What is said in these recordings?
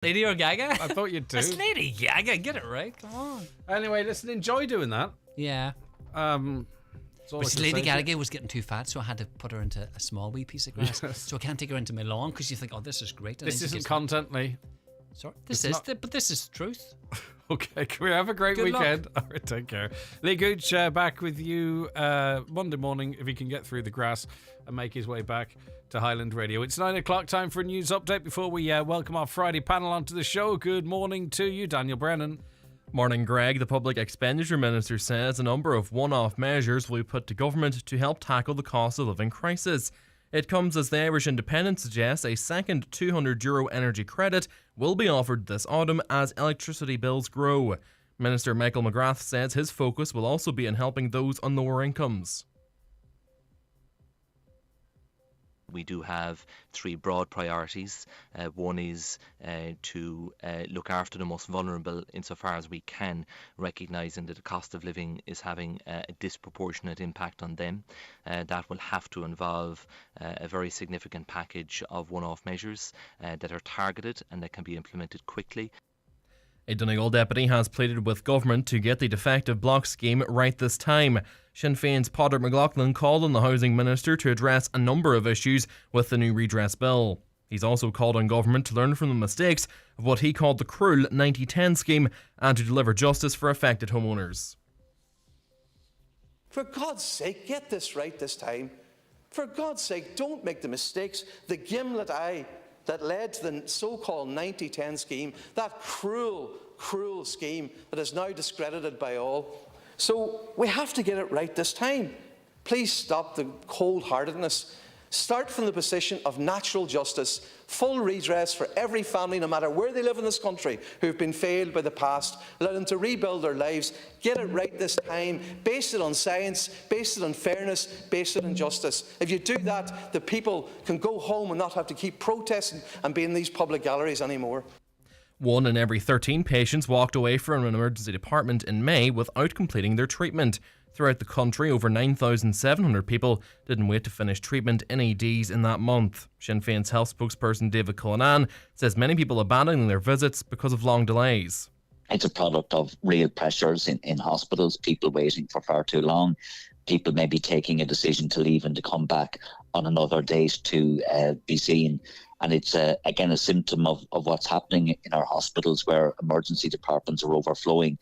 Lady or Gaga? I thought you'd do. It's Lady Gaga. Get it right. Come on. Anyway, listen, enjoy doing that. Yeah. But Lady Gaga was getting too fat, so I had to put her into a small wee piece of grass. Yes. So I can't take her into my lawn because you think, oh, this is great. And this isn't content, Lee. Sorry, but this is truth. Okay, can we have a great weekend? All right, take care. Lee Gooch back with you Monday morning if he can get through the grass and make his way back to Highland Radio. It's 9 o'clock, time for a news update before we welcome our Friday panel onto the show. Good morning to you, Daniel Brennan. Morning, Greg. The Public Expenditure Minister says a number of one-off measures will be put to government to help tackle the cost of living crisis. It comes as the Irish Independent suggests a second €200 energy credit will be offered this autumn as electricity bills grow. Minister Michael McGrath says his focus will also be on helping those on lower incomes. We do have three broad priorities. One is to look after the most vulnerable insofar as we can, recognising that the cost of living is having a disproportionate impact on them. That will have to involve a very significant package of one-off measures that are targeted and that can be implemented quickly. A Donegal deputy has pleaded with government to get the defective block scheme right this time. Sinn Féin's Padraig McLaughlin called on the Housing Minister to address a number of issues with the new redress bill. He's also called on government to learn from the mistakes of what he called the cruel 90-10 scheme and to deliver justice for affected homeowners. For God's sake, get this right this time. For God's sake, don't make the mistakes, the gimlet eye that led to the so-called 90-10 scheme, that cruel, cruel scheme that is now discredited by all. So we have to get it right this time. Please stop the cold-heartedness. Start from the position of natural justice, full redress for every family, no matter where they live in this country, who have been failed by the past. Allow them to rebuild their lives. Get it right this time. Base it on science, base it on fairness, base it on justice. If you do that, the people can go home and not have to keep protesting and be in these public galleries anymore. 1 in every 13 patients walked away from an emergency department in May without completing their treatment. Throughout the country, over 9,700 people didn't wait to finish treatment in EDs in that month. Sinn Féin's health spokesperson David Cullinan says many people abandoning their visits because of long delays. It's a product of real pressures in hospitals, people waiting for far too long, people maybe taking a decision to leave and to come back on another date to be seen. And it's, again, a symptom of what's happening in our hospitals where emergency departments are overflowing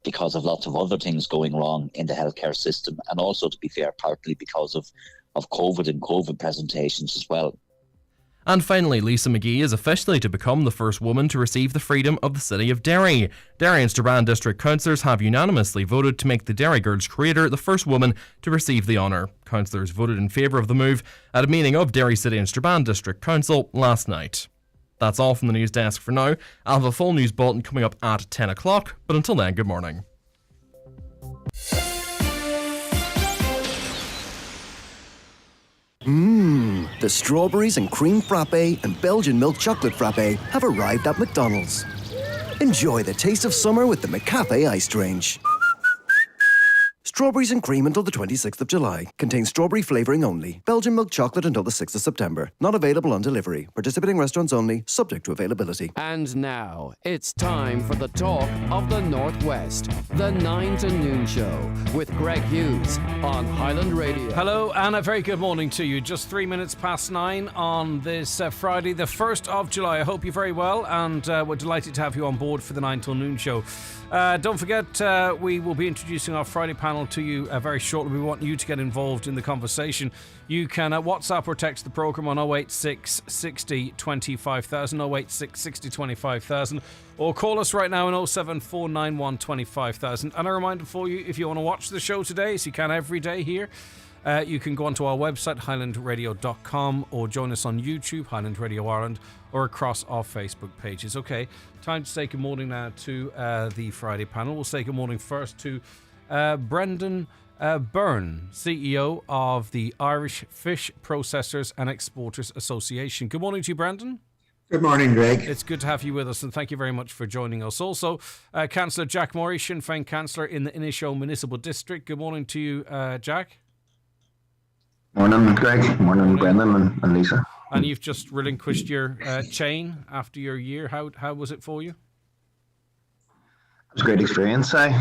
because of lots of other things going wrong in the healthcare system, and also, to be fair, partly because of COVID and COVID presentations as well. And finally, Lisa McGee is officially to become the first woman to receive the freedom of the city of Derry. Derry and Strabane district councillors have unanimously voted to make the Derry Girls creator the first woman to receive the honour. Councillors voted in favour of the move at a meeting of Derry City and Strabane District Council last night. That's all from the news desk for now. I'll have a full news bulletin coming up at 10 o'clock, but until then, good morning. The strawberries and cream frappe and Belgian milk chocolate frappe have arrived at McDonald's. Enjoy the taste of summer with the McCafe iced range. Strawberries and cream until the 26th of July. Contains strawberry flavouring only. Belgian milk chocolate until the 6th of September. Not available on delivery. Participating restaurants only. Subject to availability. And now, it's time for the talk of the Northwest. The 9 to Noon Show with Greg Hughes on Highland Radio. Hello and a very good morning to you. Just 3 minutes past 9 on this Friday, the 1st of July. I hope you're very well, and we're delighted to have you on board for the 9 till Noon Show. Don't forget, we will be introducing our Friday panel to you very shortly. We want you to get involved in the conversation. You can WhatsApp or text the programme on 086 60 25000, 086 60 25000, or call us right now on 07491 25000. And a reminder for you, if you want to watch the show today, as you can every day here, you can go onto our website, highlandradio.com, or join us on YouTube, Highland Radio Ireland, or across our Facebook pages. Okay, time to say good morning now to the Friday panel. We'll say good morning first to Brendan Byrne, CEO of the Irish Fish Processors and Exporters Association. Good morning to you, Brendan. Good morning, Greg. It's good to have you with us, and thank you very much for joining us. Also, Councillor Jack Murray, Sinn Féin Councillor in the Inisho Municipal District. Good morning to you, Jack. Morning, Greg. Morning, Brendan and Lisa. And you've just relinquished your chain after your year. How was it for you? It was a great experience. It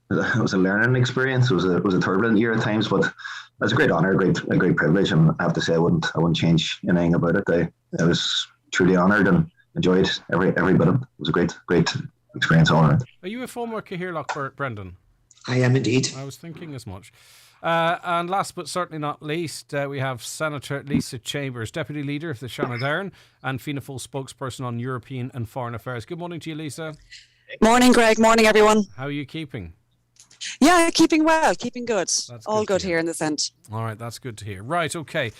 was a learning experience. It was a turbulent year at times, but it was a great honour, a great privilege, and I have to say I wouldn't change anything about it. I was truly honoured and enjoyed every bit of it. It was a great experience all around. Are you a former Cathaoirleach, Brendan? I am indeed. I was thinking as much. And last but certainly not least, we have Senator Lisa Chambers, Deputy Leader of the Seanad Éireann and Fianna Fáil spokesperson on European and Foreign Affairs. Good morning to you, Lisa. Morning, Greg. Morning, everyone. How are you keeping? Yeah, keeping well, keeping good. That's all good here in this end. All right, that's good to hear. Right, okay.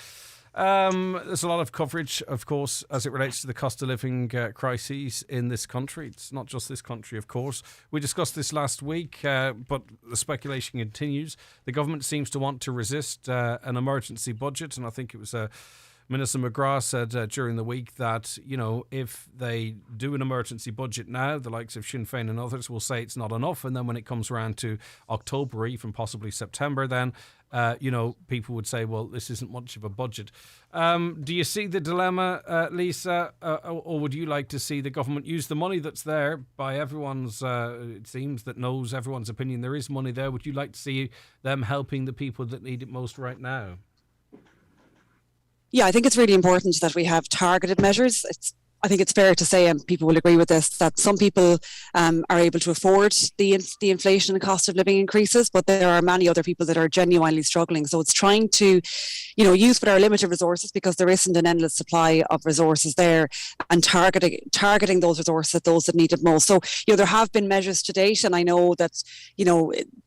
There's a lot of coverage, of course, as it relates to the cost of living crises in this country. It's not just this country, of course. We discussed this last week, but the speculation continues. The government seems to want to resist an emergency budget, and I think it was Minister McGrath said during the week that, if they do an emergency budget now, the likes of Sinn Féin and others will say it's not enough. And then when it comes around to October, even possibly September, then, people would say, well, this isn't much of a budget. Do you see the dilemma, Lisa, or would you like to see the government use the money that's there by everyone's, it seems, that knows everyone's opinion? There is money there. Would you like to see them helping the people that need it most right now? Yeah, I think it's really important that we have targeted measures. I think it's fair to say, and people will agree with this, that some people are able to afford the inflation and cost of living increases, but there are many other people that are genuinely struggling. So it's trying to, use what our limited resources, because there isn't an endless supply of resources there, and targeting those resources at those that need it most. So, there have been measures to date, and I know that,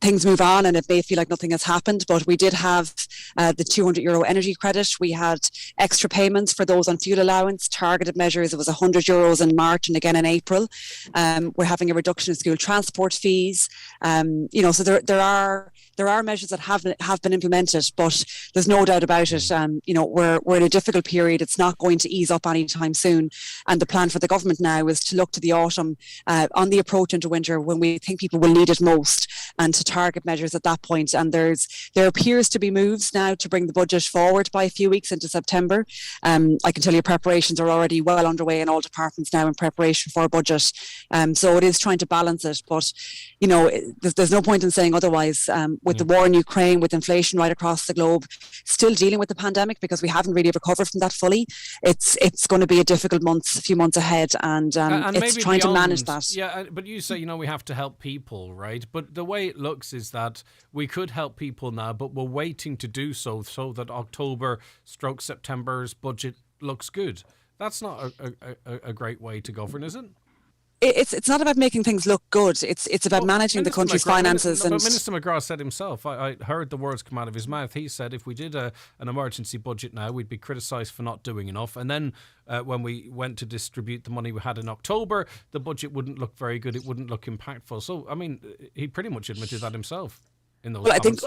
things move on and it may feel like nothing has happened, but we did have the €200 energy credit. We had extra payments for those on fuel allowance, targeted measures. It was €100 in March and again in April. We're having a reduction in school transport fees. So there are measures that have been implemented, but there's no doubt about it. We're in a difficult period. It's not going to ease up anytime soon. And the plan for the government now is to look to the autumn on the approach into winter when we think people will need it most, and to target measures at that point. And there appears to be moves now to bring the budget forward by a few weeks into September. I can tell you preparations are already well underway in all departments now in preparation for a budget. So it is trying to balance it. But, there's no point in saying otherwise. With the war in Ukraine, with inflation right across the globe, still dealing with the pandemic because we haven't really recovered from that fully. It's going to be a difficult few months ahead, and it's trying to manage that. Yeah, but you say, we have to help people, right? But the way it looks is that we could help people now, but we're waiting to do so that October/September's budget looks good. That's not a great way to govern, is it? It's not about making things look good. It's about managing the country's finances. But Minister McGrath said himself, I heard the words come out of his mouth. He said if we did an emergency budget now, we'd be criticised for not doing enough. And then when we went to distribute the money we had in October, the budget wouldn't look very good. It wouldn't look impactful. So, he pretty much admitted that himself. Well, I think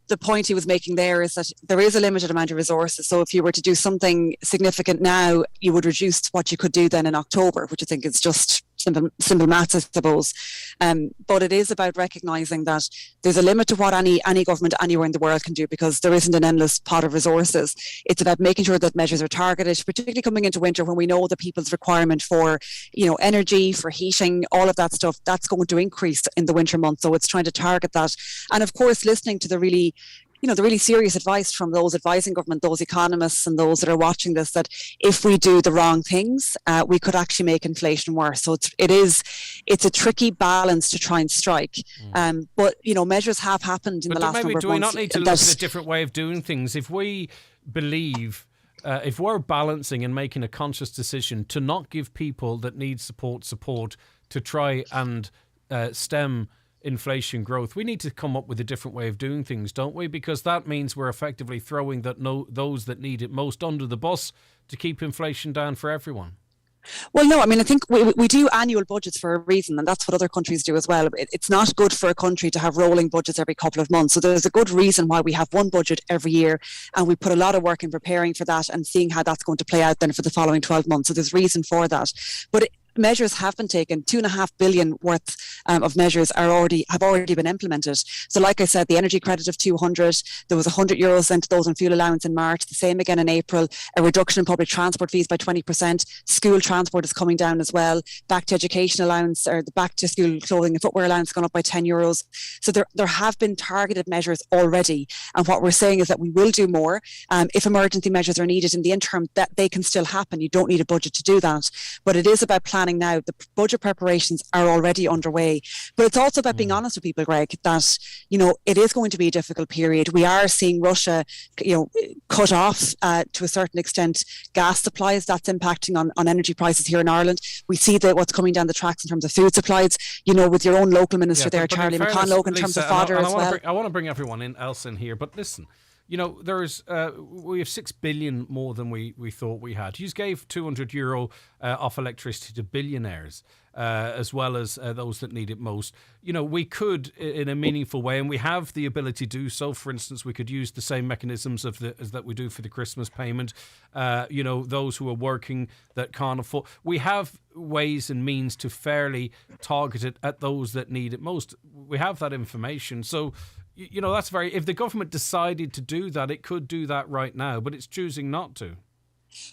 the point he was making there is that there is a limited amount of resources. So if you were to do something significant now, you would reduce what you could do then in October, which I think is just simple maths, I suppose. But it is about recognising that there's a limit to what any government anywhere in the world can do, because there isn't an endless pot of resources. It's about making sure that measures are targeted, particularly coming into winter when we know the people's requirement for, energy, for heating, all of that stuff, that's going to increase in the winter months. So it's trying to target that. And of course, listening to the really serious advice from those advising government, those economists and those that are watching this, that if we do the wrong things, we could actually make inflation worse. So it's a tricky balance to try and strike. But, measures have happened in the last number of months. Do we not need to look at a different way of doing things? If we believe, if we're balancing and making a conscious decision to not give people that need support, to try and stem inflation growth, we need to come up with a different way of doing things, don't we? Because that means we're effectively throwing those that need it most under the bus to keep inflation down for everyone. Well, no, I think we do annual budgets for a reason, and that's what other countries do as well. It's not good for a country to have rolling budgets every couple of months. So there's a good reason why we have one budget every year, and we put a lot of work in preparing for that and seeing how that's going to play out then for the following 12 months. So there's reason for that. But measures have been taken. 2.5 billion worth of measures have already been implemented. So like I said, the energy credit of 200, there was €100 sent to those on fuel allowance in March, the same again in April, a reduction in public transport fees by 20%, school transport is coming down as well, back to education allowance, or the back to school clothing and footwear allowance gone up by €10. So there have been targeted measures already, and what we're saying is that we will do more. If emergency measures are needed in the interim, that they can still happen. You don't need a budget to do that, but it is about planning now. The budget preparations are already underway, but it's also about being honest with people, Greg, that, you know, it is going to be a difficult period. We are seeing Russia, you know, cut off to a certain extent gas supplies. That's impacting on energy prices here in Ireland. We see that what's coming down the tracks in terms of food supplies, you know, with your own local minister there, Charlie McConlogue, in terms of fodder as well. I want to bring everyone else in here, but listen, you know, there's we have 6 billion more than we thought we had. You gave €200 off electricity to billionaires, as well as those that need it most. You know, we could, in a meaningful way, and we have the ability to do so. For instance, we could use the same mechanisms as that we do for the Christmas payment. You know, those who are working that can't afford. We have ways and means to fairly target it at those that need it most. We have that information. So, you know, that's if the government decided to do that, it could do that right now, but it's choosing not to.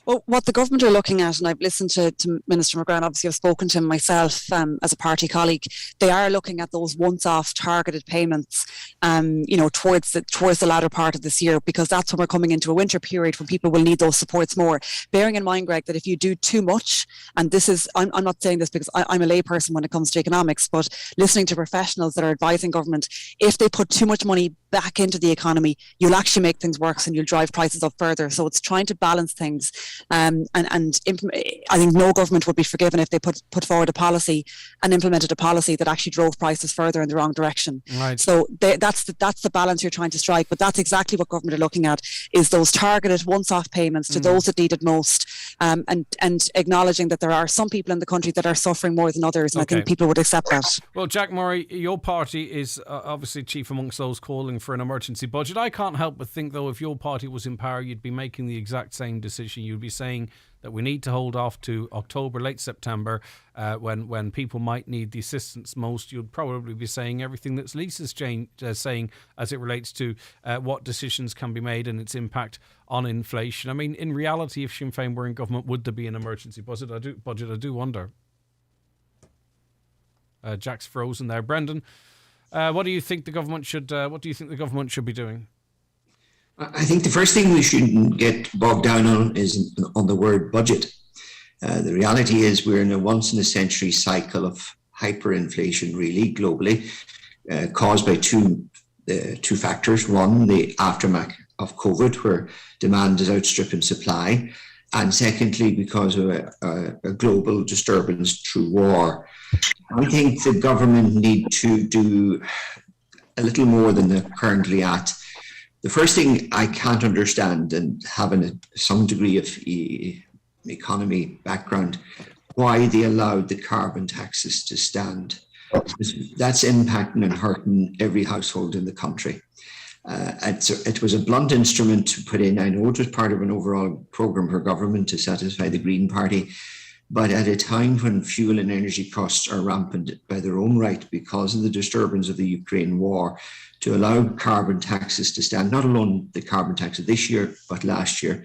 Well, what the government are looking at, and I've listened to Minister McGrath, obviously I've spoken to him myself as a party colleague, they are looking at those once-off targeted payments, you know, towards the latter part of this year, because that's when we're coming into a winter period when people will need those supports more. Bearing in mind, Greg, that if you do too much, and this is, I'm not saying this because I'm a layperson when it comes to economics, but listening to professionals that are advising government, if they put too much money back into the economy, you'll actually make things worse and you'll drive prices up further. So it's trying to balance things. I think no government would be forgiven if they put forward a policy and implemented a policy that actually drove prices further in the wrong direction. Right. So that's the balance you're trying to strike. But that's exactly what government are looking at, is those targeted once-off payments to those that need it most, and acknowledging that there are some people in the country that are suffering more than others, and I think people would accept that. Well, Jack Murray, your party is obviously chief amongst those calling for an emergency budget. I can't help but think, though, if your party was in power, you'd be making the exact same decision. You'd be saying that we need to hold off to October, late September, when people might need the assistance most. You'd probably be saying everything that's Lisa's saying as it relates to what decisions can be made and its impact on inflation. I mean, in reality, if Sinn Féin were in government, would there be an emergency budget? I do wonder. Jack's frozen there. Brendan, what do you think the government should? What do you think the government should be doing? I think the first thing we shouldn't get bogged down on is on the word budget. The reality is we're in a once-in-a-century cycle of hyperinflation, really, globally, caused by two factors. One, the aftermath of COVID, where demand is outstripping supply, and secondly, because of a global disturbance through war. I think the government need to do a little more than they're currently at. The first thing I can't understand, and having some degree of economy background, why they allowed the carbon taxes to stand. That's impacting and hurting every household in the country. It was a blunt instrument to put in. I know it was part of an overall programme for government to satisfy the Green Party, but at a time when fuel and energy costs are rampant by their own right because of the disturbance of the Ukraine war, to allow carbon taxes to stand, not alone the carbon tax of this year, but last year.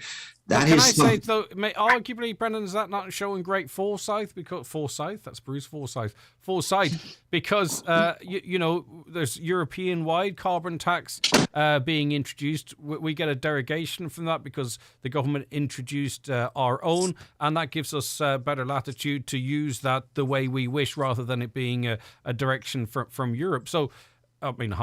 Arguably, Brendan, is that not showing great foresight? Because that's Bruce Forsyth. Because you know, there's European-wide carbon tax being introduced. We get a derogation from that because the government introduced our own, and that gives us better latitude to use that the way we wish, rather than it being a direction from Europe. So, I mean,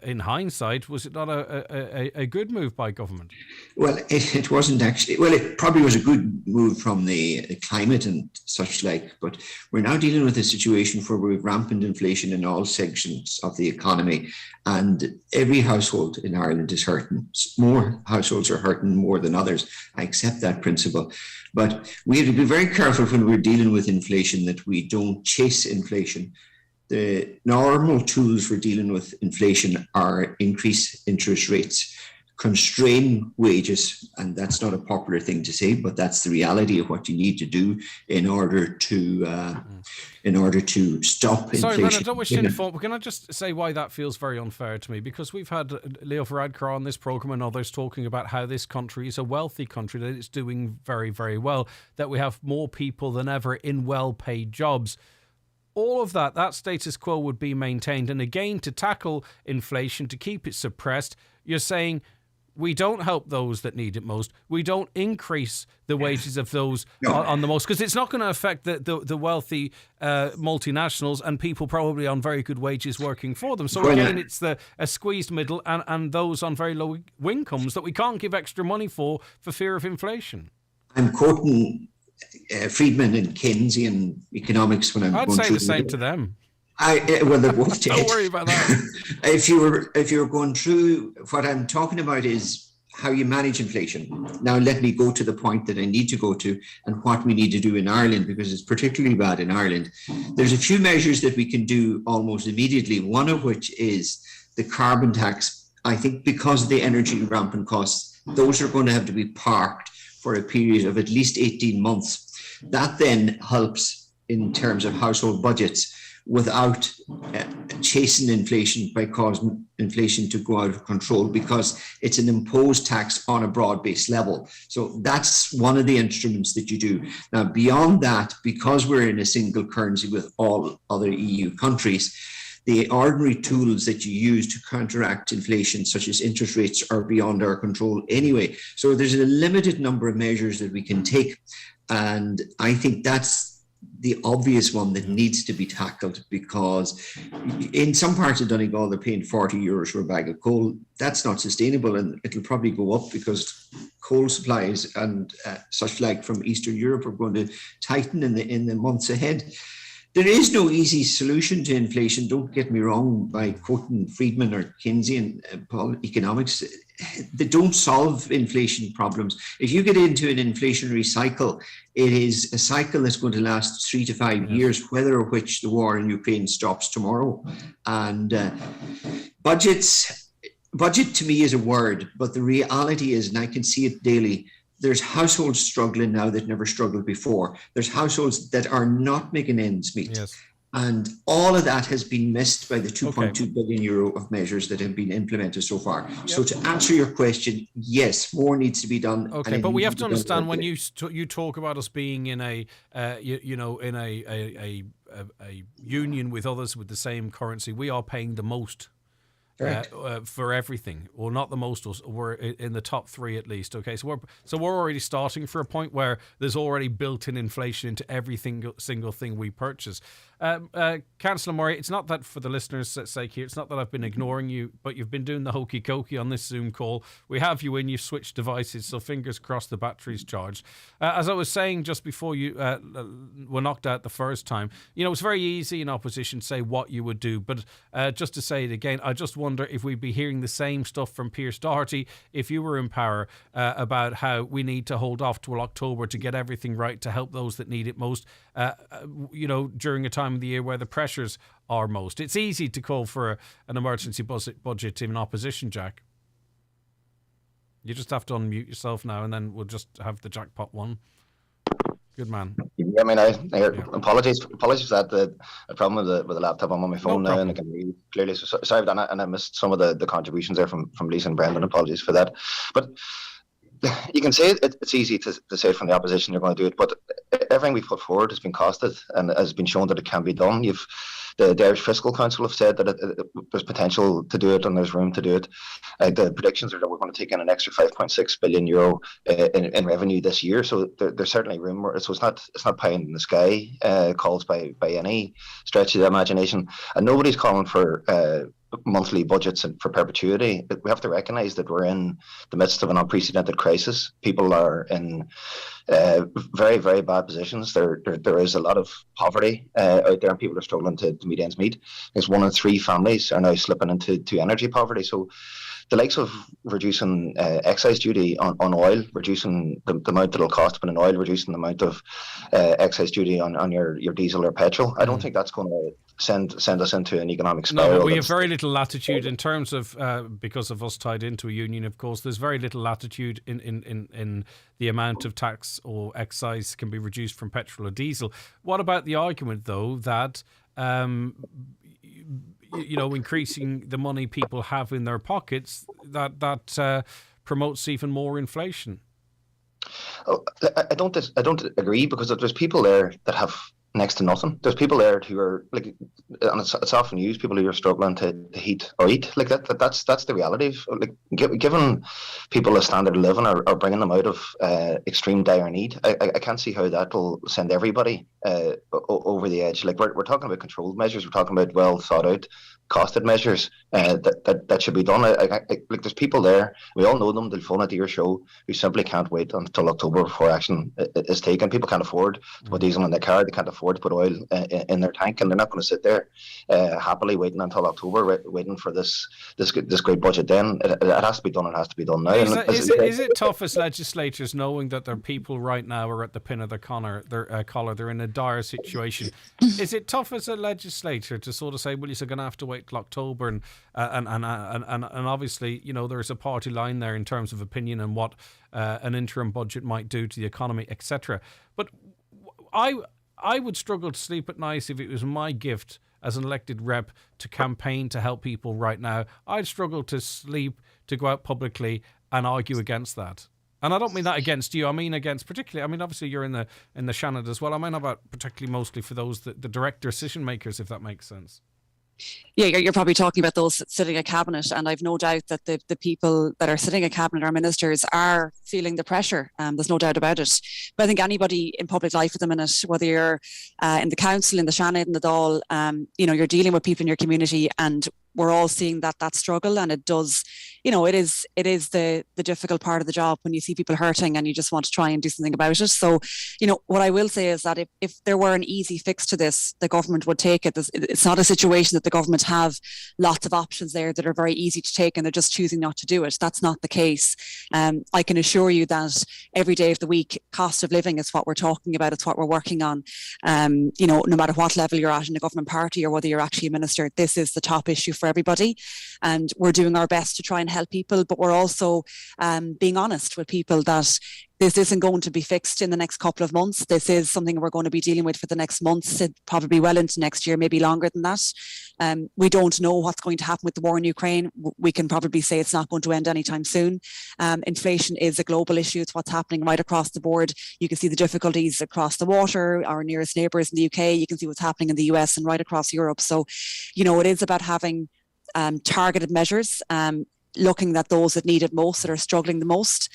in hindsight, was it not a good move by government? Well, it wasn't actually. Well, it probably was a good move from the climate and such like, but we're now dealing with a situation where we have rampant inflation in all sections of the economy, and every household in Ireland is hurting. More households are hurting more than others. I accept that principle. But we have to be very careful when we're dealing with inflation that we don't chase inflation. The normal tools for dealing with inflation are increased interest rates, constrain wages, and that's not a popular thing to say, but that's the reality of what you need to do in order to stop inflation. Sorry, Brennan, I don't wish to inform, but can I just say why that feels very unfair to me? Because we've had Leo Varadkar on this programme and others talking about how this country is a wealthy country, that it's doing very, very well, that we have more people than ever in well-paid jobs. All of that status quo would be maintained. And again, to tackle inflation, to keep it suppressed, you're saying we don't help those that need it most. We don't increase the wages of those on the most, because it's not going to affect the wealthy multinationals and people probably on very good wages working for them. So again, it's a squeezed middle and those on very low incomes that we can't give extra money for fear of inflation. I'm quoting Friedman and Keynesian economics when I'd say the same to them. Well, they're both dead. Don't worry about that. If you're going through, what I'm talking about is how you manage inflation. Now, let me go to the point that I need to go to and what we need to do in Ireland, because it's particularly bad in Ireland. There's a few measures that we can do almost immediately, one of which is the carbon tax. I think because of the energy rampant costs, those are going to have to be parked for a period of at least 18 months. That then helps in terms of household budgets without chasing inflation by causing inflation to go out of control, because it's an imposed tax on a broad-based level. So that's one of the instruments that you do. Now, beyond that, because we're in a single currency with all other EU countries, the ordinary tools that you use to counteract inflation, such as interest rates, are beyond our control anyway. So there's a limited number of measures that we can take. And I think that's the obvious one that needs to be tackled, because in some parts of Donegal, they're paying 40 euros for a bag of coal. That's not sustainable, and it'll probably go up because coal supplies and such like from Eastern Europe are going to tighten in the months ahead. There is no easy solution to inflation. Don't get me wrong by quoting Friedman or Keynesian economics. They don't solve inflation problems. If you get into an inflationary cycle, it is a cycle that's going to last 3 to 5 years, whether or which the war in Ukraine stops tomorrow. And budget to me is a word, but the reality is, and I can see it daily, there's households struggling now that never struggled before. There's households that are not making ends meet. Yes. And all of that has been missed by the 2.2 billion euro of measures that have been implemented so far. Yep. So to answer your question, yes, more needs to be done. Okay, but we have to understand when you talk about us being in a union with others with the same currency, we are paying the most. For everything, or not the most, we're in the top 3 at least. Okay, so we're already starting for a point where there's already built-in inflation into every single thing we purchase. Councillor Murray, it's not that, for the listeners' sake here, it's not that I've been ignoring you, but you've been doing the hokey cokey on this Zoom call. We have you in, you've switched devices, so fingers crossed the battery's charged. As I was saying just before you were knocked out the first time, it's very easy in opposition to say what you would do, but just to say it again, I just wonder if we'd be hearing the same stuff from Pierce Doherty if you were in power about how we need to hold off till October to get everything right to help those that need it most, during a time of the year where the pressures are most. It's easy to call for an emergency budget in opposition, Jack. You just have to unmute yourself now, and then we'll just have the jackpot one. Good man. I mean, apologies for that. The problem with the laptop. I'm on my phone now, and I can read clearly. So sorry about that, and I missed some of the contributions there from Lisa and Brendan. Apologies for that. But you can say it's easy to say from the opposition you're going to do it, but everything we've put forward has been costed and has been shown that it can be done. The Irish Fiscal Council have said that there's potential to do it and there's room to do it. The predictions are that we're going to take in an extra 5.6 billion euro in revenue this year. So there's certainly room. So it's not pie in the sky calls by any stretch of the imagination. And nobody's calling for monthly budgets for perpetuity. We have to recognise that we're in the midst of an unprecedented crisis. People are in very, very bad positions. There is a lot of poverty out there, and people are struggling to meet ends meet. There's 1 in 3 families are now slipping into energy poverty. So the likes of reducing excise duty on oil, reducing the amount that it'll cost to put in oil, reducing the amount of excise duty on your diesel or petrol, I don't think that's going to send us into an economic spiral. No, we have very little latitude in terms of because of us tied into a union. Of course, there's very little latitude in the amount of tax or excise can be reduced from petrol or diesel. What about the argument, though, that increasing the money people have in their pockets that promotes even more inflation? Oh, I don't agree, because there's people there that have next to nothing. There's people there who are like, and it's often used, people who are struggling to heat or eat. Like that's the reality of, like, giving people a standard of living or bringing them out of extreme dire need. I can't see how that will send everybody over the edge. Like, we're talking about controlled measures. We're talking about well thought out, costed measures that should be done. Like, there's people there, we all know them, they'll phone into your show, who simply can't wait until October before action is taken. People can't afford to put diesel in their car, they can't afford to put oil in their tank, and they're not going to sit there happily waiting until October, waiting for this great budget. Then it has to be done. It has to be done now. Is it tough as legislators, knowing that their people right now are at the pin of their collar, they're in a dire situation? Is it tough as a legislator to sort of say, well, you're going to have to wait till October, and obviously, there's a party line there in terms of opinion and what an interim budget might do to the economy, etc. But I would struggle to sleep at night if it was my gift as an elected rep to campaign to help people right now. I'd struggle to sleep to go out publicly and argue against that. And I don't mean that against you. I mean against particularly. I mean, obviously you're in the Shannon as well. I mean about particularly mostly for those the direct decision makers, if that makes sense. Yeah, you're probably talking about those sitting at cabinet, and I've no doubt that the people that are sitting at cabinet, our ministers, are feeling the pressure. There's no doubt about it. But I think anybody in public life at the minute, whether you're in the council, in the Shannon, in the Dáil, you're dealing with people in your community, and we're all seeing that struggle, and it does, it is the difficult part of the job when you see people hurting and you just want to try and do something about it. So, what I will say is that if there were an easy fix to this, the government would take it. It's not a situation that the government have lots of options there that are very easy to take and they're just choosing not to do it. That's not the case. I can assure you that every day of the week, cost of living is what we're talking about. It's what we're working on. No matter what level you're at in the government party or whether you're actually a minister, this is the top issue for everybody, and we're doing our best to try and help people, but we're also being honest with people that this isn't going to be fixed in the next couple of months. This is something we're going to be dealing with for the next months, probably well into next year, maybe longer than that. We don't know what's going to happen with the war in Ukraine. We can probably say it's not going to end anytime soon. Inflation is a global issue. It's what's happening right across the board. You can see the difficulties across the water, our nearest neighbours in the UK. You can see what's happening in the US and right across Europe. So, it is about having targeted measures, looking at those that need it most, that are struggling the most,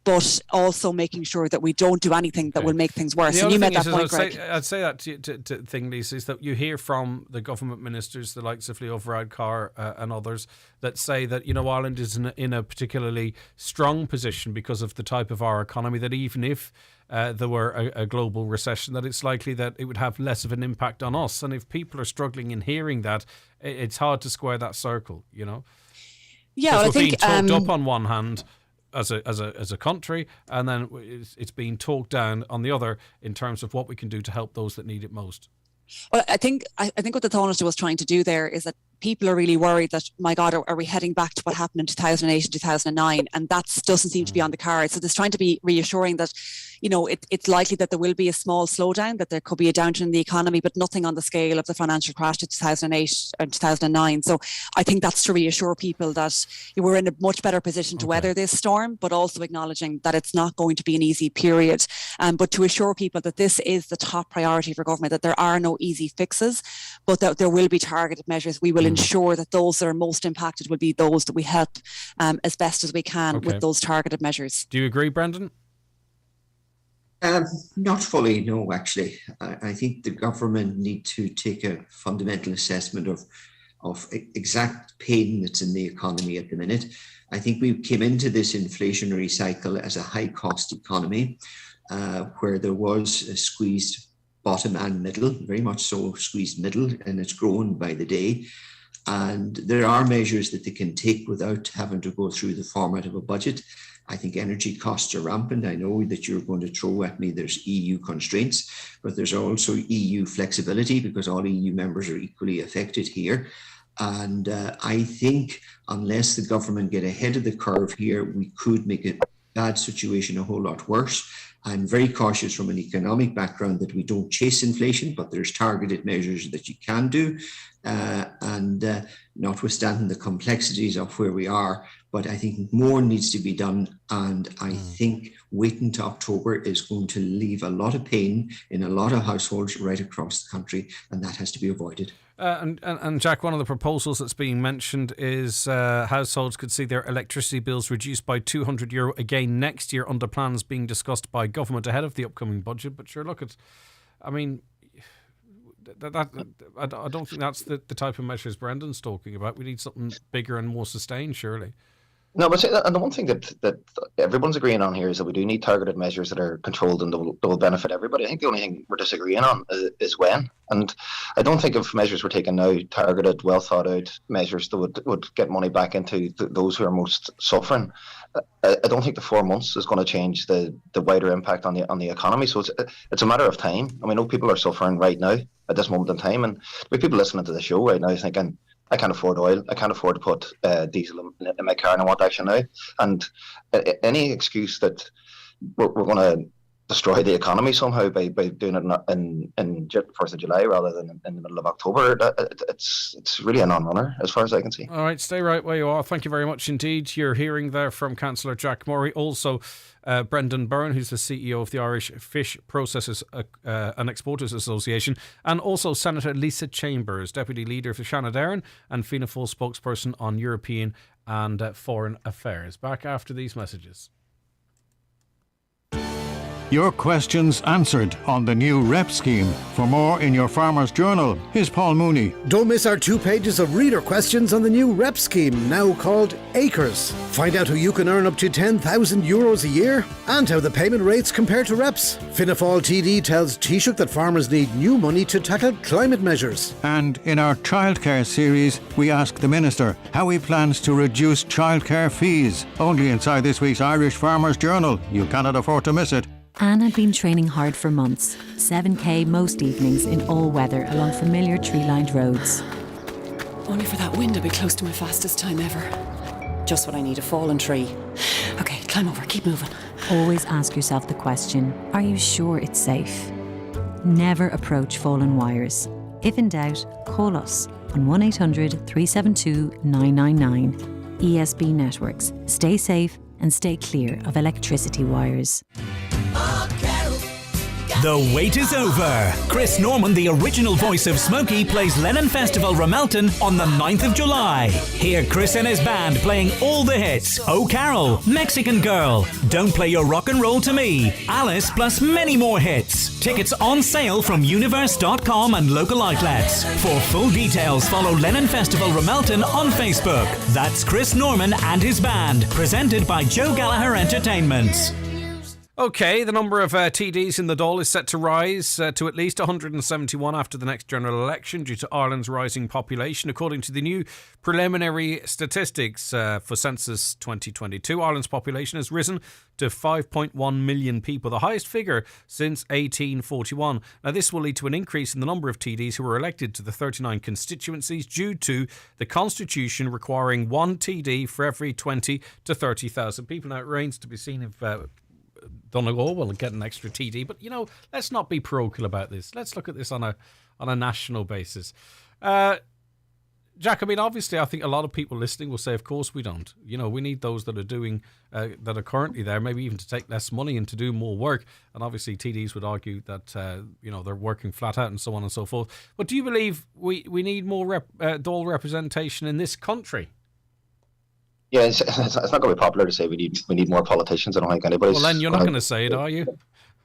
but also making sure that we don't do anything that will make things worse. And you made that point, Greg. I'd say that to thing, Lisa, is that you hear from the government ministers, the likes of Leo Varadkar and others, that say that, Ireland is in a particularly strong position because of the type of our economy, that even if there were a global recession, that it's likely that it would have less of an impact on us. And if people are struggling in hearing that, it's hard to square that circle, Yeah, well, I think being talked up on one hand as a country, and then it's being talked down on the other in terms of what we can do to help those that need it most. Well, I think what the Tánaiste was trying to do there is that people are really worried that, my God, are we heading back to what happened in 2008 and 2009? And that doesn't seem to be on the cards. So there's trying to be reassuring that, it's likely that there will be a small slowdown, that there could be a downturn in the economy, but nothing on the scale of the financial crash of 2008 and 2009. So I think that's to reassure people that we're in a much better position to weather this storm, but also acknowledging that it's not going to be an easy period. But to assure people that this is the top priority for government, that there are no easy fixes, but that there will be targeted measures. We will ensure that those that are most impacted will be those that we help as best as we can with those targeted measures. Do you agree, Brendan? Not fully, no, actually. I think the government need to take a fundamental assessment of exact pain that's in the economy at the minute. I think we came into this inflationary cycle as a high-cost economy where there was a squeezed bottom and middle, very much so squeezed middle, and it's grown by the day. And there are measures that they can take without having to go through the format of a budget. I think energy costs are rampant. I know that you're going to throw at me there's EU constraints, but there's also EU flexibility because all EU members are equally affected here. And I think unless the government get ahead of the curve here, we could make a bad situation a whole lot worse. I'm very cautious from an economic background that we don't chase inflation, but there's targeted measures that you can do. And notwithstanding the complexities of where we are, but I think more needs to be done. And I think waiting to October is going to leave a lot of pain in a lot of households right across the country, and that has to be avoided. And Jack, one of the proposals that's being mentioned is households could see their electricity bills reduced by €200 again next year under plans being discussed by government ahead of the upcoming budget. But sure, look, I don't think that's the type of measures Brendan's talking about. We need something bigger and more sustained, surely. No, but and the one thing that everyone's agreeing on here is that we do need targeted measures that are controlled and that will benefit everybody. I think the only thing we're disagreeing on is when. And I don't think if measures were taken now, targeted, well thought out measures that would get money back into those who are most suffering. I don't think the 4 months is going to change the wider impact on the economy. So it's a matter of time. I mean, I know people are suffering right now at this moment in time, and people listening to the show right now thinking, I can't afford oil. I can't afford to put diesel in my car, and I want action now. And any excuse that we're going to destroy the economy somehow by doing it in 1st of July rather than in the middle of October, it's really a non-runner as far as I can see. All right, stay right where you are. Thank you very much indeed. You're hearing there from Councillor Jack Murray. Also, Brendan Byrne, who's the CEO of the Irish Fish Processors and Exporters Association, and also Senator Lisa Chambers, Deputy Leader for Shannon Darren and Fianna Fáil spokesperson on European and Foreign Affairs. Back after these messages. Your questions answered on the new REP scheme. For more in your Farmer's Journal, here's Paul Mooney. Don't miss our 2 pages of reader questions on the new REP scheme, now called Acres. Find out how you can earn up to €10,000 a year and how the payment rates compare to REPs. Fianna Fáil TD tells Taoiseach that farmers need new money to tackle climate measures. And in our childcare series, we ask the Minister how he plans to reduce childcare fees. Only inside this week's Irish Farmer's Journal. You cannot afford to miss it. Anne had been training hard for months, 7k most evenings in all weather along familiar tree-lined roads. Only for that wind I'll be close to my fastest time ever. Just when I need a fallen tree. Okay, climb over, keep moving. Always ask yourself the question, are you sure it's safe? Never approach fallen wires. If in doubt, call us on 1800 372 999. ESB Networks. Stay safe and stay clear of electricity wires. The wait is over. Chris Norman, the original voice of Smokey, plays Lennon Festival Ramelton on the 9th of July. Hear Chris and his band playing all the hits. Oh Carol, Mexican Girl, Don't Play Your Rock and Roll to Me, Alice, plus many more hits. Tickets on sale from universe.com and local outlets. For full details, follow Lennon Festival Ramelton on Facebook. That's Chris Norman and his band, presented by Joe Gallagher Entertainment. OK, the number of TDs in the Dáil is set to rise to at least 171 after the next general election due to Ireland's rising population. According to the new preliminary statistics for Census 2022, Ireland's population has risen to 5.1 million people, the highest figure since 1841. Now, this will lead to an increase in the number of TDs who are elected to the 39 constituencies due to the Constitution requiring one TD for every 20 to 30,000 people. Now, it remains to be seen if Donegal will get an extra TD, but let's not be parochial about this. Let's look at this on a national basis. Jack, I mean, obviously, I think a lot of people listening will say, of course we don't. We need those that are doing that are currently there, maybe even to take less money and to do more work. And obviously, TDs would argue that they're working flat out and so on and so forth. But do you believe we need more Dáil representation in this country? Yeah, it's not going to be popular to say we need more politicians. I don't think anybody's... Well, then you're not going to say it, are you?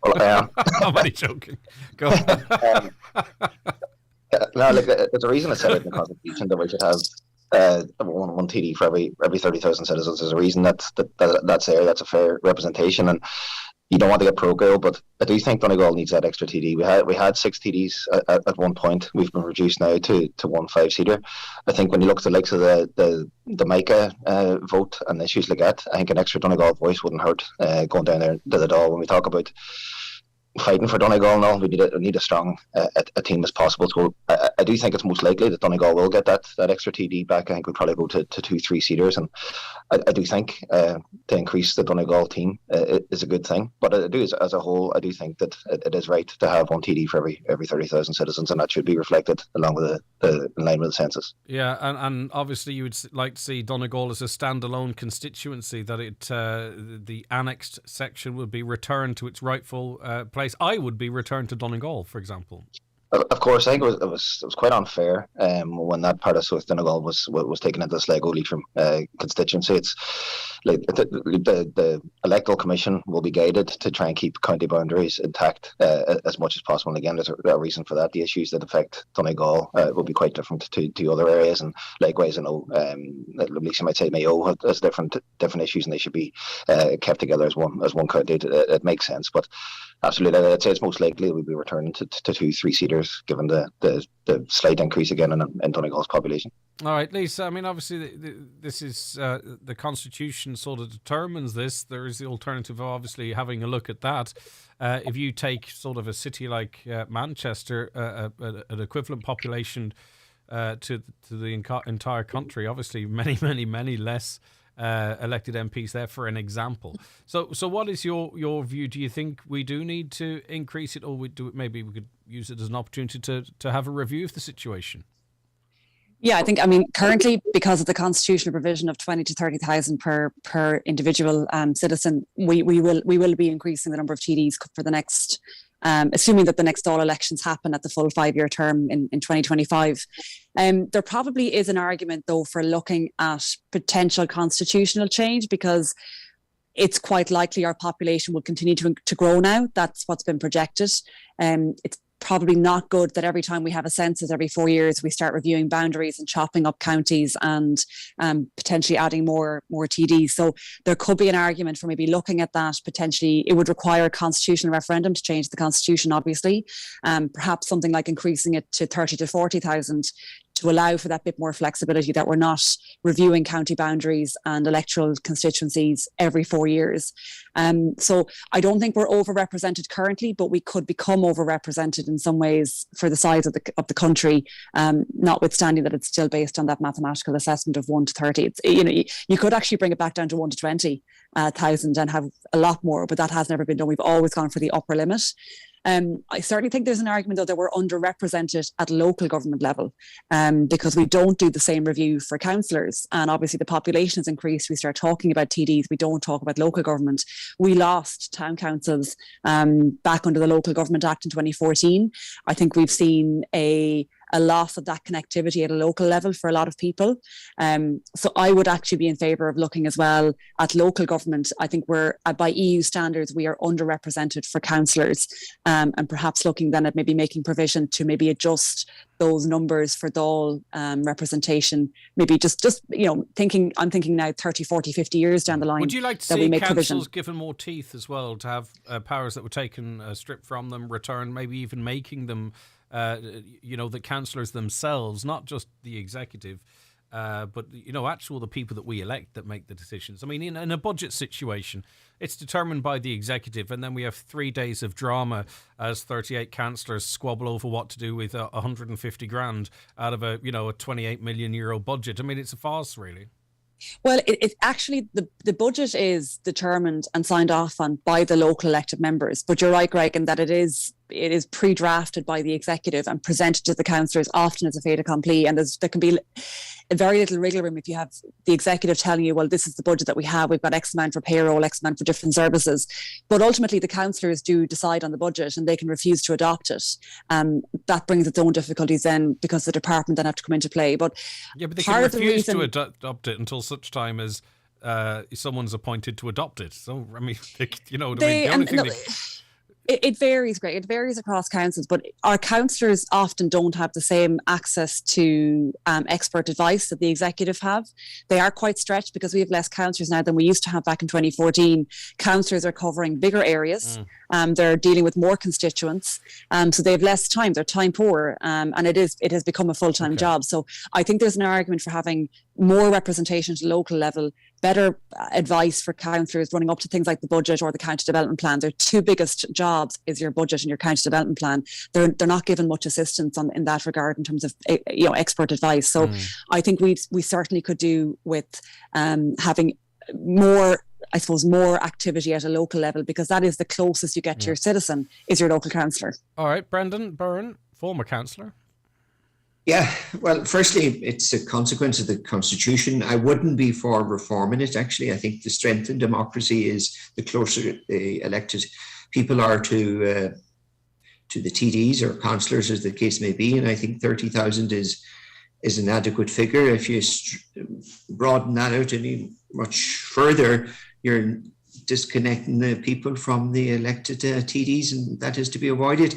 Well, I am. I'm only joking. Go on. No, there's a reason it's said in the Constitution that we should have one TD for every 30,000 citizens. There's a reason that's there. That's a fair representation. And you don't want to get pro-girl, but I do think Donegal needs that extra TD. We had 6 TDs at one point. We've been reduced now to 1 5-seater. I think when you look at the likes of the Micah vote and issues like that, I think an extra Donegal voice wouldn't hurt going down there to the Dáil. When we talk about fighting for Donegal and all, we need a strong a team as possible. So I do think it's most likely that Donegal will get that extra TD back. I think we'll probably go to 2 3-seaters, and I do think to increase the Donegal team is a good thing. But I do, as a whole, I do think that it is right to have 1 TD for every 30,000 citizens, and that should be reflected along with in line with the census. Yeah, and obviously you would like to see Donegal as a standalone constituency, that the annexed section would be returned to its rightful place. I would be returned to Donegal, for example. Of course, I think it was quite unfair when that part of South Donegal was taken into the Sligo Leitrim constituency. It's like the electoral commission will be guided to try and keep county boundaries intact as much as possible. And again, there's a reason for that. The issues that affect Donegal will be quite different to other areas, and likewise, I know at least you might say Mayo has different issues, and they should be kept together as one county. It makes sense, but absolutely, I'd say it's most likely we'll be returning to 2 3-seaters, given the slight increase again in Donegal's population. All right, Lisa, I mean, obviously this is the Constitution sort of determines this. There is the alternative of obviously having a look at that. If you take sort of a city like Manchester, an equivalent population to the entire country, obviously many less elected MPs there, for an example. So what is your view? Do you think we do need to increase it, or maybe we could use it as an opportunity to have a review of the situation? Yeah, I mean, currently, because of the constitutional provision of 20 to 30,000 per individual citizen, we will be increasing the number of TDs for the next, assuming that the next Dáil elections happen at the full 5-year term in 2025. There probably is an argument, though, for looking at potential constitutional change, because it's quite likely our population will continue to grow now. That's what's been projected. It's probably not good that every time we have a census every 4 years, we start reviewing boundaries and chopping up counties and potentially adding more TDs. So there could be an argument for maybe looking at that. Potentially, it would require a constitutional referendum to change the constitution, obviously. Perhaps something like increasing it to 30 to 40,000 to allow for that bit more flexibility, that we're not reviewing county boundaries and electoral constituencies every 4 years. So I don't think we're overrepresented currently, but we could become overrepresented in some ways for the size of the country, notwithstanding that it's still based on that mathematical assessment of 1 to 30. It's, you could actually bring it back down to 1 to 20,000 and have a lot more, but that has never been done. We've always gone for the upper limit. I certainly think there's an argument, though, that we're underrepresented at local government level, because we don't do the same review for councillors. And obviously the population has increased. We start talking about TDs. We don't talk about local government. We lost town councils back under the Local Government Act in 2014. I think we've seen a loss of that connectivity at a local level for a lot of people. So I would actually be in favour of looking as well at local government. I think we're, by EU standards, we are underrepresented for councillors, and perhaps looking then at maybe making provision to maybe adjust those numbers for Dáil representation. Maybe just I'm thinking now 30, 40, 50 years down the line. Would you like to see councils given more teeth as well, to have powers that were taken, stripped from them, returned, maybe even making them the councillors themselves, not just the executive, but the people that we elect that make the decisions. I mean, in a budget situation, it's determined by the executive, and then we have 3 days of drama as 38 councillors squabble over what to do with 150 grand out of a 28 million euro budget. I mean, it's a farce, really. Well, it's actually the budget is determined and signed off on by the local elected members. But you're right, Greg, in that it is pre-drafted by the executive and presented to the councillors often as a fait accompli. And there can be very little wriggle room if you have the executive telling you, well, this is the budget that we have. We've got X amount for payroll, X amount for different services. But ultimately, the councillors do decide on the budget, and they can refuse to adopt it. That brings its own difficulties then, because the department then have to come into play. But they can refuse to adopt it until such time as someone's appointed to adopt it. So, I mean, It varies, Greg. It varies across councils, but our councillors often don't have the same access to expert advice that the executive have. They are quite stretched because we have less councillors now than we used to have back in 2014. Councillors are covering bigger areas. They're dealing with more constituents, so they have less time. They're time poor, and it has become a full-time job. So I think there's an argument for having more representation at the local level, better advice for councillors running up to things like the budget or the county development plan. Their two biggest jobs is your budget and your county development plan. They're not given much assistance in that regard in terms of expert advice. So I think we certainly could do with having more activity at a local level, because that is the closest you get to your citizen, is your local councillor. All right, Brendan Byrne, former councillor. Yeah, well, firstly, it's a consequence of the Constitution. I wouldn't be for reforming it, actually. I think the strength in democracy is the closer the elected people are to the TDs or councillors, as the case may be. And I think 30,000 is an adequate figure. If you broaden that out any much further, you're disconnecting the people from the elected TDs, and that is to be avoided.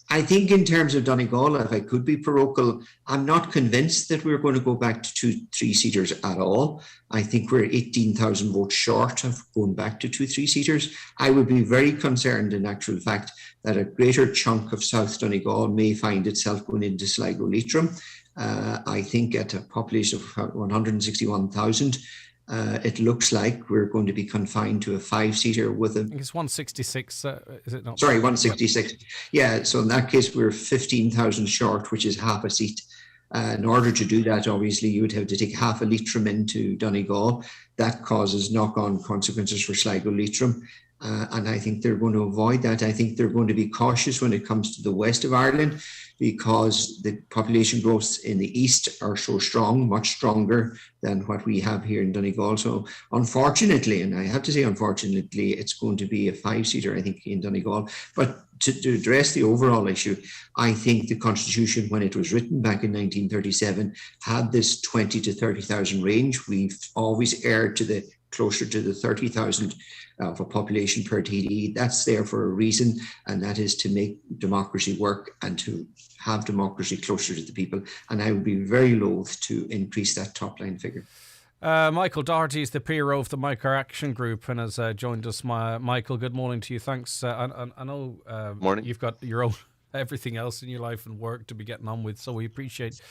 I think in terms of Donegal, if I could be parochial, I'm not convinced that we're going to go back to 2 3-seaters at all. I think we're 18,000 votes short of going back to 2 3-seaters. I would be very concerned, in actual fact, that a greater chunk of South Donegal may find itself going into Sligo-Leitrim. I think at a population of 161,000, it looks like we're going to be confined to a 5-seater with a... I think it's 166, is it not? Sorry, 166. Yeah, so in that case, we're 15,000 short, which is half a seat. In order to do that, obviously, you would have to take half a Leitrim into Donegal. That causes knock-on consequences for Sligo-Leitrim. And I think they're going to avoid that. I think they're going to be cautious when it comes to the west of Ireland, because the population growths in the east are so strong, much stronger than what we have here in Donegal. So unfortunately, and I have to say unfortunately, it's going to be a 5-seater, I think, in Donegal. But to address the overall issue, I think the Constitution, when it was written back in 1937, had this 20 to 30,000 range. We've always erred to the closer to the 30,000 of a population per TD. That's there for a reason, and that is to make democracy work and to have democracy closer to the people. And I would be very loath to increase that top line figure. Michael Doherty is the PRO of the Micro Action Group and has joined us. Michael, good morning to you. Thanks. I know morning. You've got your own everything else in your life and work to be getting on with, so we appreciate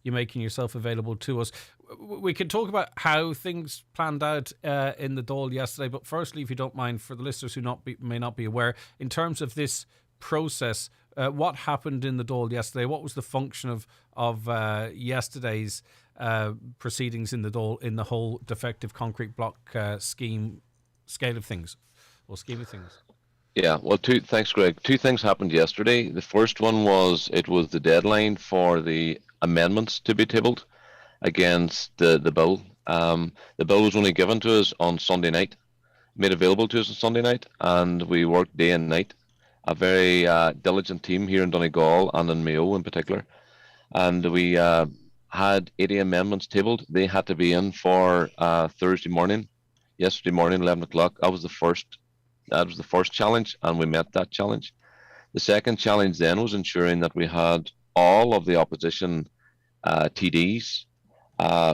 you making yourself available to us. We can talk about how things planned out in the Dáil yesterday, but firstly, if you don't mind, for the listeners who may not be aware, in terms of this process, what happened in the Dáil yesterday? What was the function of yesterday's proceedings in the Dáil in the whole defective concrete block scheme of things? Yeah, well, thanks, Greg. 2 things happened yesterday. The first one was it was the deadline for the amendments to be tabled against the bill. The bill was only given to us on Sunday night, made available to us on Sunday night, and we worked day and night. A very diligent team here in Donegal and in Mayo in particular. And we had 80 amendments tabled. They had to be in for Thursday morning, yesterday morning, 11 o'clock. That was the first challenge, and we met that challenge. The second challenge then was ensuring that we had all of the opposition TDs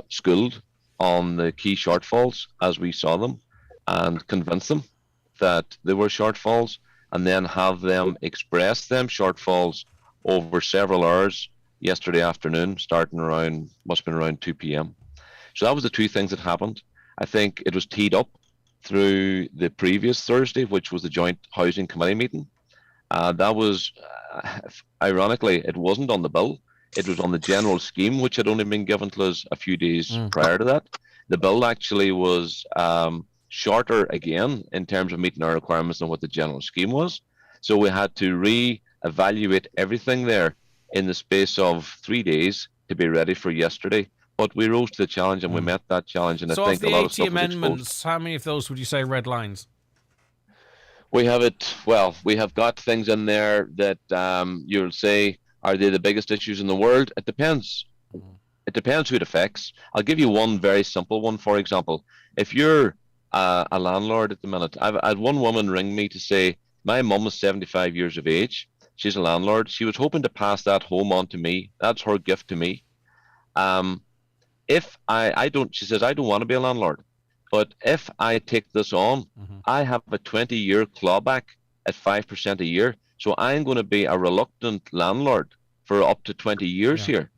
schooled on the key shortfalls as we saw them, and convince them that there were shortfalls, and then have them express them shortfalls over several hours yesterday afternoon, starting must have been around 2 p.m. So that was the 2 things that happened. I think it was teed up through the previous Thursday, which was the joint housing committee meeting. That was, ironically, it wasn't on the bill. It was on the general scheme, which had only been given to us a few days prior to that. The bill actually was shorter again in terms of meeting our requirements than what the general scheme was. So we had to re-evaluate everything there in the space of 3 days to be ready for yesterday. But we rose to the challenge and we met that challenge. And so I think of the a lot 80 of stuff amendments, how many of those would you say red lines? We have got things in there that you'll say, are they the biggest issues in the world? It depends. It depends who it affects. I'll give you one very simple one, for example. If you're a landlord at the minute, I've had one woman ring me to say My mum is 75 years of age. She's a landlord. She was hoping to pass that home on to me. That's her gift to me. If I don't, she says, I don't want to be a landlord. But if I take this on, I have a 20-year clawback at 5% a year. So I'm going to be a reluctant landlord for up to 20 years here.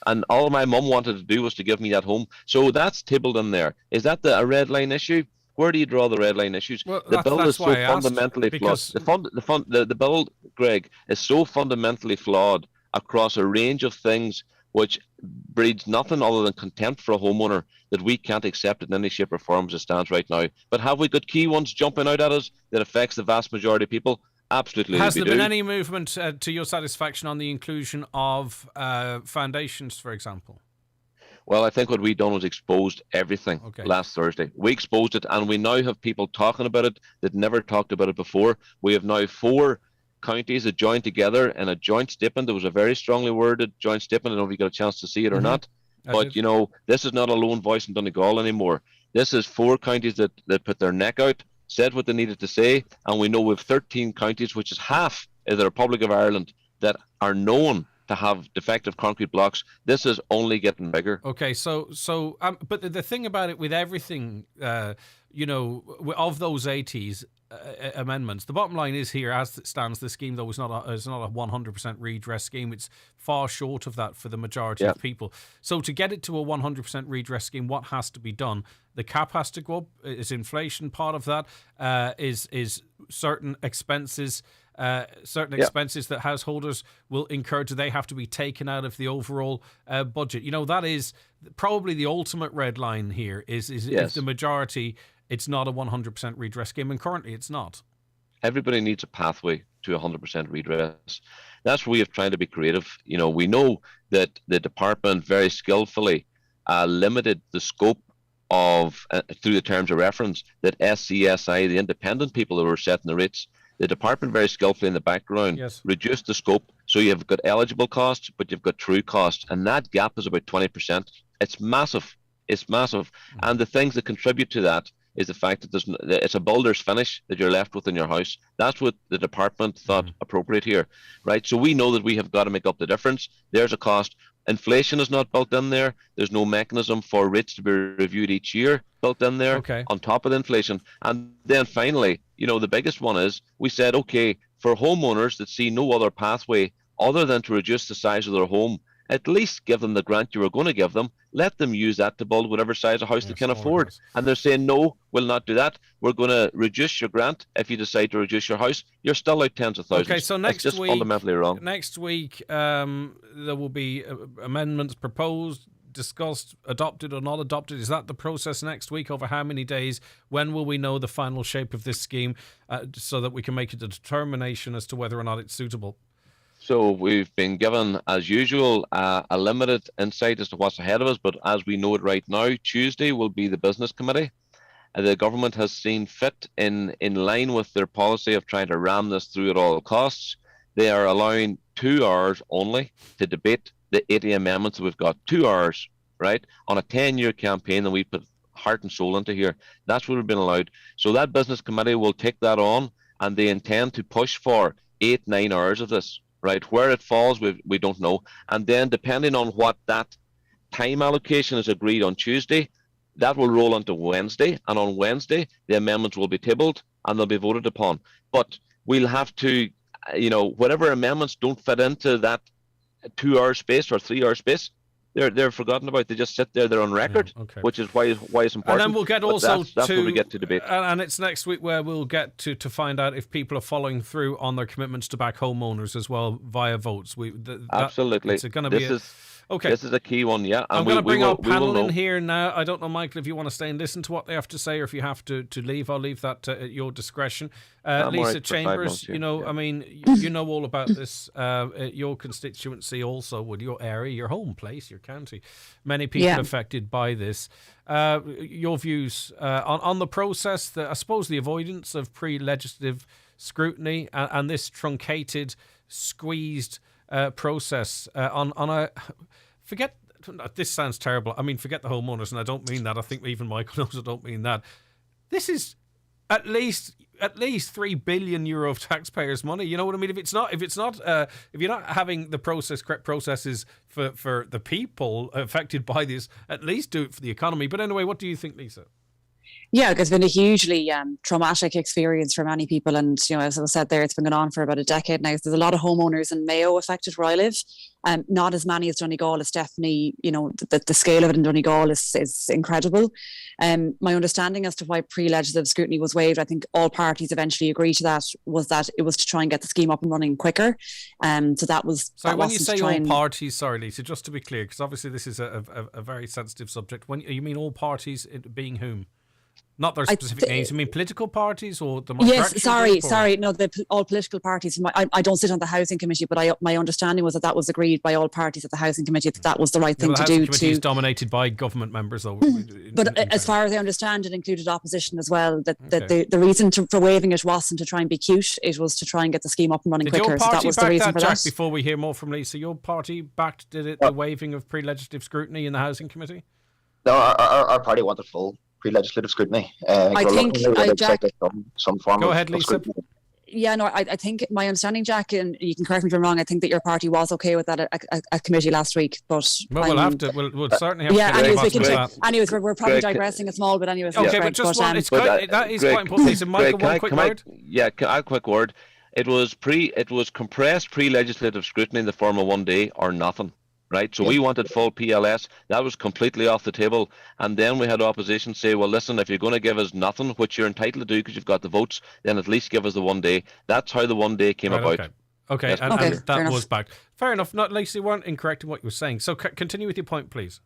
And all my mum wanted to do was to give me that home. So that's tabled in there. Is that a red line issue? Where do you draw the red line issues? Well, the bill is so fundamentally flawed. The bill, Greg, is so fundamentally flawed across a range of things which breeds nothing other than contempt for a homeowner that we can't accept in any shape or form as it stands right now. But have we got key ones jumping out at us that affects the vast majority of people? Absolutely. Has there been any movement to your satisfaction on the inclusion of foundations, for example? Well, I think what we done was exposed everything last Thursday. We exposed it, and we now have people talking about it that never talked about it before. We have now 4 counties that joined together in a joint statement. There was a very strongly worded joint statement. I don't know if you got a chance to see it or not. But, you know, this is not a lone voice in Donegal anymore. This is 4 counties that put their neck out, said what they needed to say, and we know we have 13 counties, which is half of the Republic of Ireland, that are known to have defective concrete blocks. This is only getting bigger. Okay, but the thing about it with everything, you know, of those 80s amendments, the bottom line is here, as it stands, the scheme though is not a 100% redress scheme. It's far short of that for the majority of people. So to get it to a 100% redress scheme, what has to be done? The cap has to go up. Is inflation part of that? Is certain expenses? Expenses that householders will incur, do they have to be taken out of the overall budget? You know, that is probably the ultimate red line here is if the majority, it's not a 100% redress scheme, and currently it's not. Everybody needs a pathway to 100% redress. That's where we have tried to be creative. You know, we know that the department very skillfully limited the scope of, through the terms of reference, that SCSI, the independent people who were setting the rates, the department very skillfully in the background reduced the scope, so you've got eligible costs, but you've got true costs, and that gap is about 20%. It's massive. It's massive. And the things that contribute to that is the fact that it's a builder's finish that you're left with in your house. That's what the department thought appropriate here, right? So we know that we have got to make up the difference. There's a cost. Inflation is not built in there. There's no mechanism for rates to be reviewed each year built in there on top of the inflation. And then finally, you know, the biggest one is we said, okay, for homeowners that see no other pathway other than to reduce the size of their home, at least give them the grant you were going to give them. Let them use that to build whatever size of house they can afford. And they're saying, no, we'll not do that. We're going to reduce your grant. If you decide to reduce your house, you're still out tens of thousands. Okay, so next week, just fundamentally wrong. Next week, there will be amendments proposed, discussed, adopted or not adopted. Is that the process next week? Over how many days? When will we know the final shape of this scheme so that we can make a determination as to whether or not it's suitable? So we've been given, as usual, a limited insight as to what's ahead of us. But as we know it right now, Tuesday will be the business committee. The government has seen fit in line with their policy of trying to ram this through at all costs. They are allowing 2 hours only to debate the 80 amendments. We've got 2 hours, right, on a 10-year campaign that we put heart and soul into here. That's what we've been allowed. So that business committee will take that on, and they intend to push for 8-9 hours of this. Right, where it falls, we don't know. And then depending on what that time allocation is agreed on Tuesday, that will roll onto Wednesday. And on Wednesday, the amendments will be tabled and they'll be voted upon. But we'll have to, you know, whatever amendments don't fit into that 2 hour space or 3 hour space, they're forgotten about. They just sit there. They're on record, which is why it's important. And then we'll get also that's where we get to debate. And it's next week where we'll get to find out if people are following through on their commitments to back homeowners as well via votes. Absolutely. It's going to be okay. This is a key one, yeah. And I'm going to bring our panel in here now. I don't know, Michael, if you want to stay and listen to what they have to say, or if you have to leave. I'll leave that at your discretion. Lisa Chambers, you know, I mean, you know all about this. Your constituency also, with your area, your home place, your county. Many people affected by this. Your views on the process, I suppose the avoidance of pre-legislative scrutiny and this truncated, squeezed process on a... Forget, this sounds terrible. I mean, forget the homeowners, and I don't mean that. I think even Michael knows I don't mean that. This is, at least at least €3 billion of taxpayers' money. You know what I mean? If you're not having the correct processes for the people affected by this, at least do it for the economy. But anyway, what do you think, Lisa? Yeah, it's been a hugely traumatic experience for many people. And, as I said there, it's been going on for about a decade now. There's a lot of homeowners in Mayo affected where I live. Not as many as Donegal. It's definitely, the scale of it in Donegal is incredible. My understanding as to why pre-legislative scrutiny was waived, I think all parties eventually agreed to that it was to try and get the scheme up and running quicker. So that was... Sorry, when you say all parties, sorry, Lisa, just to be clear, because obviously this is a very sensitive subject. When you mean all parties, being whom? Not their specific names. You mean political parties or the... Yes, sorry. No, all political parties. I don't sit on the Housing Committee, but my understanding was that was agreed by all parties at the Housing Committee, that was the right thing to do. The Housing Committee is dominated by government members, though. But as far as I understand, it included opposition as well. The reason for waiving it wasn't to try and be cute. It was to try and get the scheme up and running quicker. So that was the reason for that. Before we hear more from Lisa, your party backed the waiving of pre-legislative scrutiny in the Housing Committee? No, our party wanted full pre-legislative scrutiny. I think Jack, some form go of ahead, Lisa. scrutiny. Yeah, no, I think my understanding, Jack, and you can correct me if I'm wrong, I think that your party was okay with that at committee last week. But we'll certainly have to. Anyways, we're probably digressing a small bit. Anyways, okay, but just that is quite important. Lisa, Michael, one quick word. A quick word. It was compressed pre-legislative scrutiny in the form of 1 day or nothing. Right, so we wanted full PLS. That was completely off the table. And then we had opposition say, well, listen, if you're going to give us nothing, which you're entitled to do because you've got the votes, then at least give us the 1 day. That's how the 1 day came about. Okay, yes. and that was back. Fair enough. Not Lacey, you weren't incorrect in what you were saying. So continue with your point, please.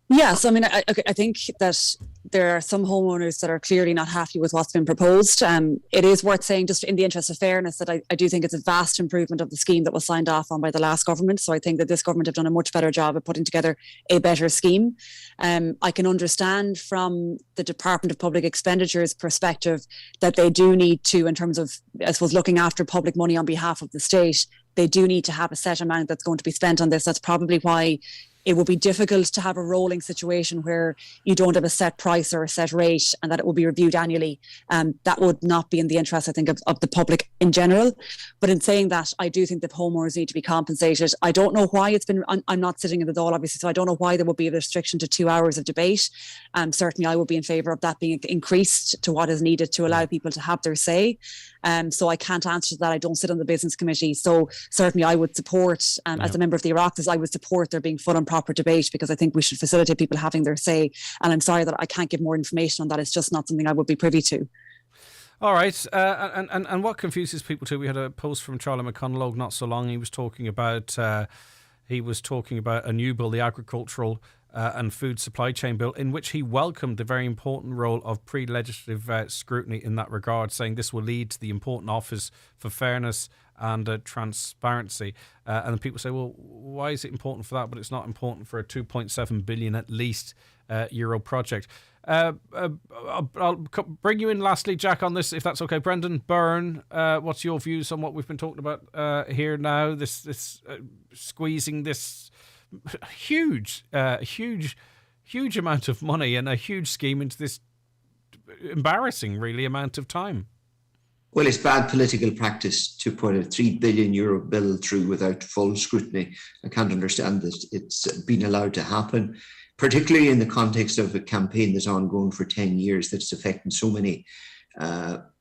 Yeah, so I think that there are some homeowners that are clearly not happy with what's been proposed. It is worth saying, just in the interest of fairness, that I do think it's a vast improvement of the scheme that was signed off on by the last government. So I think that this government have done a much better job of putting together a better scheme. I can understand from the Department of Public Expenditure's perspective that they do need to, in terms of, I suppose, looking after public money on behalf of the state, they do need to have a set amount that's going to be spent on this. That's probably why it will be difficult to have a rolling situation where you don't have a set price or a set rate and that it will be reviewed annually. That would not be in the interest, I think, of the public in general. But in saying that, I do think that homeowners need to be compensated. I don't know why it's been, I'm not sitting in the Dáil, obviously, so I don't know why there would be a restriction to 2 hours of debate. Certainly, I would be in favour of that being increased to what is needed to allow people to have their say. So I can't answer that. I don't sit on the business committee. So certainly I would support, as a member of the Oireachtas, I would support there being full and proper debate, because I think we should facilitate people having their say. And I'm sorry that I can't give more information on that. It's just not something I would be privy to. All right. And what confuses people too, we had a post from Charlie McConalogue not so long. He was talking about a new bill, the Agricultural and Food Supply Chain Bill, in which he welcomed the very important role of pre-legislative scrutiny in that regard, saying this will lead to the important Office for Fairness and Transparency. And then people say, well, why is it important for that, but it's not important for a 2.7 billion at least euro project? I'll bring you in lastly, Jack, on this, if that's okay. Brendan Byrne, what's your views on what we've been talking about here now? This squeezing this huge amount of money and a huge scheme into this embarrassing, really, amount of time. Well, it's bad political practice to put a €3 billion bill through without full scrutiny. I can't understand that it's been allowed to happen, particularly in the context of a campaign that's ongoing for 10 years that's affecting so many.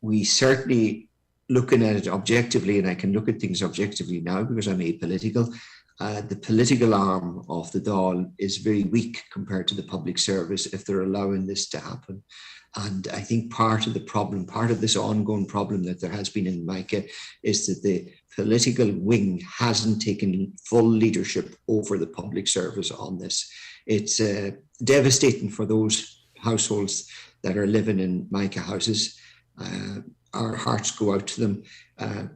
We certainly, looking at it objectively, and I can look at things objectively now because I'm apolitical, the political arm of the Dáil is very weak compared to the public service if they're allowing this to happen. And I think part of the problem, part of this ongoing problem that there has been in Micah, is that the political wing hasn't taken full leadership over the public service on this. It's devastating for those households that are living in Micah houses. Our hearts go out to them.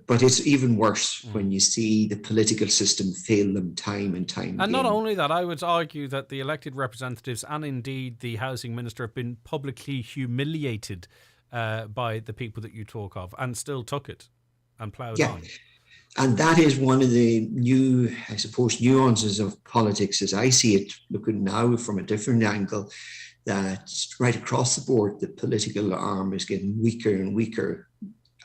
But it's even worse when you see the political system fail them time and time again. And not only that, I would argue that the elected representatives and indeed the housing minister have been publicly humiliated by the people that you talk of, and still took it and ploughed on. And that is one of the new, I suppose, nuances of politics as I see it, looking now from a different angle, that right across the board, the political arm is getting weaker and weaker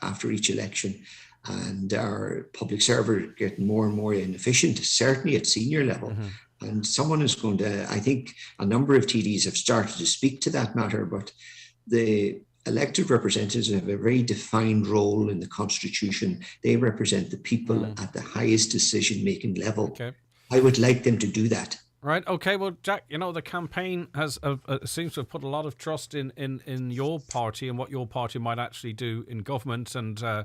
after each election, and our public server getting more and more inefficient, certainly at senior level. And someone is going to, I think a number of TDs have started to speak to that matter, but the elected representatives have a very defined role in the Constitution. They represent the people at the highest decision-making level. Okay. I would like them to do that. Right. Okay. Well, Jack, the campaign has seems to have put a lot of trust in your party and what your party might actually do in government. And for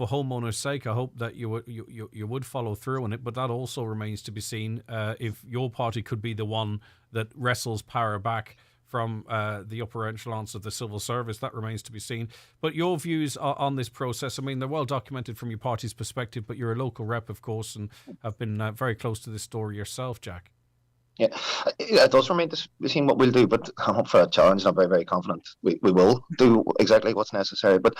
homeowners' sake, I hope that you would follow through on it. But that also remains to be seen. If your party could be the one that wrestles power back from the upper echelons of the civil service, that remains to be seen. But your views on this process, I mean, they're well documented from your party's perspective, but you're a local rep, of course, and have been very close to this story yourself, Jack. Yeah, it does remain to be seen what we'll do, but I'm up for a challenge, and I'm very, very confident we will do exactly what's necessary. But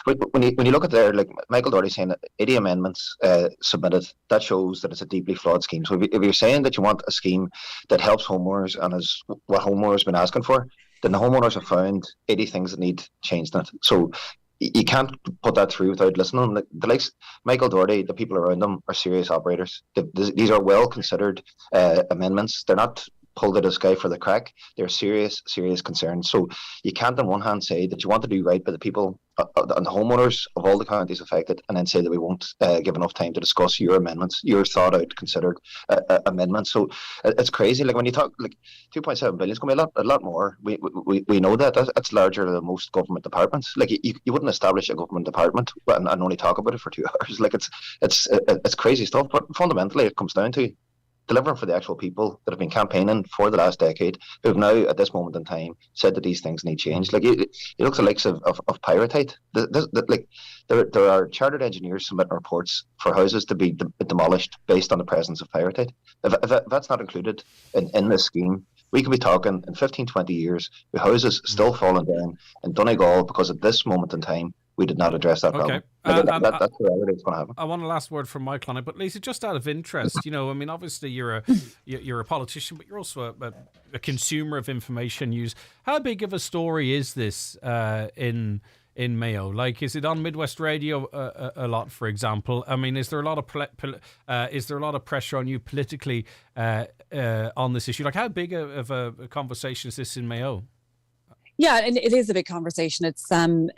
when you look at there, like Michael Doherty saying that 80 amendments submitted, that shows that it's a deeply flawed scheme. So if you're saying that you want a scheme that helps homeowners and is what homeowners have been asking for, then the homeowners have found 80 things that need changed in it. So you can't put that through without listening. The likes Michael Doherty, the people around them are serious operators. These are well considered amendments. They're not pulled out of the sky for the crack. They're serious concerns. So you can't on one hand say that you want to do right by the people and the homeowners of all the counties affected, and then say that we won't give enough time to discuss your amendments, your thought out, considered amendments. So it's crazy. Like when you talk, like 2.7 billion is going to be a lot more. We know that's larger than most government departments. Like you wouldn't establish a government department and only talk about it for 2 hours. Like it's crazy stuff. But fundamentally, it comes down to delivering for the actual people that have been campaigning for the last decade, who have now, at this moment in time, said that these things need change. Like you look at the likes of Pyrotite. Like there are chartered engineers submitting reports for houses to be demolished based on the presence of pyrotite. If that's not included in this scheme, we could be talking in 15, 20 years with houses still falling down in Donegal because at this moment in time, we did not address that problem. That's the reality that's going to happen. I want a last word from Mike on it, but Lisa, just out of interest, I mean, obviously you're a politician, but you're also a consumer of information news. How big of a story is this in Mayo? Like, is it on Midwest Radio a lot, for example? I mean, is there a lot of pressure on you politically on this issue? Like, how big of a conversation is this in Mayo? Yeah, and it is a big conversation. It's again,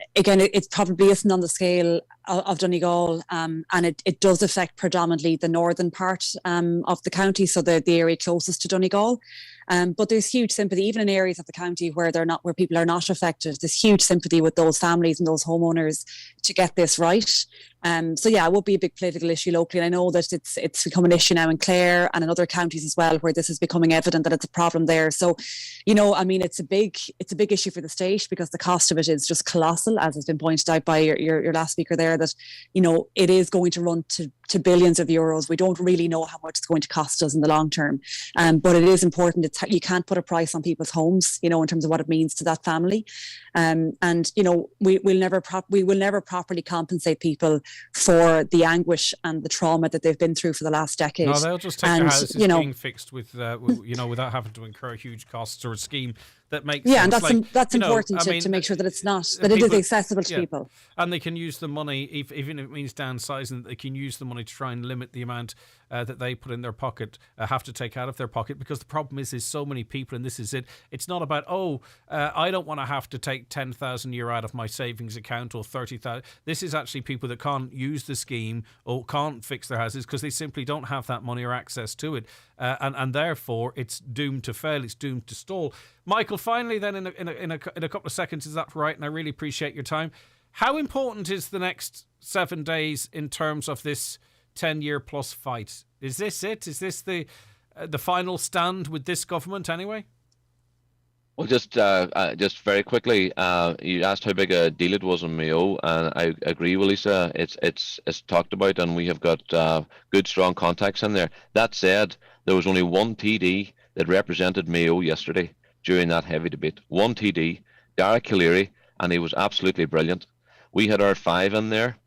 it probably isn't on the scale of Donegal, and it does affect predominantly the northern part of the county, so the area closest to Donegal. But there's huge sympathy, even in areas of the county where people are not affected. There's huge sympathy with those families and those homeowners to get this right. So yeah, it would be a big political issue locally, and I know that it's become an issue now in Clare and in other counties as well, where this is becoming evident that it's a problem there. So, I mean, it's a big issue for the state because the cost of it is just colossal, as has been pointed out by your last speaker there. That it is going to run to billions of euros. We don't really know how much it's going to cost us in the long term, but it is important. You can't put a price on people's homes, in terms of what it means to that family, and we will never properly compensate people for the anguish and the trauma that they've been through for the last decade. No, they'll just take their houses being fixed without having to incur huge costs, or a scheme that makes sense. And that's important to make sure that it's not, that it is accessible to people. And they can use the money, even if it means downsizing, they can use the money to try and limit the amount that they put in their pocket, have to take out of their pocket, because the problem is so many people, and this is it, it's not about, I don't want to have to take 10,000 euro out of my savings account or 30,000. This is actually people that can't use the scheme or can't fix their houses because they simply don't have that money or access to it. And therefore, it's doomed to fail, it's doomed to stall. Michael, finally then, in a couple of seconds, is that right? And I really appreciate your time. How important is the next 7 days in terms of this 10-year plus fight? Is this it? Is this the final stand with this government anyway? Well, just very quickly, you asked how big a deal it was in Mayo, and I agree with Lisa. It's talked about, and we have got good, strong contacts in there. That said, there was only one TD that represented Mayo yesterday during that heavy debate. One TD, Dara Calleary, and he was absolutely brilliant. We had our 5 in there,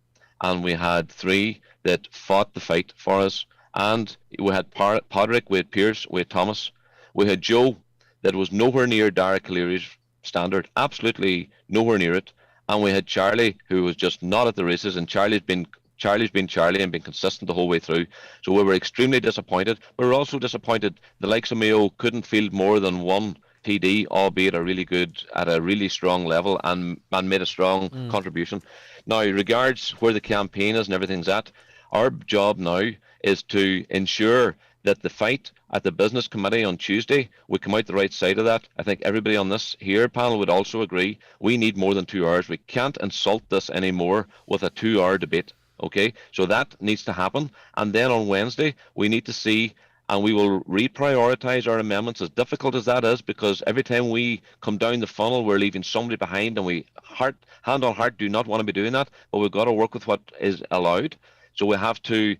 and we had 3 that fought the fight for us. And we had Podrick, we had Pierce, we had Thomas, we had Joe, that was nowhere near Dara Calleary's standard, absolutely nowhere near it. and we had Charlie, who was just not at the races, and Charlie's been Charlie and been consistent the whole way through. So we were extremely disappointed. We were also disappointed the likes of Mayo couldn't field more than one TD, albeit a really good, at a really strong level, and made a strong contribution. Now, regards where the campaign is and everything's at, our job now is to ensure that the fight at the business committee on Tuesday, we come out the right side of that. I think everybody on this here panel would also agree. We need more than 2 hours. We can't insult this anymore with a 2-hour debate. Okay, so that needs to happen. And then on Wednesday, we need to see, and we will reprioritise our amendments, as difficult as that is, because every time we come down the funnel, we're leaving somebody behind, and we, hand on heart, do not want to be doing that, but we've got to work with what is allowed. So we have to,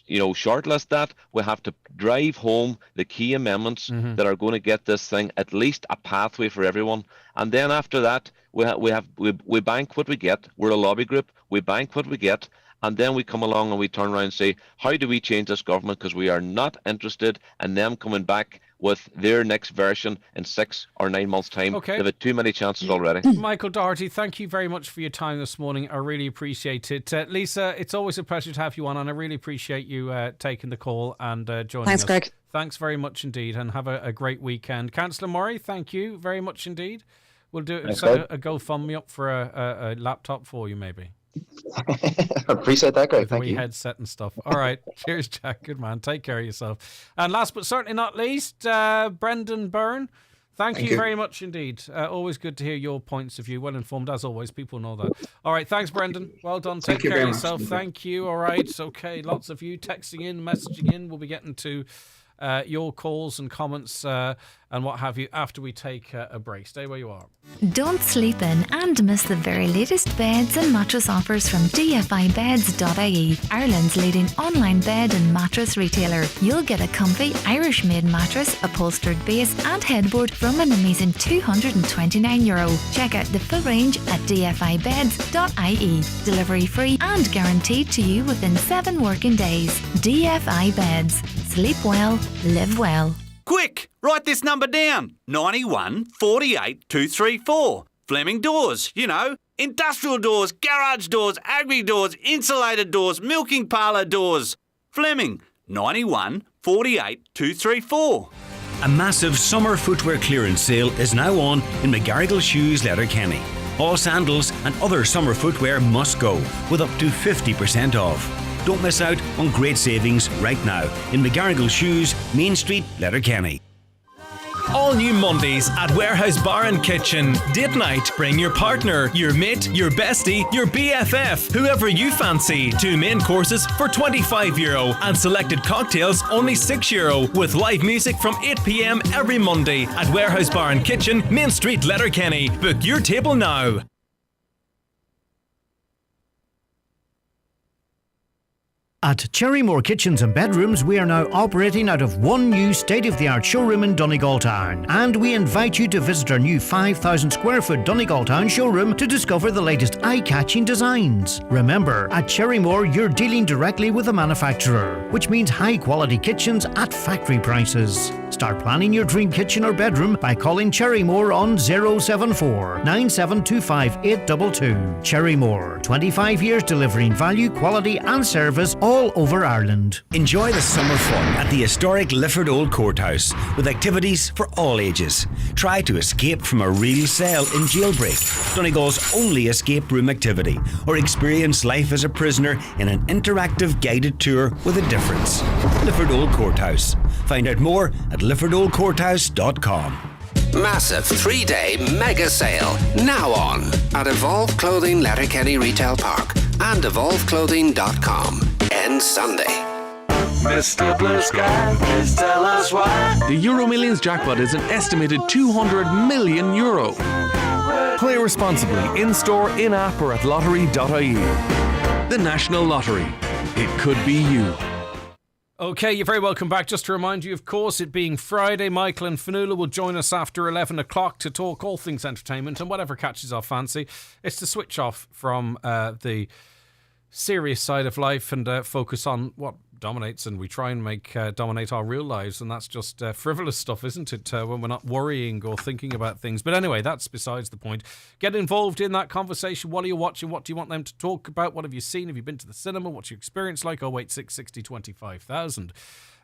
shortlist that. We have to drive home the key amendments that are going to get this thing at least a pathway for everyone. And then after that, we bank what we get. We're a lobby group. We bank what we get. And then we come along and we turn around and say, how do we change this government? Because we are not interested in them coming back with their next version in 6 or 9 months' time. Okay. They've had too many chances already. Michael Doherty, thank you very much for your time this morning. I really appreciate it. Lisa, it's always a pleasure to have you on, and I really appreciate you taking the call and joining us. Thanks, Greg. Thanks very much indeed, and have a great weekend. Councillor Murray, thank you very much indeed. We'll set a GoFundMe up for a laptop for you, maybe. I appreciate that, Greg. Thank you. Headset and stuff. All right. Cheers, Jack. Good man. Take care of yourself. And last but certainly not least, Brendan Byrne. Thank you very much indeed. Always good to hear your points of view. Well informed as always. People know that. All right. Thanks, Brendan. Well done. Take care of yourself. Thank you. All right. Okay. Lots of you texting in, messaging in. We'll be getting to your calls and comments and what have you after we take a break. Stay where you are. Don't sleep in and miss the very latest beds and mattress offers from dfibeds.ie, Ireland's leading online bed and mattress retailer. You'll get a comfy Irish-made mattress, upholstered base and headboard from an amazing €229. Check out the full range at dfibeds.ie. Delivery free and guaranteed to you within 7 working days. DFI Beds. Sleep well, live well. Quick, write this number down. 91 48 234. Fleming Doors, industrial doors, garage doors, agri doors, insulated doors, milking parlour doors. Fleming, 91 48 234. A massive summer footwear clearance sale is now on in McGarrigle Shoes, Letterkenny. All sandals and other summer footwear must go, with up to 50% off. Don't miss out on great savings right now in McGarrigle Shoes, Main Street, Letterkenny. All new Mondays at Warehouse Bar and Kitchen. Date night. Bring your partner, your mate, your bestie, your BFF, whoever you fancy. 2 main courses for €25 and selected cocktails only €6 with live music from 8 p.m. every Monday at Warehouse Bar and Kitchen, Main Street, Letterkenny. Book your table now. At Cherrymore Kitchens and Bedrooms, we are now operating out of one new state-of-the-art showroom in Donegal Town. And we invite you to visit our new 5,000 square foot Donegal Town showroom to discover the latest eye-catching designs. Remember, at Cherrymore, you're dealing directly with the manufacturer, which means high-quality kitchens at factory prices. Start planning your dream kitchen or bedroom by calling Cherrymore on 074 9725 822. Cherrymore, 25 years delivering value, quality and service all over Ireland. Enjoy the summer fun at the historic Lifford Old Courthouse with activities for all ages. Try to escape from a real cell in Jailbreak, Donegal's only escape room activity, or experience life as a prisoner in an interactive guided tour with a difference. Lifford Old Courthouse. Find out more at LiffordOldCourthouse.com. Massive 3-day mega sale now on at Evolve Clothing Letterkenny Retail Park and evolveclothing.com. Ends Sunday. Mr. Blue Sky, please tell us why. The Euromillions Jackpot is an estimated €200 million. Play responsibly in-store, in-app or at lottery.ie. The National Lottery. It could be you. Okay, you're very welcome back. Just to remind you, of course, it being Friday, Michael and Fanula will join us after 11 o'clock to talk all things entertainment and whatever catches our fancy. It's to switch off from the serious side of life and focus on what dominates, and we try and make dominate our real lives, and that's just frivolous stuff, isn't it, when we're not worrying or thinking about things. But anyway, that's besides the point. Get involved in that conversation. What are you watching? What do you want them to talk about? What have you seen? Have you been to the cinema? What's your experience like? 086 60 25,000.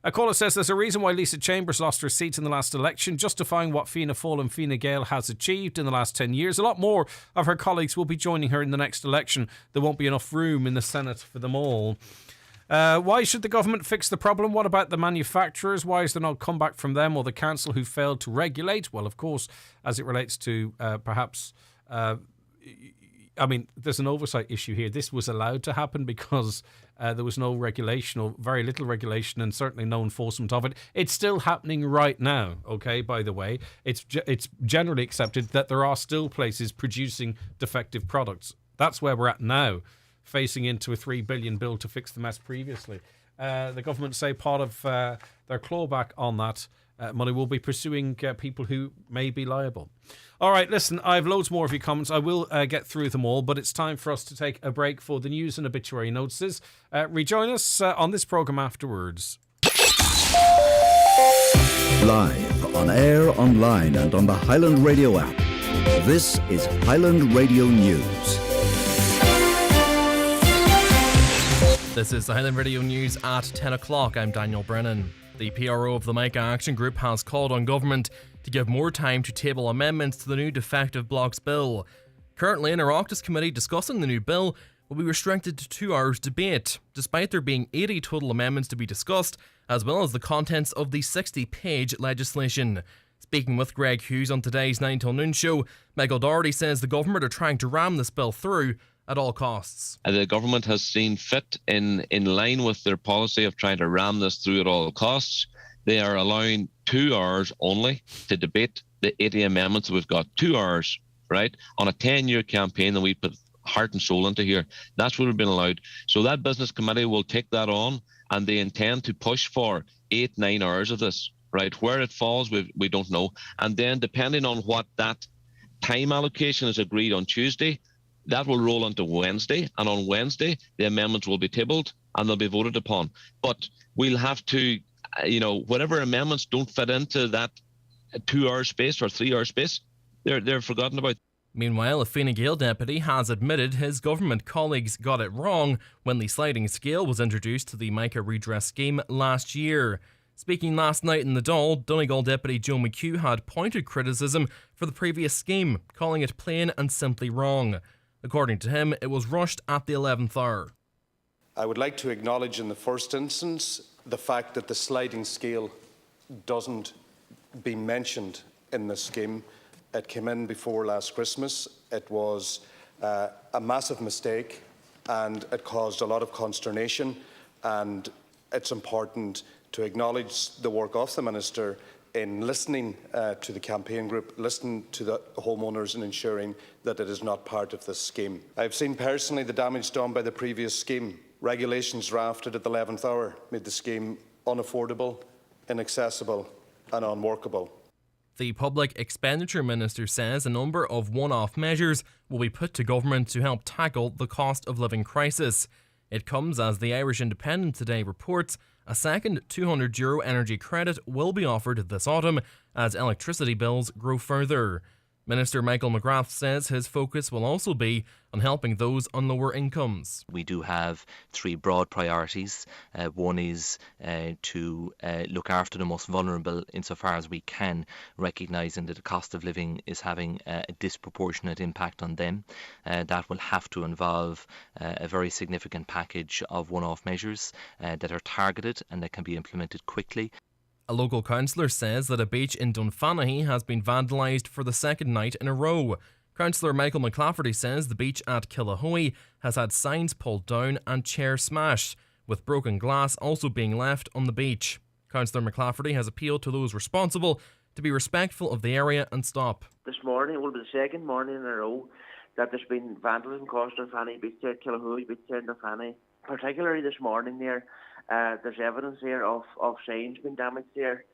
A caller says there's a reason why Lisa Chambers lost her seat in the last election, justifying what Fianna Fáil and Fine Gael has achieved in the last 10 years. A lot more of her colleagues will be joining her in the next election. There won't be enough room in the Senate for them all. Why should the government fix the problem? What about the manufacturers? Why is there no comeback from them or the council who failed to regulate? Well, of course, as it relates to perhaps... there's an oversight issue here. This was allowed to happen because there was no regulation or very little regulation and certainly no enforcement of it. It's still happening right now, okay, by the way. It's generally accepted that there are still places producing defective products. That's where we're at now, facing into a $3 billion bill to fix the mess previously. The government say part of their clawback on that money will be pursuing people who may be liable. All right, listen, I have loads more of your comments. I will get through them all, but it's time for us to take a break for the news and obituary notices. Rejoin us on this programme afterwards. Live, on air, online and on the Highland Radio app. This is Highland Radio News. This is the Highland Radio News at 10 o'clock. I'm Daniel Brennan. The PRO of the Micah Action Group has called on government to give more time to table amendments to the new defective blocks bill. Currently, an Oireachtas committee discussing the new bill will be restricted to 2 hours debate, despite there being 80 total amendments to be discussed, as well as the contents of the 60-page legislation. Speaking with Greg Hughes on today's 9 till noon show, Michael Doherty says the government are trying to ram this bill through at all costs. The government has seen fit in line with their policy of trying to ram this through at all costs. They are allowing 2 hours only to debate the 80 amendments. We've got 2 hours, right, on a 10-year campaign that we put heart and soul into here. That's what we've been allowed. So that business committee will take that on, and they intend to push for 8-9 hours of this, right? Where it falls, we don't know. And then depending on what that time allocation is agreed on Tuesday, that will roll into Wednesday, and on Wednesday, the amendments will be tabled and they'll be voted upon. But we'll have to, whatever amendments don't fit into that 2 hour space or 3 hour space, they're forgotten about. Meanwhile, a Fine Gael deputy has admitted his government colleagues got it wrong when the sliding scale was introduced to the Micah redress scheme last year. Speaking last night in the Dáil, Donegal Deputy Joe McHugh had pointed criticism for the previous scheme, calling it plain and simply wrong. According to him, it was rushed at the 11th hour. I would like to acknowledge in the first instance the fact that the sliding scale doesn't be mentioned in the scheme. It came in before last Christmas. It was a massive mistake and it caused a lot of consternation, and it's important to acknowledge the work of the Minister in listening to the campaign group, listening to the homeowners and ensuring that it is not part of this scheme. I've seen personally the damage done by the previous scheme. Regulations drafted at the 11th hour made the scheme unaffordable, inaccessible and unworkable. The Public Expenditure Minister says a number of one-off measures will be put to government to help tackle the cost of living crisis. It comes as the Irish Independent today reports a second €200 energy credit will be offered this autumn as electricity bills grow further. Minister Michael McGrath says his focus will also be on helping those on lower incomes. We do have 3 broad priorities. One is to look after the most vulnerable insofar as we can, recognising that the cost of living is having a disproportionate impact on them. That will have to involve a very significant package of one-off measures that are targeted and that can be implemented quickly. A local councillor says that a beach in Dunfanaghy has been vandalised for the second night in a row. Councillor Michael McClafferty says the beach at Killahoe has had signs pulled down and chairs smashed, with broken glass also being left on the beach. Councillor McClafferty has appealed to those responsible to be respectful of the area and stop. This morning will be the second morning in a row that there's been vandalism caused on Dunfanaghy beach there, Killahoe beach there in Dunfanaghy. Particularly this morning there. There's evidence here of signs being damaged there,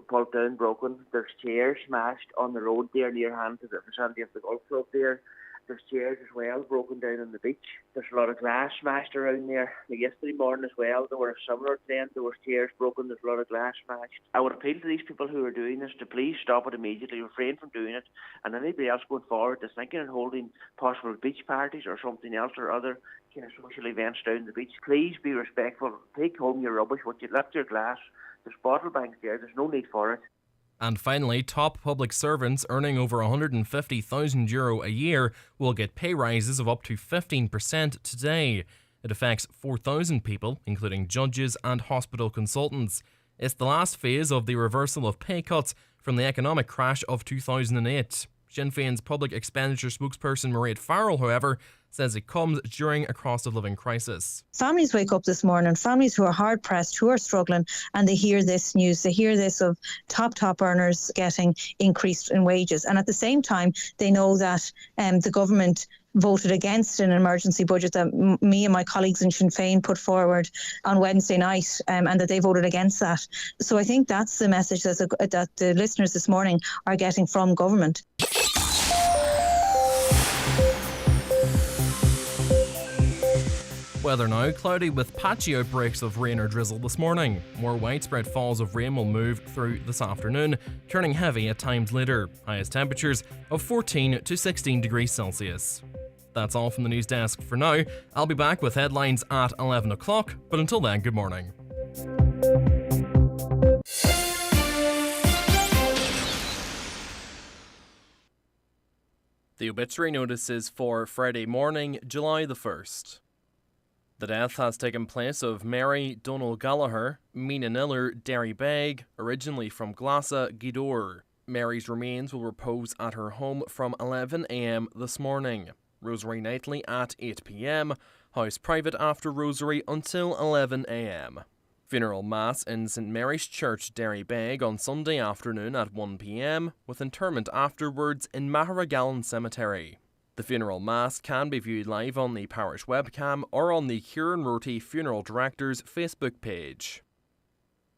pulled down, broken. There's chairs smashed on the road there near hand to the vicinity of the golf club there. There's chairs as well broken down on the beach. There's a lot of glass smashed around there. Like yesterday morning as well, there were a similar trend. There were chairs broken. There's a lot of glass smashed. I would appeal to these people who are doing this to please stop it immediately, refrain from doing it, and anybody else going forward that's thinking of holding possible beach parties or something else or other kind of social events down the beach, please be respectful. Take home your rubbish. What you left your glass. There's bottle banks there. There's no need for it. And finally, top public servants earning over €150,000 a year will get pay rises of up to 15% today. It affects 4,000 people, including judges and hospital consultants. It's the last phase of the reversal of pay cuts from the economic crash of 2008. Sinn Féin's public expenditure spokesperson Mairead Farrell, however, says it comes during a cost of living crisis. Families wake up this morning, families who are hard pressed, who are struggling, and they hear this news. They hear this of top earners getting increased in wages. And at the same time, they know that the government voted against an emergency budget that me and my colleagues in Sinn Féin put forward on Wednesday night, and that they voted against that. So I think that's the message that the listeners this morning are getting from government. Weather now, cloudy with patchy outbreaks of rain or drizzle this morning. More widespread falls of rain will move through this afternoon, turning heavy at times later. Highest temperatures of 14 to 16 degrees Celsius. That's all from the news desk for now. I'll be back with headlines at 11 o'clock, but until then, good morning. The obituary notices for Friday morning, July the 1st. The death has taken place of Mary Donal Gallagher, Mina Niller Derry Beg, originally from Glassa, Gidor. Mary's remains will repose at her home from 11 a.m. this morning. Rosary nightly at 8 p.m. House private after Rosary until 11 a.m. Funeral Mass in St Mary's Church, Derry Beg on Sunday afternoon at 1 p.m, with interment afterwards in Maharagallen Cemetery. The funeral mass can be viewed live on the parish webcam or on the Kieran Roti Funeral Director's Facebook page.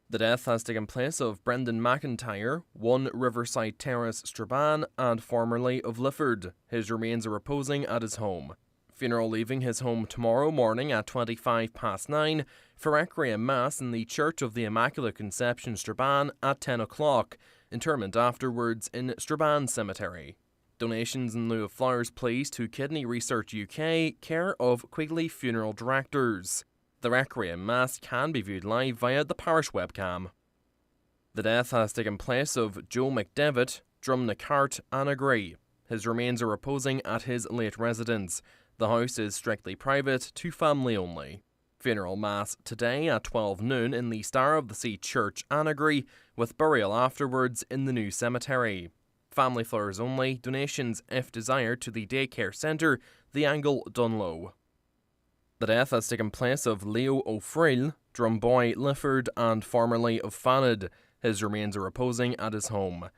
The death has taken place of Brendan McIntyre, 1 Riverside Terrace, Strabane, and formerly of Lifford. His remains are reposing at his home. Funeral leaving his home tomorrow morning at 9:25 for Requiem Mass in the Church of the Immaculate Conception, Strabane at 10 o'clock. Interment afterwards in Strabane Cemetery. Donations in lieu of flowers please to Kidney Research UK, care of Quigley Funeral Directors. The Requiem Mass can be viewed live via the parish webcam. The death has taken place of Joe McDevitt, Drumnachart, Annagray. His remains are reposing at his late residence. The house is strictly private to family only. Funeral Mass today at 12 noon in the Star of the Sea Church, Annagray, with burial afterwards in the new cemetery. Family flowers only, donations if desired to the daycare centre, the Angle, Dunlow. The death has taken place of Leo O'Frill, Drumboy, Lifford, and formerly of Fanad. His remains are reposing at his home.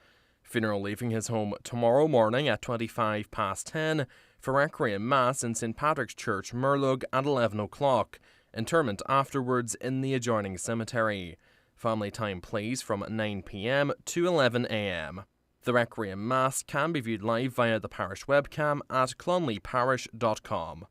Funeral leaving his home tomorrow morning at 10:25 for Requiem Mass in St Patrick's Church, Murlug at 11 o'clock. Interment afterwards in the adjoining cemetery. Family time please from 9 p.m. to 11 a.m. The Requiem Mass can be viewed live via the parish webcam at clonleyparish.com.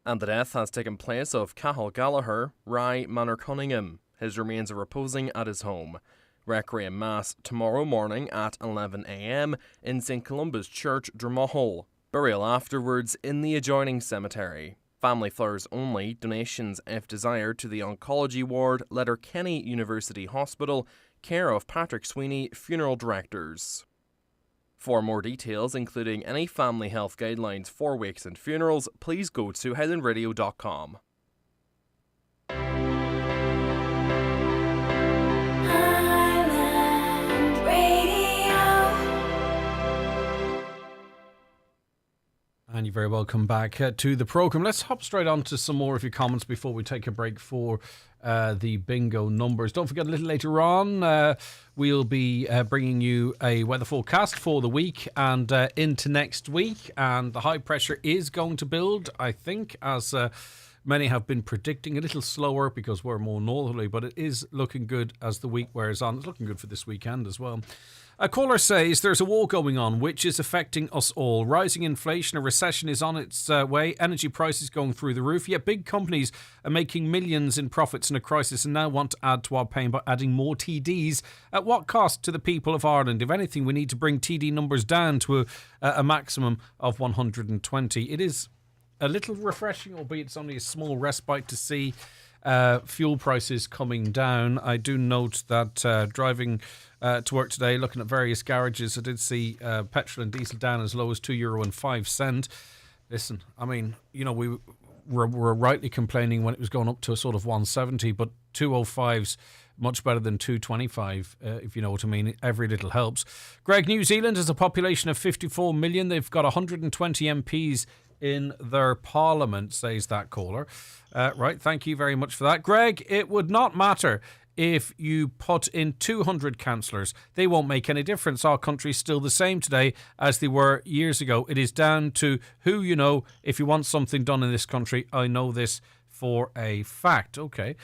And the death has taken place of Cathal Gallagher, Rye Manor Cunningham. His remains are reposing at his home. Requiem Mass tomorrow morning at 11 a.m. in St Columba's Church, Drummahole. Burial afterwards in the adjoining cemetery. Family flowers only, donations if desired to the Oncology Ward, Letterkenny University Hospital, care of Patrick Sweeney, Funeral Directors. For more details, including any family health guidelines for wakes and funerals, please go to highlandradio.com. And you're very welcome back to the programme. Let's hop straight on to some more of your comments before we take a break for the bingo numbers. Don't forget, a little later on, we'll be bringing you a weather forecast for the week and into next week. And the high pressure is going to build, I think, as many have been predicting. A little slower because we're more northerly, but it is looking good as the week wears on. It's looking good for this weekend as well. A caller says there's a war going on which is affecting us all. Rising inflation, a recession is on its way, energy prices going through the roof, yet big companies are making millions in profits in a crisis and now want to add to our pain by adding more TDs. At what cost to the people of Ireland? If anything, we need to bring TD numbers down to a maximum of 120. It is a little refreshing, albeit it's only a small respite, to see fuel prices coming down. I do note that driving to work today, looking at various garages, I did see petrol and diesel down as low as €2.05. Listen, I mean, you know, we were rightly complaining when it was going up to a sort of 170, but 205's much better than 225, if you know what I mean. Every little helps. Greg, New Zealand has a population of 54 million. They've got 120 MPs in their parliament, says that caller. Right, thank you very much for that. Greg, it would not matter if you put in 200 councillors. They won't make any difference. Our country's still the same today as they were years ago. It is down to who you know. If you want something done in this country, I know this for a fact. Okay.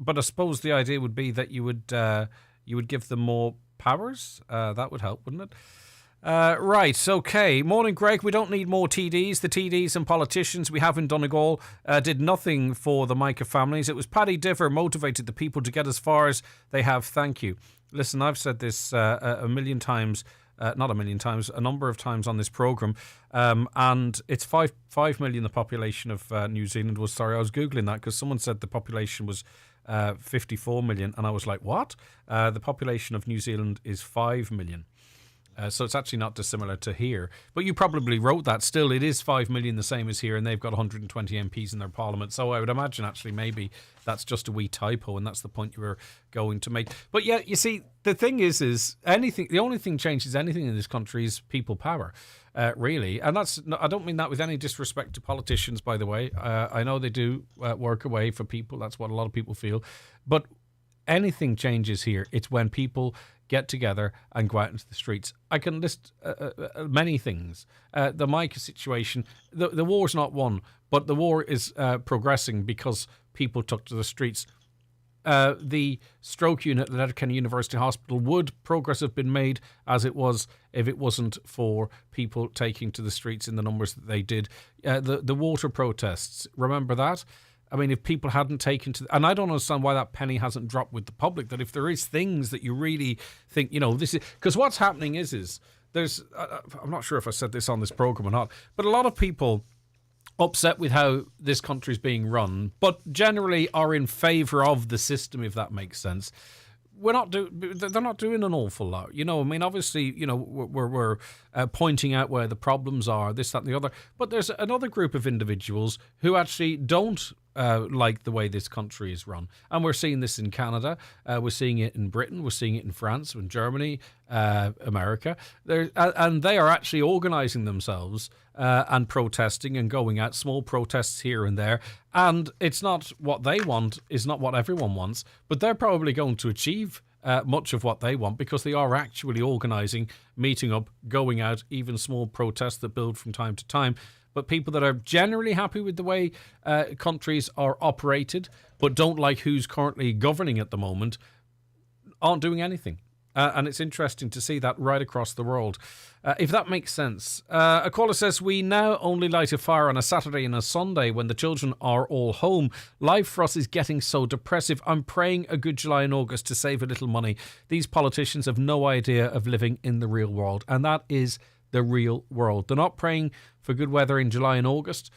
But I suppose the idea would be that you would give them more powers. That would help, wouldn't it? Right, okay. Morning, Greg. We don't need more TDs. The TDs and politicians we have in Donegal did nothing for the Micah families. It was Paddy Diver motivated the people to get as far as they have. Thank you. Listen, I've said this a million times, not a million times, a number of times on this programme, and it's 5 million the population of New Zealand was. Sorry, I was Googling that because someone said the population was 54 million, and I was like, what? The population of New Zealand is 5 million. So it's actually not dissimilar to here. But you probably wrote that. Still, it is 5 million, the same as here, and they've got 120 MPs in their parliament. So I would imagine, actually, maybe that's just a wee typo, and that's the point you were going to make. But yeah, you see, the thing is anything. The only thing changes anything in this country is people power, really. And that's. I don't mean that with any disrespect to politicians, by the way. I know they do work away for people. That's what a lot of people feel. But anything changes here. It's when people get together and go out into the streets. I can list many things. The Micah situation, the war's not won, but the war is progressing because people took to the streets. The stroke unit at Letterkenny University Hospital, would progress have been made as it was if it wasn't for people taking to the streets in the numbers that they did? The water protests, remember that? I mean, if people hadn't taken to... And I don't understand why that penny hasn't dropped with the public, that if there is things that you really think, you know, this is... Because what's happening is there's... I'm not sure if I said this on this programme or not, but a lot of people upset with how this country's being run, but generally are in favour of the system, if that makes sense. They're not doing an awful lot. You know, I mean, obviously, you know, we're pointing out where the problems are, this, that and the other. But there's another group of individuals who actually don't like the way this country is run. And we're seeing this in Canada. We're seeing it in Britain. We're seeing it in France, in Germany, America. And they are actually organising themselves and protesting and going out, small protests here and there. And it's not what they want, is not what everyone wants, but they're probably going to achieve much of what they want because they are actually organising, meeting up, going out, even small protests that build from time to time. But people that are generally happy with the way countries are operated, but don't like who's currently governing at the moment, aren't doing anything. And it's interesting to see that right across the world, if that makes sense. A caller says, we now only light a fire on a Saturday and a Sunday when the children are all home. Life for us is getting so depressive. I'm praying a good July and August to save a little money. These politicians have no idea of living in the real world. And that is the real world. They're not praying for good weather in July and August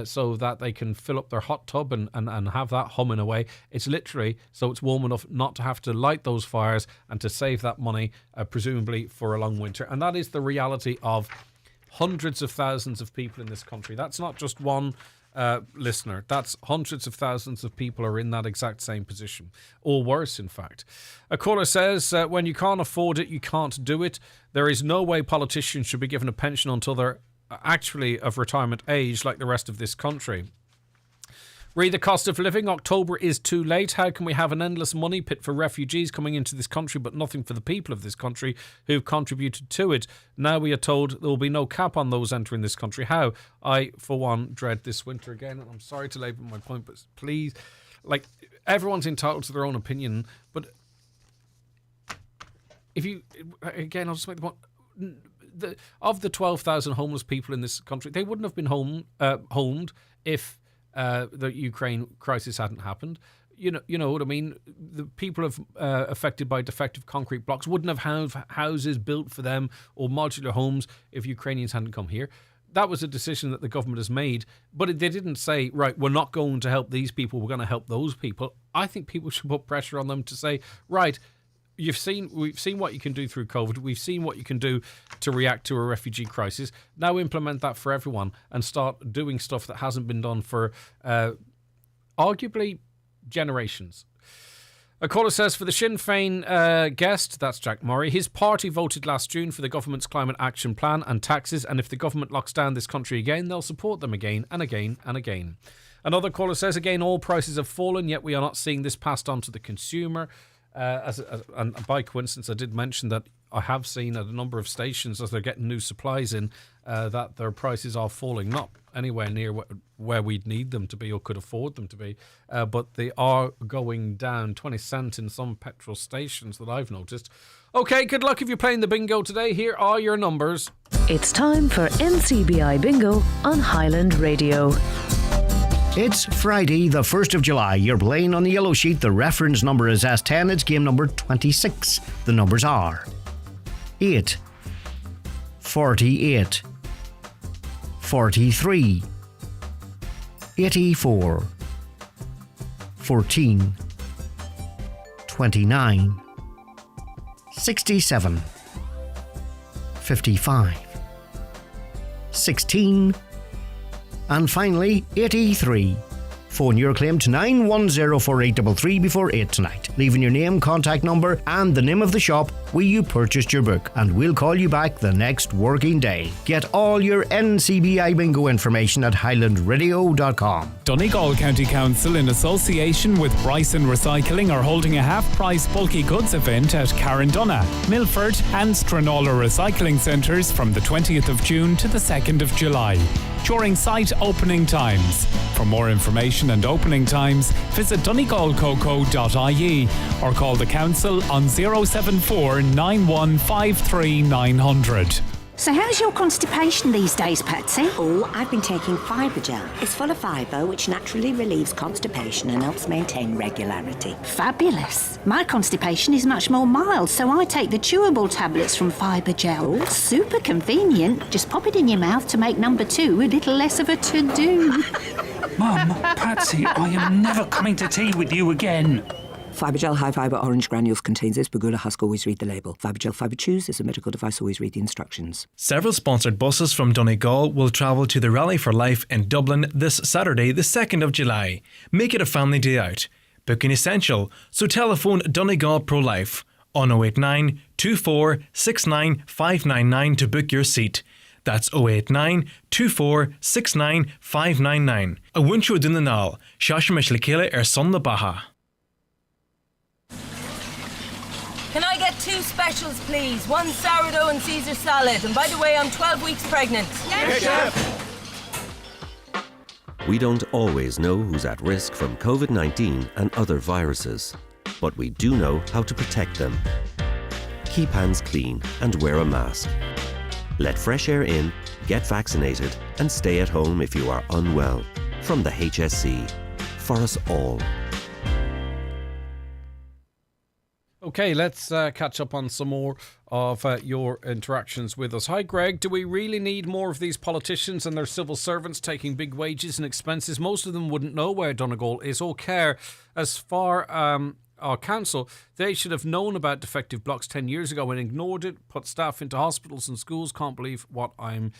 so that they can fill up their hot tub and have that humming away. It's literally so it's warm enough not to have to light those fires and to save that money, presumably for a long winter. And that is the reality of hundreds of thousands of people in this country. That's not just one listener. That's hundreds of thousands of people are in that exact same position, or worse, in fact. A caller says, when you can't afford it, you can't do it. There is no way politicians should be given a pension until they're actually of retirement age like the rest of this country. Read the cost of living. October is too late. How can we have an endless money pit for refugees coming into this country but nothing for the people of this country who've contributed to it? Now we are told there will be no cap on those entering this country. How? I, for one, dread this winter again. And I'm sorry to labour my point, but please, like, everyone's entitled to their own opinion. But if you, again, I'll just make the point. Of the 12,000 homeless people in this country, they wouldn't have been homed if the Ukraine crisis hadn't happened. You know what I mean? The people affected by defective concrete blocks wouldn't have houses built for them or modular homes if Ukrainians hadn't come here. That was a decision that the government has made, but they didn't say, right, we're not going to help these people, we're going to help those people. I think people should put pressure on them to say, right, we've seen what you can do through COVID. We've seen what you can do to react to a refugee crisis. Now implement that for everyone and start doing stuff that hasn't been done for arguably generations. A caller says, for the Sinn Féin guest, that's Jack Murray, his party voted last June for the government's climate action plan and taxes, and if the government locks down this country again, they'll support them again and again and again. Another caller says, again, all prices have fallen, yet we are not seeing this passed on to the consumer. And by coincidence, I did mention that I have seen at a number of stations as they're getting new supplies in that their prices are falling, not anywhere near where we'd need them to be or could afford them to be, but they are going down 20 cents in some petrol stations that I've noticed. Okay, good luck if you're playing the bingo today. Here are your numbers. It's time for NCBI Bingo on Highland Radio. It's Friday, the 1st of July. You're playing on the yellow sheet. The reference number is S10. It's game number 26. The numbers are 8, 48, 43, 84, 14, 29, 67, 55, 16, and finally, 83. Phone your claim to 9104833 before 8 tonight, leaving your name, contact number and the name of the shop where you purchased your book, and we'll call you back the next working day. Get all your NCBI bingo information at highlandradio.com. Donegal County Council, in association with Bryson Recycling, are holding a half-price bulky goods event at Carrendona, Milford and Stranala Recycling Centres from the 20th of June to the 2nd of July. During site opening times. For more information and opening times, visit donegalcoco.ie or call the council on 074 9153 900. So how's your constipation these days, Patsy? Oh, I've been taking Fibergel. It's full of fibre, which naturally relieves constipation and helps maintain regularity. Fabulous. My constipation is much more mild, so I take the chewable tablets from Fibergel. Super convenient. Just pop it in your mouth to make number 2 a little less of a to-do. Mum, Patsy, I am never coming to tea with you again. Fibergel High Fibre Orange Granules contains this. Bagula Husk, always read the label. Fibergel Fibre Chews is a medical device, always read the instructions. Several sponsored buses from Donegal will travel to the Rally for Life in Dublin this Saturday, the 2nd of July. Make it a family day out. Booking essential, so telephone Donegal Pro Life on 089 24 69 599 to book your seat. That's 089 24 69 599. A wincho dun the nal, Shasha Mishlakela son the Baha. Can I get 2 specials, please? 1 sourdough and Caesar salad. And by the way, I'm 12 weeks pregnant. Yes, Chef. We don't always know who's at risk from COVID-19 and other viruses, but we do know how to protect them. Keep hands clean and wear a mask. Let fresh air in, get vaccinated, and stay at home if you are unwell. From the HSC. For us all. Okay, let's catch up on some more of your interactions with us. Hi, Greg. Do we really need more of these politicians and their civil servants taking big wages and expenses? Most of them wouldn't know where Donegal is or care. As far our council, they should have known about defective blocks 10 years ago and ignored it, put staff into hospitals and schools. Can't believe what I'm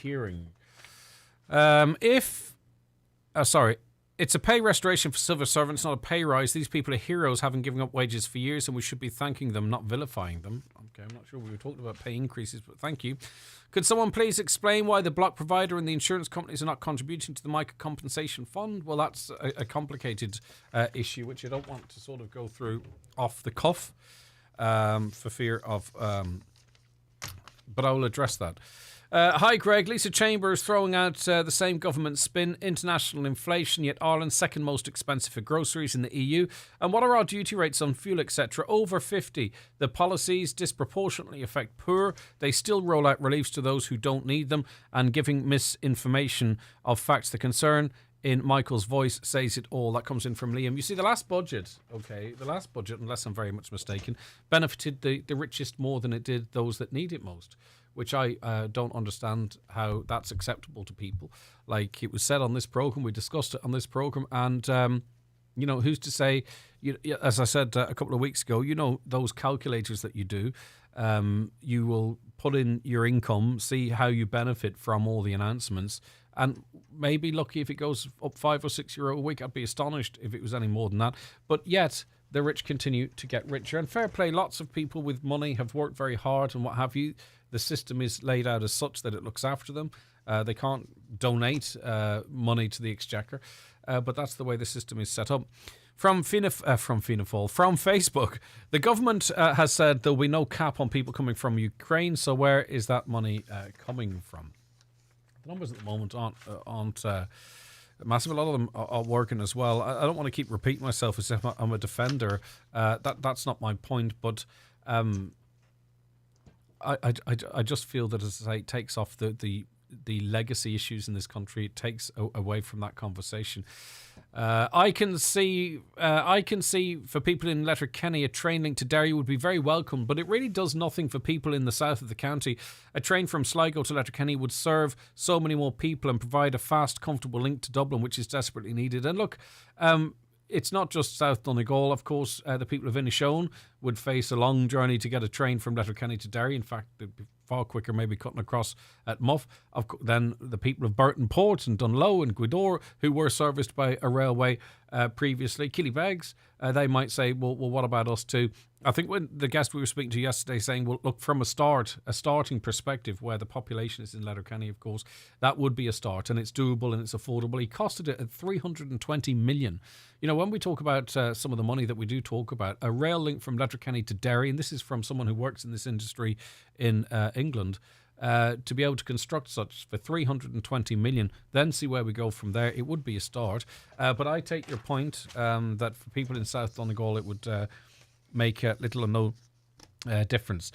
hearing. It's a pay restoration for civil servants, not a pay rise. These people are heroes, having given up wages for years, and we should be thanking them, not vilifying them. Okay, I'm not sure we were talking about pay increases, but thank you. Could someone please explain why the block provider and the insurance companies are not contributing to the Mica Compensation Fund? Well, that's a complicated issue, which I don't want to sort of go through off the cuff for fear of... but I will address that. Hi, Greg. Lisa Chambers throwing out the same government spin. International inflation, yet Ireland's second most expensive for groceries in the EU. And what are our duty rates on fuel, etc.? Over 50. The policies disproportionately affect poor. They still roll out reliefs to those who don't need them, and giving misinformation of facts. The concern in Michael's voice says it all. That comes in from Liam. You see, the last budget, unless I'm very much mistaken, benefited the richest more than it did those that need it most, which I don't understand how that's acceptable to people. Like it was said on this programme, we discussed it on this programme, and, who's to say, as I said a couple of weeks ago, those calculators that you do, you will put in your income, see how you benefit from all the announcements, and maybe lucky if it goes up €5 or €6 a week. I'd be astonished if it was any more than that. But yet, the rich continue to get richer. And fair play, lots of people with money have worked very hard and what have you. The system is laid out as such that it looks after them. They can't donate money to the exchequer, but that's the way the system is set up. From Facebook, the government has said there'll be no cap on people coming from Ukraine. So where is that money coming from? The numbers at the moment aren't massive. A lot of them are working as well. I don't want to keep repeating myself as if I'm a defender. That's not my point, but I just feel that, as I say, it takes off the legacy issues in this country. It takes away from that conversation. I can see for people in Letterkenny, a train link to Derry would be very welcome, but it really does nothing for people in the south of the county. A train from Sligo to Letterkenny would serve so many more people and provide a fast, comfortable link to Dublin, which is desperately needed. And look, it's not just South Donegal, of course. The people of Inishowen would face a long journey to get a train from Letterkenny to Derry. In fact, it'd be far quicker maybe cutting across at Muff than the people of Burton Port and Dunlow and Gweedore, who were serviced by a railway previously. Killybegs, they might say, well, what about us too? I think when the guest we were speaking to yesterday saying, well, look, from a starting perspective where the population is in Letterkenny, of course, that would be a start, and it's doable and it's affordable. He costed it at 320 million. When we talk about some of the money that we do talk about, a rail link from Letterkenny to Derry, and this is from someone who works in this industry in England, to be able to construct such for 320 million, then see where we go from there. It would be a start. But I take your point that for people in South Donegal, it would make little or no difference.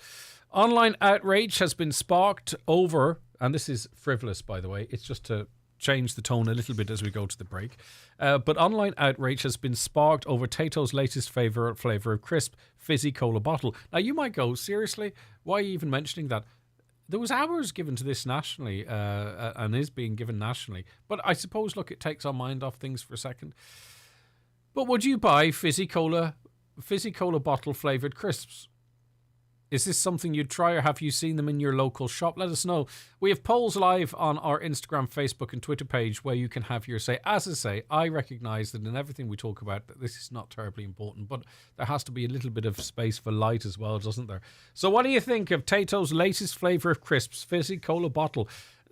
Online outrage has been sparked over, and this is frivolous, by the way, it's just to change the tone a little bit as we go to the break. But online outrage has been sparked over Tato's latest flavour of crisp fizzy cola bottle. Now, you might go, seriously? Why are you even mentioning that? There was hours given to this nationally and is being given nationally. But I suppose, look, it takes our mind off things for a second. But would you buy fizzy cola bottle flavoured crisps? Is this something you'd try, or have you seen them in your local shop? Let us know. We have polls live on our Instagram, Facebook and Twitter page where you can have your say. As I say, I recognise that in everything we talk about, that this is not terribly important, but there has to be a little bit of space for light as well, doesn't there? So what do you think of Tato's latest flavour of crisps, fizzy cola bottle?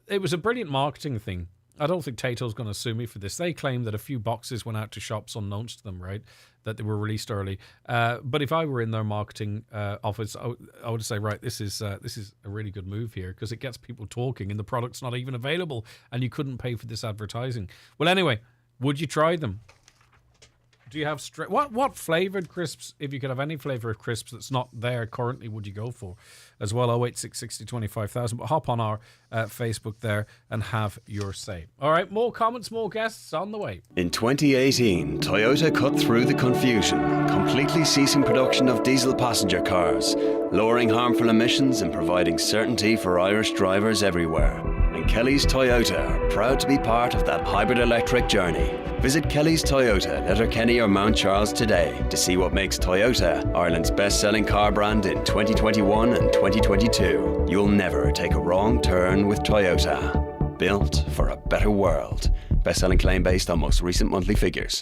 It was a brilliant marketing thing. I don't think Tato's going to sue me for this. They claim that a few boxes went out to shops unknowns to them, right? That they were released early. But if I were in their marketing office, I would say, right, this is a really good move here because it gets people talking and the product's not even available and you couldn't pay for this advertising. Well, anyway, would you try them? Do you have what flavoured crisps, if you could have any flavour of crisps that's not there currently, would you go for? As well, 086 60 25,000. But hop on our Facebook there and have your say. All right, more comments, more guests on the way. In 2018, Toyota cut through the confusion, completely ceasing production of diesel passenger cars, lowering harmful emissions and providing certainty for Irish drivers everywhere. And Kelly's Toyota are proud to be part of that hybrid electric journey. Visit Kelly's Toyota, Letterkenny or Mount Charles today to see what makes Toyota Ireland's best-selling car brand in 2021 and 2022. You'll never take a wrong turn with Toyota. Built for a better world. Best-selling claim based on most recent monthly figures.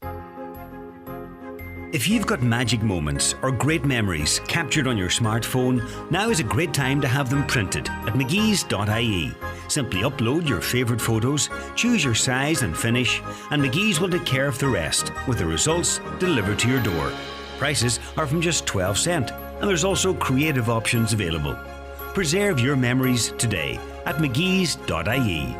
If you've got magic moments or great memories captured on your smartphone, now is a great time to have them printed at mcgee's.ie. Simply upload your favourite photos, choose your size and finish, and McGee's will take care of the rest, with the results delivered to your door. Prices are from just 12 cents, and there's also creative options available. Preserve your memories today at mcgee's.ie.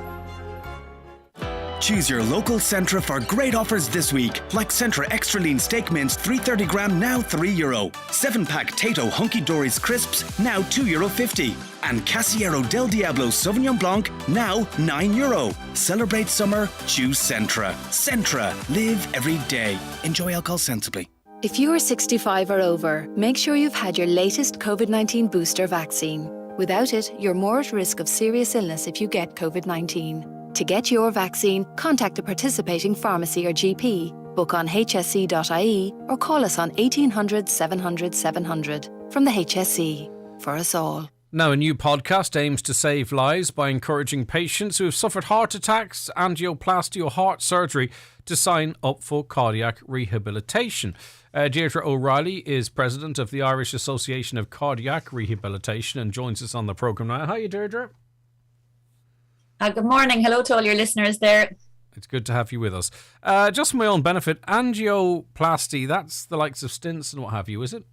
Choose your local Centra for great offers this week, like Centra Extra Lean Steak Mince 330 gram, now €3. 7-pack Tato Hunky Dory's Crisps, now €2.50. And Casillero Del Diablo Sauvignon Blanc, now €9. Celebrate summer, choose Centra. Centra, live every day. Enjoy alcohol sensibly. If you are 65 or over, make sure you've had your latest COVID-19 booster vaccine. Without it, you're more at risk of serious illness if you get COVID-19. To get your vaccine, contact a participating pharmacy or GP, book on hsc.ie or call us on 1800 700 700 from the HSC. For us all. Now, a new podcast aims to save lives by encouraging patients who have suffered heart attacks, angioplasty or heart surgery to sign up for cardiac rehabilitation. Deirdre O'Reilly is president of the Irish Association of Cardiac Rehabilitation and joins us on the programme now. How are you, Deirdre? Good morning. Hello to all your listeners there. It's good to have you with us. Just for my own benefit, angioplasty, that's the likes of stents and what have you, is it?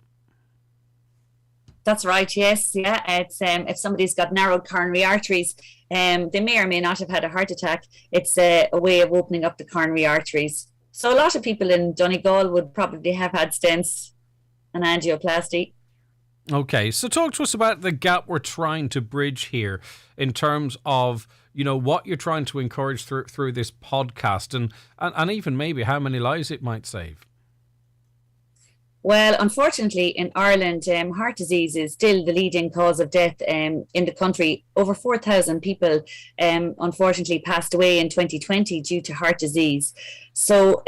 That's right, yes. Yeah, it's if somebody's got narrowed coronary arteries, they may or may not have had a heart attack. It's a way of opening up the coronary arteries. So a lot of people in Donegal would probably have had stents and angioplasty. Okay, so talk to us about the gap we're trying to bridge here in terms of, you know, what you're trying to encourage through this podcast and even maybe how many lives it might save. Well, unfortunately, in Ireland, heart disease is still the leading cause of death in the country. Over 4,000 people, unfortunately, passed away in 2020 due to heart disease. So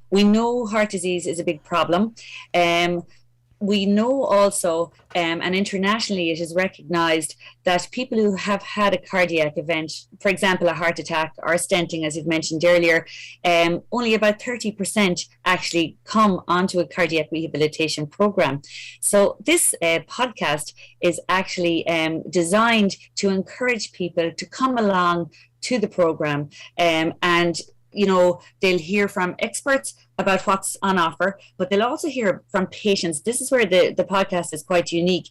we know heart disease is a big problem. We know also, and internationally it is recognised, that people who have had a cardiac event, for example, a heart attack or stenting, as you've mentioned earlier, only about 30% actually come onto a cardiac rehabilitation programme. So this podcast is actually designed to encourage people to come along to the programme and you know, they'll hear from experts about what's on offer, but they'll also hear from patients. This is where the podcast is quite unique.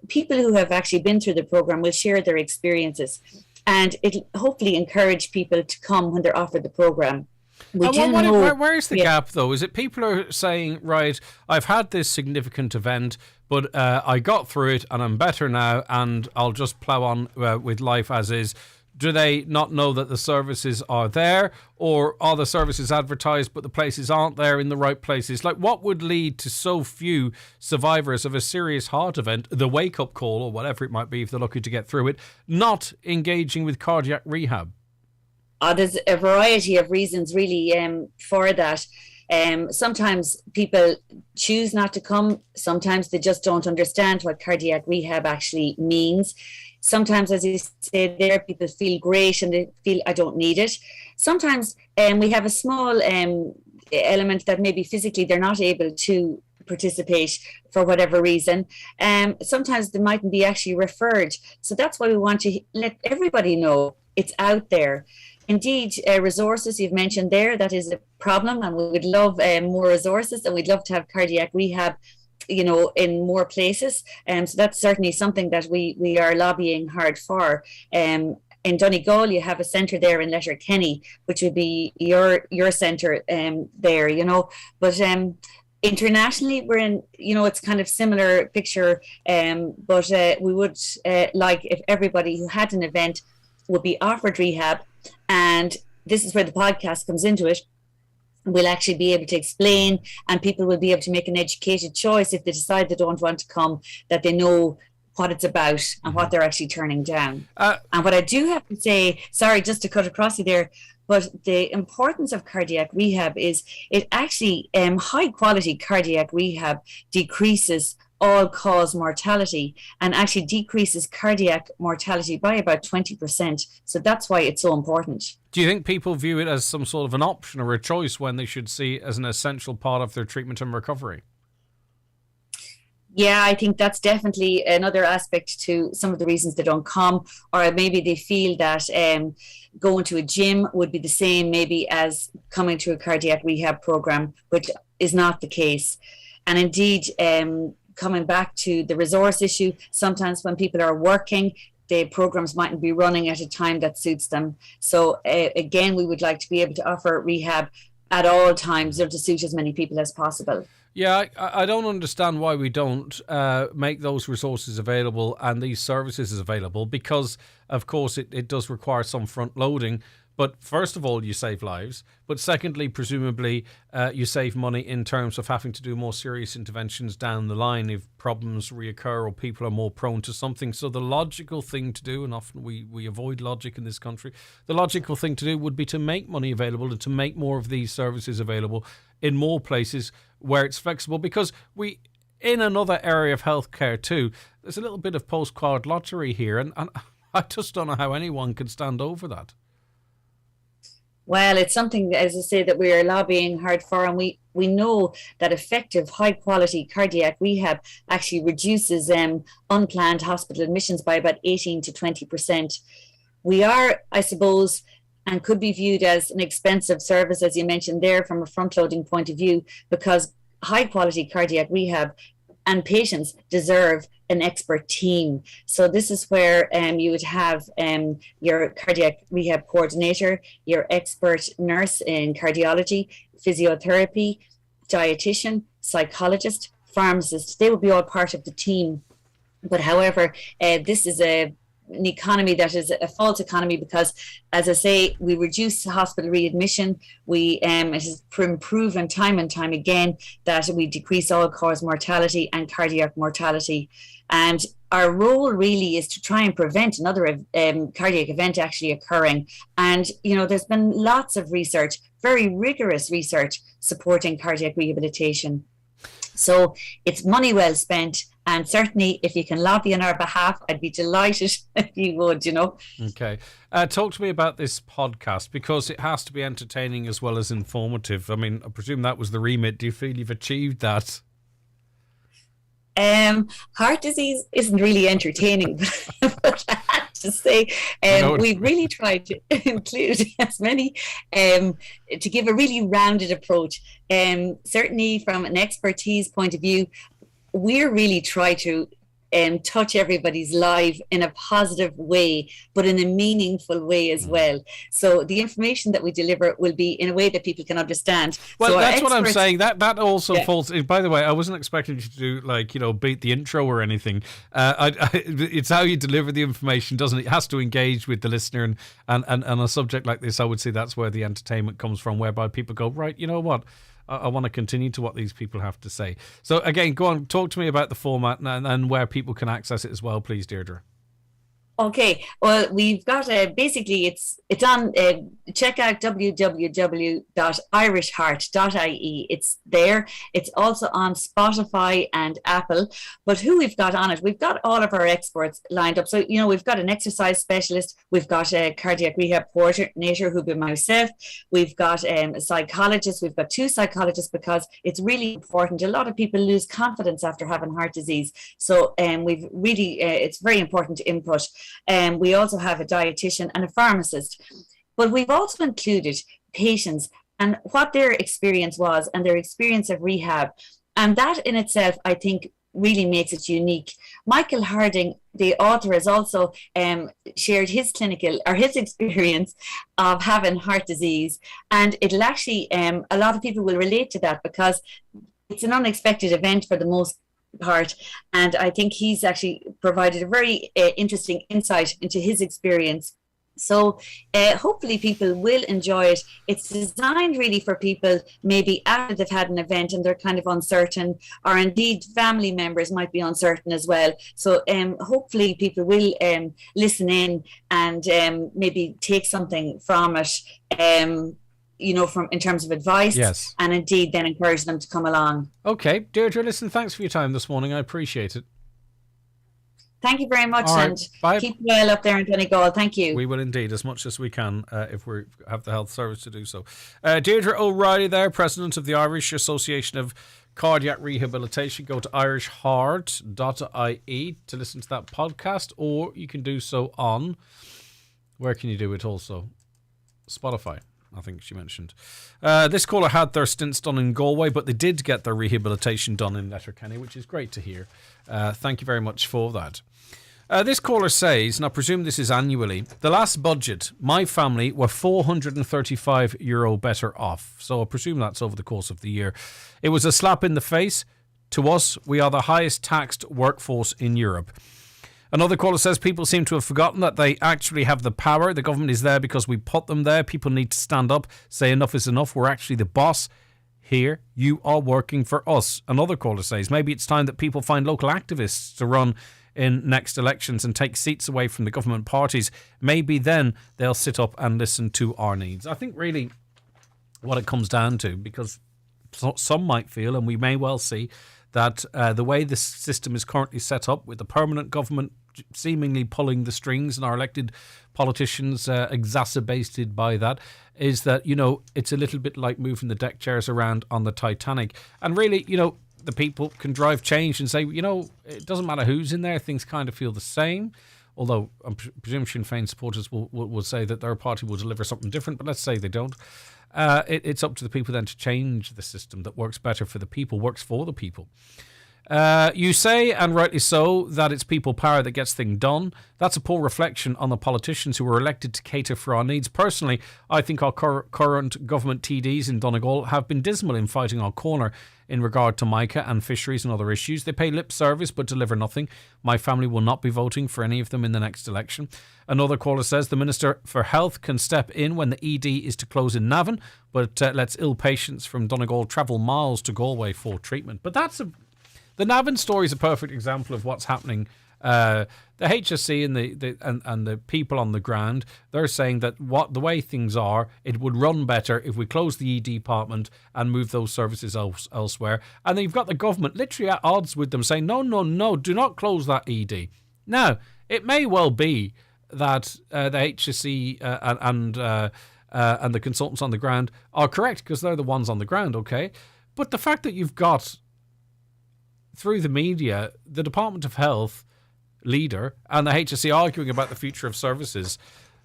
People who have actually been through the program will share their experiences, and it'll hopefully encourage people to come when they're offered the program. Where's the gap, though? Is it people are saying, right, I've had this significant event, but I got through it and I'm better now and I'll just plough on with life as is? Do they not know that the services are there, or are the services advertised but the places aren't there in the right places? Like, what would lead to so few survivors of a serious heart event, the wake-up call or whatever it might be if they're lucky to get through it, not engaging with cardiac rehab? There's a variety of reasons really for that. Sometimes people choose not to come. Sometimes they just don't understand what cardiac rehab actually means. Sometimes, as you say there, people feel great and they feel, I don't need it. Sometimes we have a small element that maybe physically they're not able to participate for whatever reason. Sometimes they mightn't be actually referred. So that's why we want to let everybody know it's out there. Indeed, resources you've mentioned there, that is a problem, and we would love more resources, and we'd love to have cardiac rehab, you know, in more places. So that's certainly something that we are lobbying hard for. In Donegal, you have a centre there in Letterkenny, which would be your centre there, you know. But internationally, we're in, you know, it's kind of similar picture. But we would like if everybody who had an event would be offered rehab, and this is where the podcast comes into it. We'll actually be able to explain, and people will be able to make an educated choice if they decide they don't want to come, that they know what it's about and what they're actually turning down. And what I do have to say, sorry, just to cut across you there, but the importance of cardiac rehab is it actually, high quality cardiac rehab decreases all-cause mortality and actually decreases cardiac mortality by about 20%. So that's why it's so important. Do you think people view it as some sort of an option or a choice when they should see it as an essential part of their treatment and recovery? Yeah, I think that's definitely another aspect to some of the reasons they don't come, or maybe they feel that going to a gym would be the same maybe as coming to a cardiac rehab program, which is not the case. And indeed, coming back to the resource issue, sometimes when people are working, the programs mightn't be running at a time that suits them. So again, we would like to be able to offer rehab at all times, to suit as many people as possible. Yeah, I don't understand why we don't make those resources available and these services available, because, of course, it does require some front loading. But first of all, you save lives. But secondly, presumably, you save money in terms of having to do more serious interventions down the line if problems reoccur or people are more prone to something. So the logical thing to do, and often we avoid logic in this country, the logical thing to do would be to make money available and to make more of these services available in more places where it's flexible. Because in another area of healthcare too, there's a little bit of postcard lottery here. And I just don't know how anyone can stand over that. Well, it's something, as I say, that we are lobbying hard for, and we know that effective, high-quality cardiac rehab actually reduces unplanned hospital admissions by about 18 to 20%. We are, I suppose, and could be viewed as an expensive service, as you mentioned there, from a front-loading point of view, because high-quality cardiac rehab and patients deserve an expert team. So this is where you would have your cardiac rehab coordinator, your expert nurse in cardiology, physiotherapy, dietitian, psychologist, pharmacist. They would be all part of the team. But however, this is an economy that is a false economy, because, as I say, we reduce hospital readmission. It has been proven time and time again that we decrease all-cause mortality and cardiac mortality. And our role really is to try and prevent another cardiac event actually occurring. And, there's been lots of research, very rigorous research, supporting cardiac rehabilitation. So it's money well spent. And certainly, if you can lobby on our behalf, I'd be delighted if you would, Okay. Talk to me about this podcast, because it has to be entertaining as well as informative. I mean, I presume that was the remit. Do you feel you've achieved that? Heart disease isn't really entertaining, but I have to say, we've really tried to include as many, to give a really rounded approach. Certainly from an expertise point of view, we're really trying to touch everybody's life in a positive way, but in a meaningful way as well. So the information that we deliver will be in a way that people can understand. Well, so that's what I'm saying. That also falls. By the way, I wasn't expecting you to do beat the intro or anything. It's how you deliver the information, doesn't it? It has to engage with the listener, and a subject like this, I would say that's where the entertainment comes from, whereby people go, right, you know what? I want to continue to what these people have to say. So again, go on, talk to me about the format and where people can access it as well, please, Deirdre. Okay, well, we've got basically it's on, check out www.irishheart.ie. It's there. It's also on Spotify and Apple. But who we've got on it, we've got all of our experts lined up. So, we've got an exercise specialist, we've got a cardiac rehab coordinator who'll be myself, we've got a psychologist, we've got two psychologists, because it's really important. A lot of people lose confidence after having heart disease. So we've really, it's very important input. We also have a dietitian and a pharmacist, but we've also included patients and what their experience was and their experience of rehab. And that in itself, I think, really makes it unique. Michael Harding, the author, has also shared his his experience of having heart disease. And it'll actually, a lot of people will relate to that, because it's an unexpected event for the most part, and I think he's actually provided a very interesting insight into his experience. So hopefully people will enjoy it. It's designed really for people maybe after they've had an event and they're kind of uncertain, or indeed family members might be uncertain as well. So hopefully people will listen in and maybe take something from it. from in terms of advice, Yes. and indeed then encourage them to come along. Okay, Deirdre, listen, thanks for your time this morning. I appreciate it. Thank you very much, All right, and bye. keep well up there in Donegal. Thank you. We will indeed, as much as we can, if we have the health service to do so. Deirdre O'Reilly there, President of the Irish Association of Cardiac Rehabilitation. Go to irishheart.ie to listen to that podcast, or you can do so on, where can you do it also? Spotify, I think she mentioned. This caller had their stints done in Galway, but they did get their rehabilitation done in Letterkenny, which is great to hear. Thank you very much for that. This caller says, and I presume this is annually, the last budget, my family were €435 better off. So I presume that's over the course of the year. It was a slap in the face. To us, we are the highest taxed workforce in Europe. Another caller says people seem to have forgotten that they actually have the power. The government is there because we put them there. People need to stand up, say enough is enough. We're actually the boss here. You are working for us. Another caller says maybe it's time that people find local activists to run in next elections and take seats away from the government parties. Maybe then they'll sit up and listen to our needs. I think really what it comes down to, because some might feel, and we may well see, that the way this system is currently set up, with the permanent government seemingly pulling the strings and our elected politicians exacerbated by that, is that, it's a little bit like moving the deck chairs around on the Titanic. And really, the people can drive change and say, it doesn't matter who's in there, things kind of feel the same. Although I presume Sinn Féin supporters will say that their party will deliver something different, but let's say they don't. It's up to the people then to change the system that works better for the people, works for the people. You say, and rightly so, that it's people power that gets things done. That's a poor reflection on the politicians who were elected to cater for our needs. Personally, I think our current government TDs in Donegal have been dismal in fighting our corner in regard to mica and fisheries and other issues. They pay lip service but deliver nothing. My family will not be voting for any of them in the next election. Another caller says the Minister for Health can step in when the ED is to close in Navan, but lets ill patients from Donegal travel miles to Galway for treatment. But the Navan story is a perfect example of what's happening. The HSC and the people on the ground, they're saying that the way things are, it would run better if we close the ED department and move those services elsewhere. And then you've got the government literally at odds with them, saying, no, do not close that ED. Now, it may well be that the HSC and the consultants on the ground are correct, because they're the ones on the ground, okay? But the fact that you've got, through the media, the Department of Health leader and the HSC arguing about the future of services,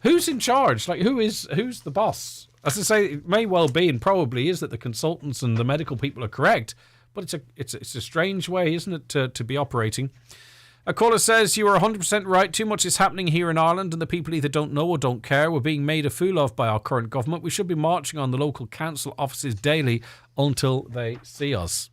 who's in charge? Like, who's the boss? As I say, it may well be, and probably is, that the consultants and the medical people are correct, but it's a strange way, isn't it, to be operating. A caller says, you are 100% right. Too much is happening here in Ireland, and the people either don't know or don't care. We're being made a fool of by our current government. We should be marching on the local council offices daily until they see us.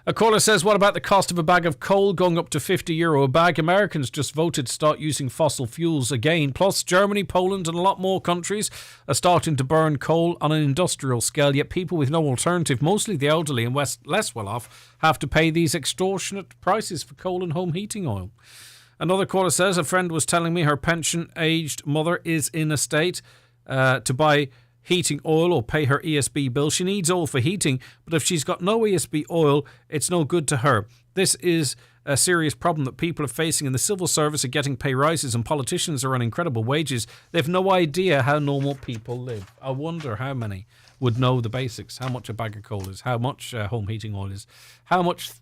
A caller says, what about the cost of a bag of coal going up to €50 a bag? Americans just voted to start using fossil fuels again. Plus, Germany, Poland and a lot more countries are starting to burn coal on an industrial scale, yet people with no alternative, mostly the elderly and less well off, have to pay these extortionate prices for coal and home heating oil. Another caller says, a friend was telling me her pension-aged mother is in a state to buy heating oil or pay her ESB bill. She needs oil for heating, but if she's got no ESB oil, it's no good to her. This is a serious problem that people are facing, and the civil service are getting pay rises and politicians are on incredible wages. They've no idea how normal people live. I wonder how many would know the basics, how much a bag of coal is, how much home heating oil is, how much,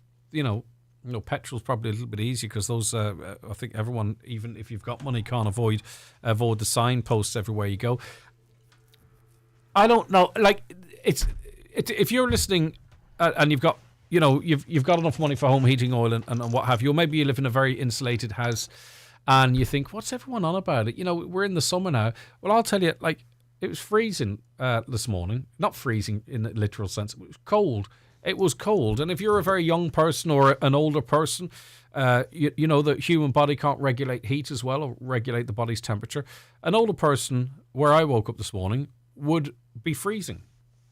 petrol's probably a little bit easier, because those, I think everyone, even if you've got money, can't avoid the signposts everywhere you go. I don't know. Like, it's if you're listening and you've got you've got enough money for home heating oil and what have you, or maybe you live in a very insulated house and you think, what's everyone on about it? We're in the summer now. Well, I'll tell you, like, it was freezing this morning. Not freezing in the literal sense. It was cold. It was cold. And if you're a very young person or an older person, you know the human body can't regulate heat as well, or regulate the body's temperature. An older person, where I woke up this morning, would be freezing.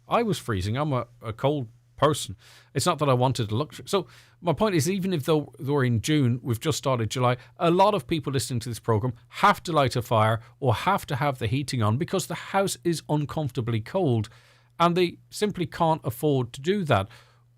I was freezing. I'm a cold person. It's not that I wanted a luxury. So my point is, even if though we're in June, we've just started July, a lot of people listening to this program have to light a fire or have to have the heating on because the house is uncomfortably cold and they simply can't afford to do that.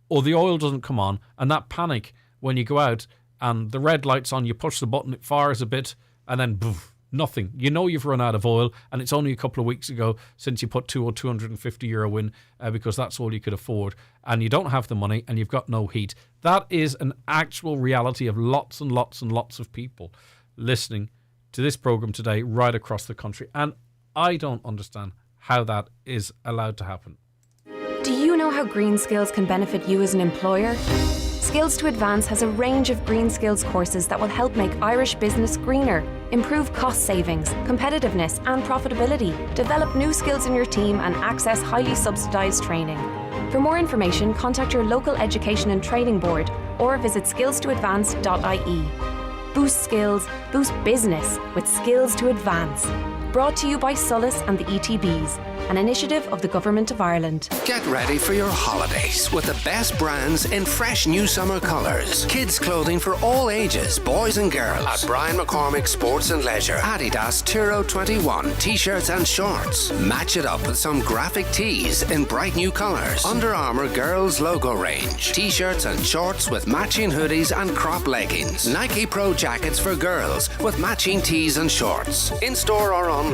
Or the oil doesn't come on, and that panic when you go out and the red light's on, you push the button, it fires a bit, and then poof, nothing. You know you've run out of oil, and it's only a couple of weeks ago since you put €250 in because that's all you could afford, and you don't have the money, and you've got no heat. That is an actual reality of lots and lots and lots of people listening to this program today right across the country, and I don't understand how that is allowed to happen. Do you know how green skills can benefit you as an employer? Skills to Advance has a range of green skills courses that will help make Irish business greener, improve cost savings, competitiveness and profitability, develop new skills in your team and access highly subsidised training. For more information, contact your local education and training board or visit skillstoadvance.ie. Boost skills, boost business with Skills to Advance. Brought to you by Solus and the ETBs, an initiative of the Government of Ireland. Get ready for your holidays with the best brands in fresh new summer colours. Kids clothing for all ages, boys and girls. At Brian McCormick Sports and Leisure. Adidas Turo 21 t-shirts and shorts. Match it up with some graphic tees in bright new colours. Under Armour Girls Logo Range. T-shirts and shorts with matching hoodies and crop leggings. Nike Pro jackets for girls with matching tees and shorts. In-store or online.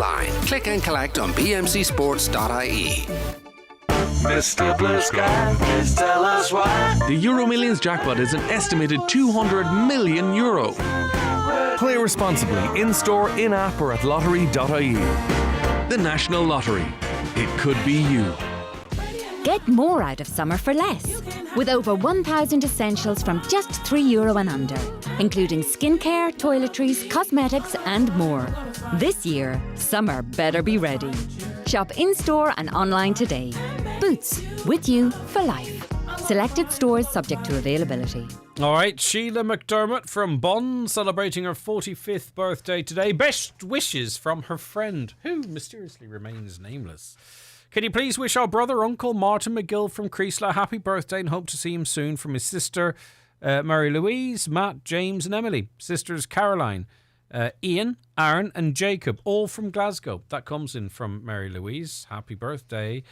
Click and collect on bmcsports.ie. Mr. Blue Sky, please tell us why. The Euromillions Jackpot is an estimated €200 million. Play responsibly in-store, in-app or at lottery.ie. The National Lottery. It could be you. Get more out of summer for less. With over 1,000 essentials from just €3 and under, including skincare, toiletries, cosmetics and more. This year, summer better be ready. Shop in-store and online today. Boots, with you for life. Selected stores subject to availability. All right, Sheila McDermott from Bonn celebrating her 45th birthday today. Best wishes from her friend, who mysteriously remains nameless. Can you please wish our brother, Uncle Martin McGill from Creasla happy birthday and hope to see him soon from his sister, Mary Louise, Matt, James and Emily. Sisters Caroline, Ian, Aaron and Jacob, all from Glasgow. That comes in from Mary Louise. Happy birthday,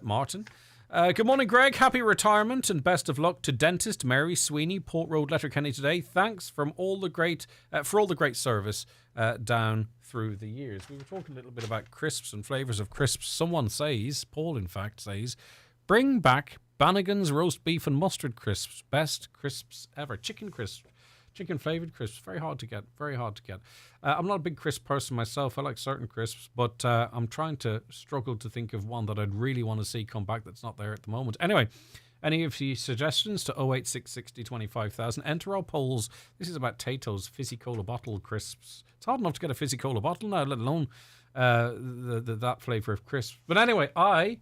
Martin. Good morning, Greg. Happy retirement and best of luck to dentist Mary Sweeney, Port Road, Letterkenny today. Thanks from all the great for all the great service down through the years. We were talking a little bit about crisps and flavours of crisps. Someone says, Paul in fact says, bring back Bannigan's roast beef and mustard crisps. Best crisps ever. Chicken crisps. Chicken flavoured crisps. Very hard to get. Very hard to get. I'm not a big crisp person myself. I like certain crisps, but I'm trying to struggle to think of one that I'd really want to see come back that's not there at the moment. Anyway, any of the suggestions to 08660 25,000. Enter our polls. This is about Tato's Fizzy Cola bottle crisps. It's hard enough to get a Fizzy Cola bottle now, let alone that flavour of crisps. But anyway, I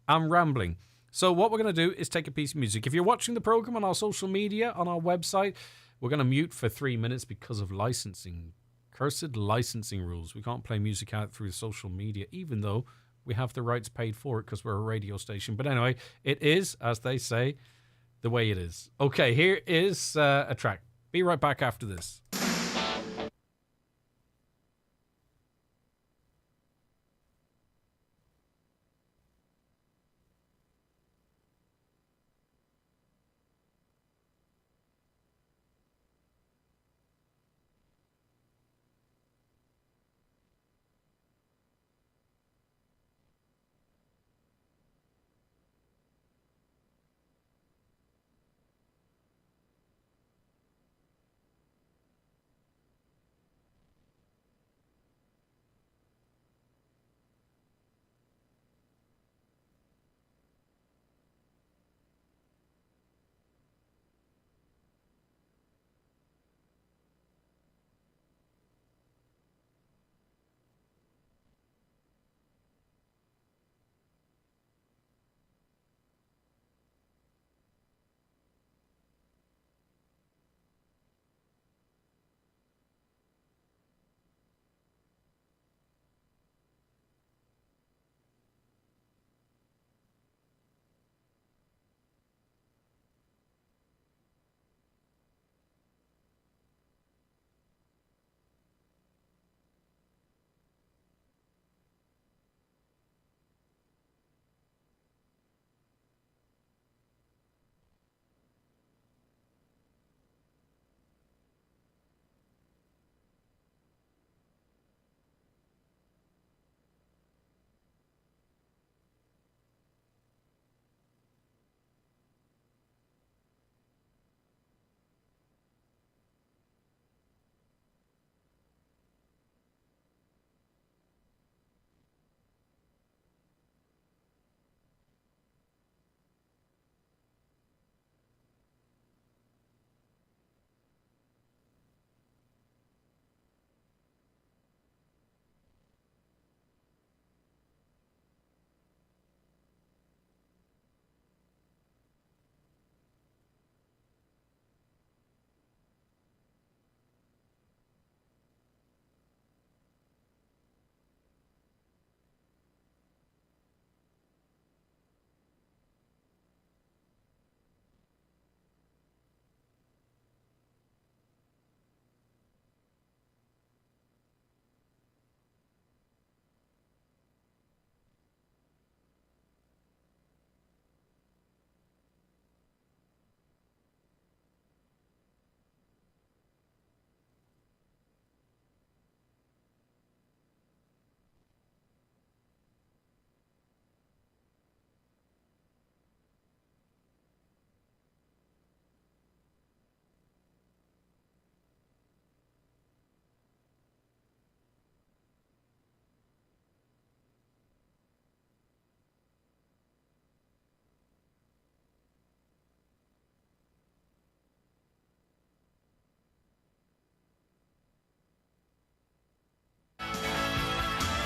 am rambling. So what we're going to do is take a piece of music. If you're watching the programme on our social media, on our website, we're going to mute for 3 minutes because of licensing. Cursed licensing rules. We can't play music out through social media, even though we have the rights paid for it because we're a radio station. But anyway, it is, as they say, the way it is. Okay, here is a track. Be right back after this.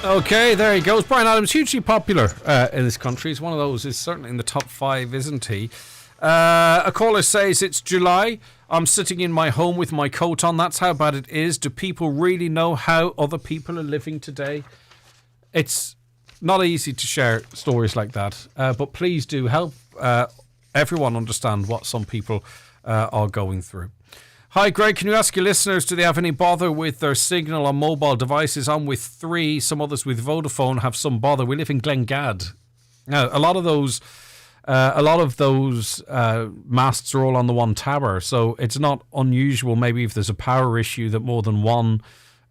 Okay, there he goes. Brian Adams, hugely popular in this country. He's one of those, is certainly in the top 5, isn't he? A caller says, it's July. I'm sitting in my home with my coat on. That's how bad it is. Do people really know how other people are living today? It's not easy to share stories like that, but please do help everyone understand what some people are going through. Hi, Greg. Can you ask your listeners, do they have any bother with their signal on mobile devices? I'm with 3. Some others with Vodafone have some bother. We live in Glengad. Now, a lot of those masts are all on the one tower, so it's not unusual maybe if there's a power issue that more than one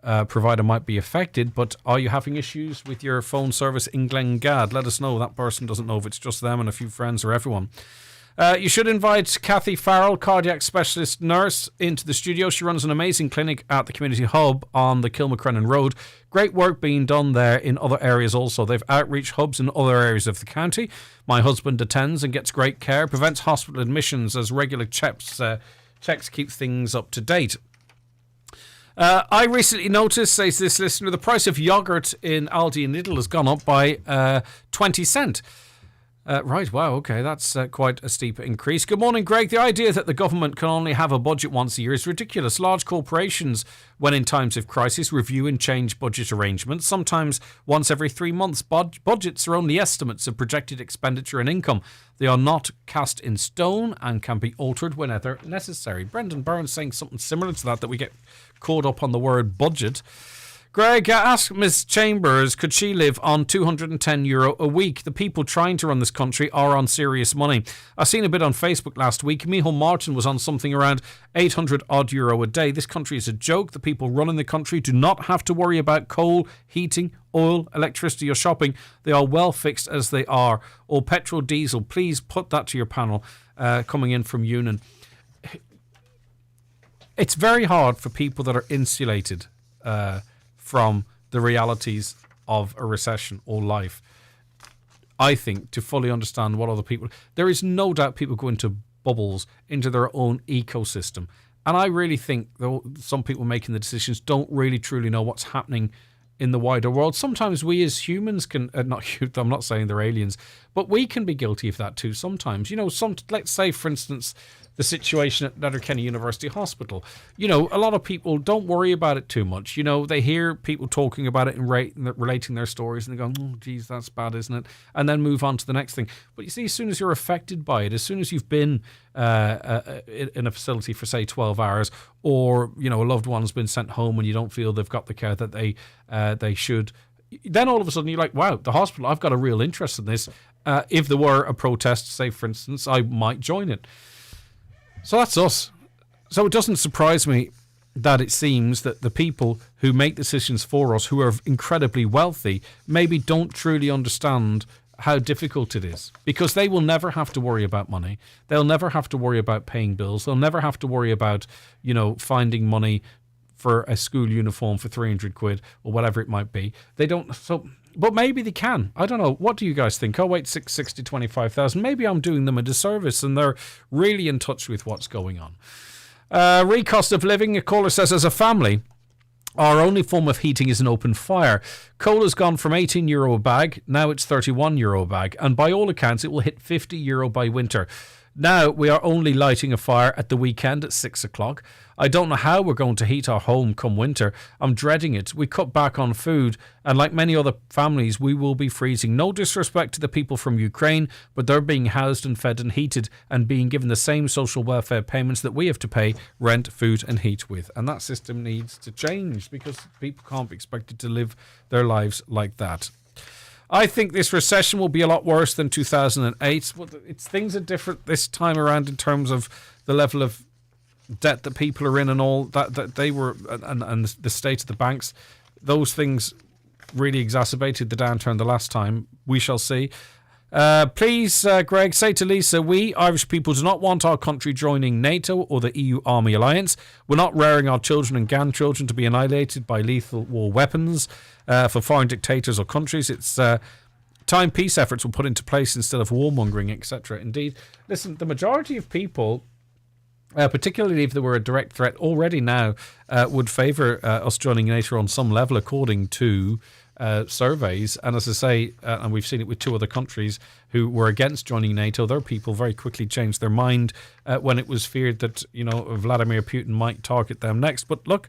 provider might be affected. But are you having issues with your phone service in Glengad? Let us know. That person doesn't know if it's just them and a few friends or everyone. You should invite Kathy Farrell, cardiac specialist nurse, into the studio. She runs an amazing clinic at the Community Hub on the Kilmacrennan Road. Great work being done there in other areas also. They've outreach hubs in other areas of the county. My husband attends and gets great care, prevents hospital admissions as regular checks keep things up to date. I recently noticed, says this listener, the price of yoghurt in Aldi and Lidl has gone up by 20 cents. Right, wow, okay, that's quite a steep increase. Good morning, Greg. The idea that the government can only have a budget once a year is ridiculous. Large corporations, when in times of crisis, review and change budget arrangements, sometimes once every 3 months. Budgets are only estimates of projected expenditure and income. They are not cast in stone and can be altered whenever necessary. Brendan Burns saying something similar to that we get caught up on the word budget. Greg, ask Ms. Chambers, could she live on €210 a week? The people trying to run this country are on serious money. I seen a bit on Facebook last week. Micheál Martin was on something around €800 odd a day. This country is a joke. The people running the country do not have to worry about coal, heating, oil, electricity or shopping. They are well fixed as they are. Or petrol, diesel. Please put that to your panel coming in from Union. It's very hard for people that are insulated from the realities of a recession or life, I think, to fully understand what other people... There is no doubt people go into bubbles, into their own ecosystem. And I really think though some people making the decisions don't really truly know what's happening in the wider world. Sometimes we as humans can... I'm not saying they're aliens, but we can be guilty of that too sometimes. Let's say, for instance, the situation at Letterkenny University Hospital. A lot of people don't worry about it too much. They hear people talking about it and relating their stories and they go, oh, geez, that's bad, isn't it? And then move on to the next thing. But you see, as soon as you're affected by it, as soon as you've been in a facility for, say, 12 hours or, a loved one's been sent home and you don't feel they've got the care that they should, then all of a sudden you're like, wow, the hospital, I've got a real interest in this. If there were a protest, say, for instance, I might join it. So that's us. So it doesn't surprise me that it seems that the people who make decisions for us, who are incredibly wealthy, maybe don't truly understand how difficult it is, because they will never have to worry about money. They'll never have to worry about paying bills. They'll never have to worry about, finding money for a school uniform for 300 quid or whatever it might be. They don't. But maybe they can. I don't know. What do you guys think? 08660 25,000. Maybe I'm doing them a disservice and they're really in touch with what's going on. Recost of living, a caller says, as a family, our only form of heating is an open fire. Coal has gone from €18 a bag, now it's €31 a bag, and by all accounts it will hit €50 by winter. Now we are only lighting a fire at the weekend at 6 o'clock. I don't know how we're going to heat our home come winter. I'm dreading it. We cut back on food, and like many other families, we will be freezing. No disrespect to the people from Ukraine, but they're being housed and fed and heated and being given the same social welfare payments that we have to pay rent, food and heat with. And that system needs to change because people can't be expected to live their lives like that. I think this recession will be a lot worse than 2008. Things are different this time around in terms of the level of debt that people are in and all that they were, and the state of the banks. Those things really exacerbated the downturn the last time. We shall see. Please, Greg, say to Lisa, we Irish people do not want our country joining NATO or the EU Army Alliance. We're not rearing our children and grandchildren to be annihilated by lethal war weapons for foreign dictators or countries. It's time peace efforts were put into place instead of warmongering, etc. Indeed, listen, the majority of people, particularly if there were a direct threat already now, would favour us joining NATO on some level, according to surveys. And as I say, and we've seen it with 2 other countries who were against joining NATO, their people very quickly changed their mind when it was feared that, Vladimir Putin might target them next. But look,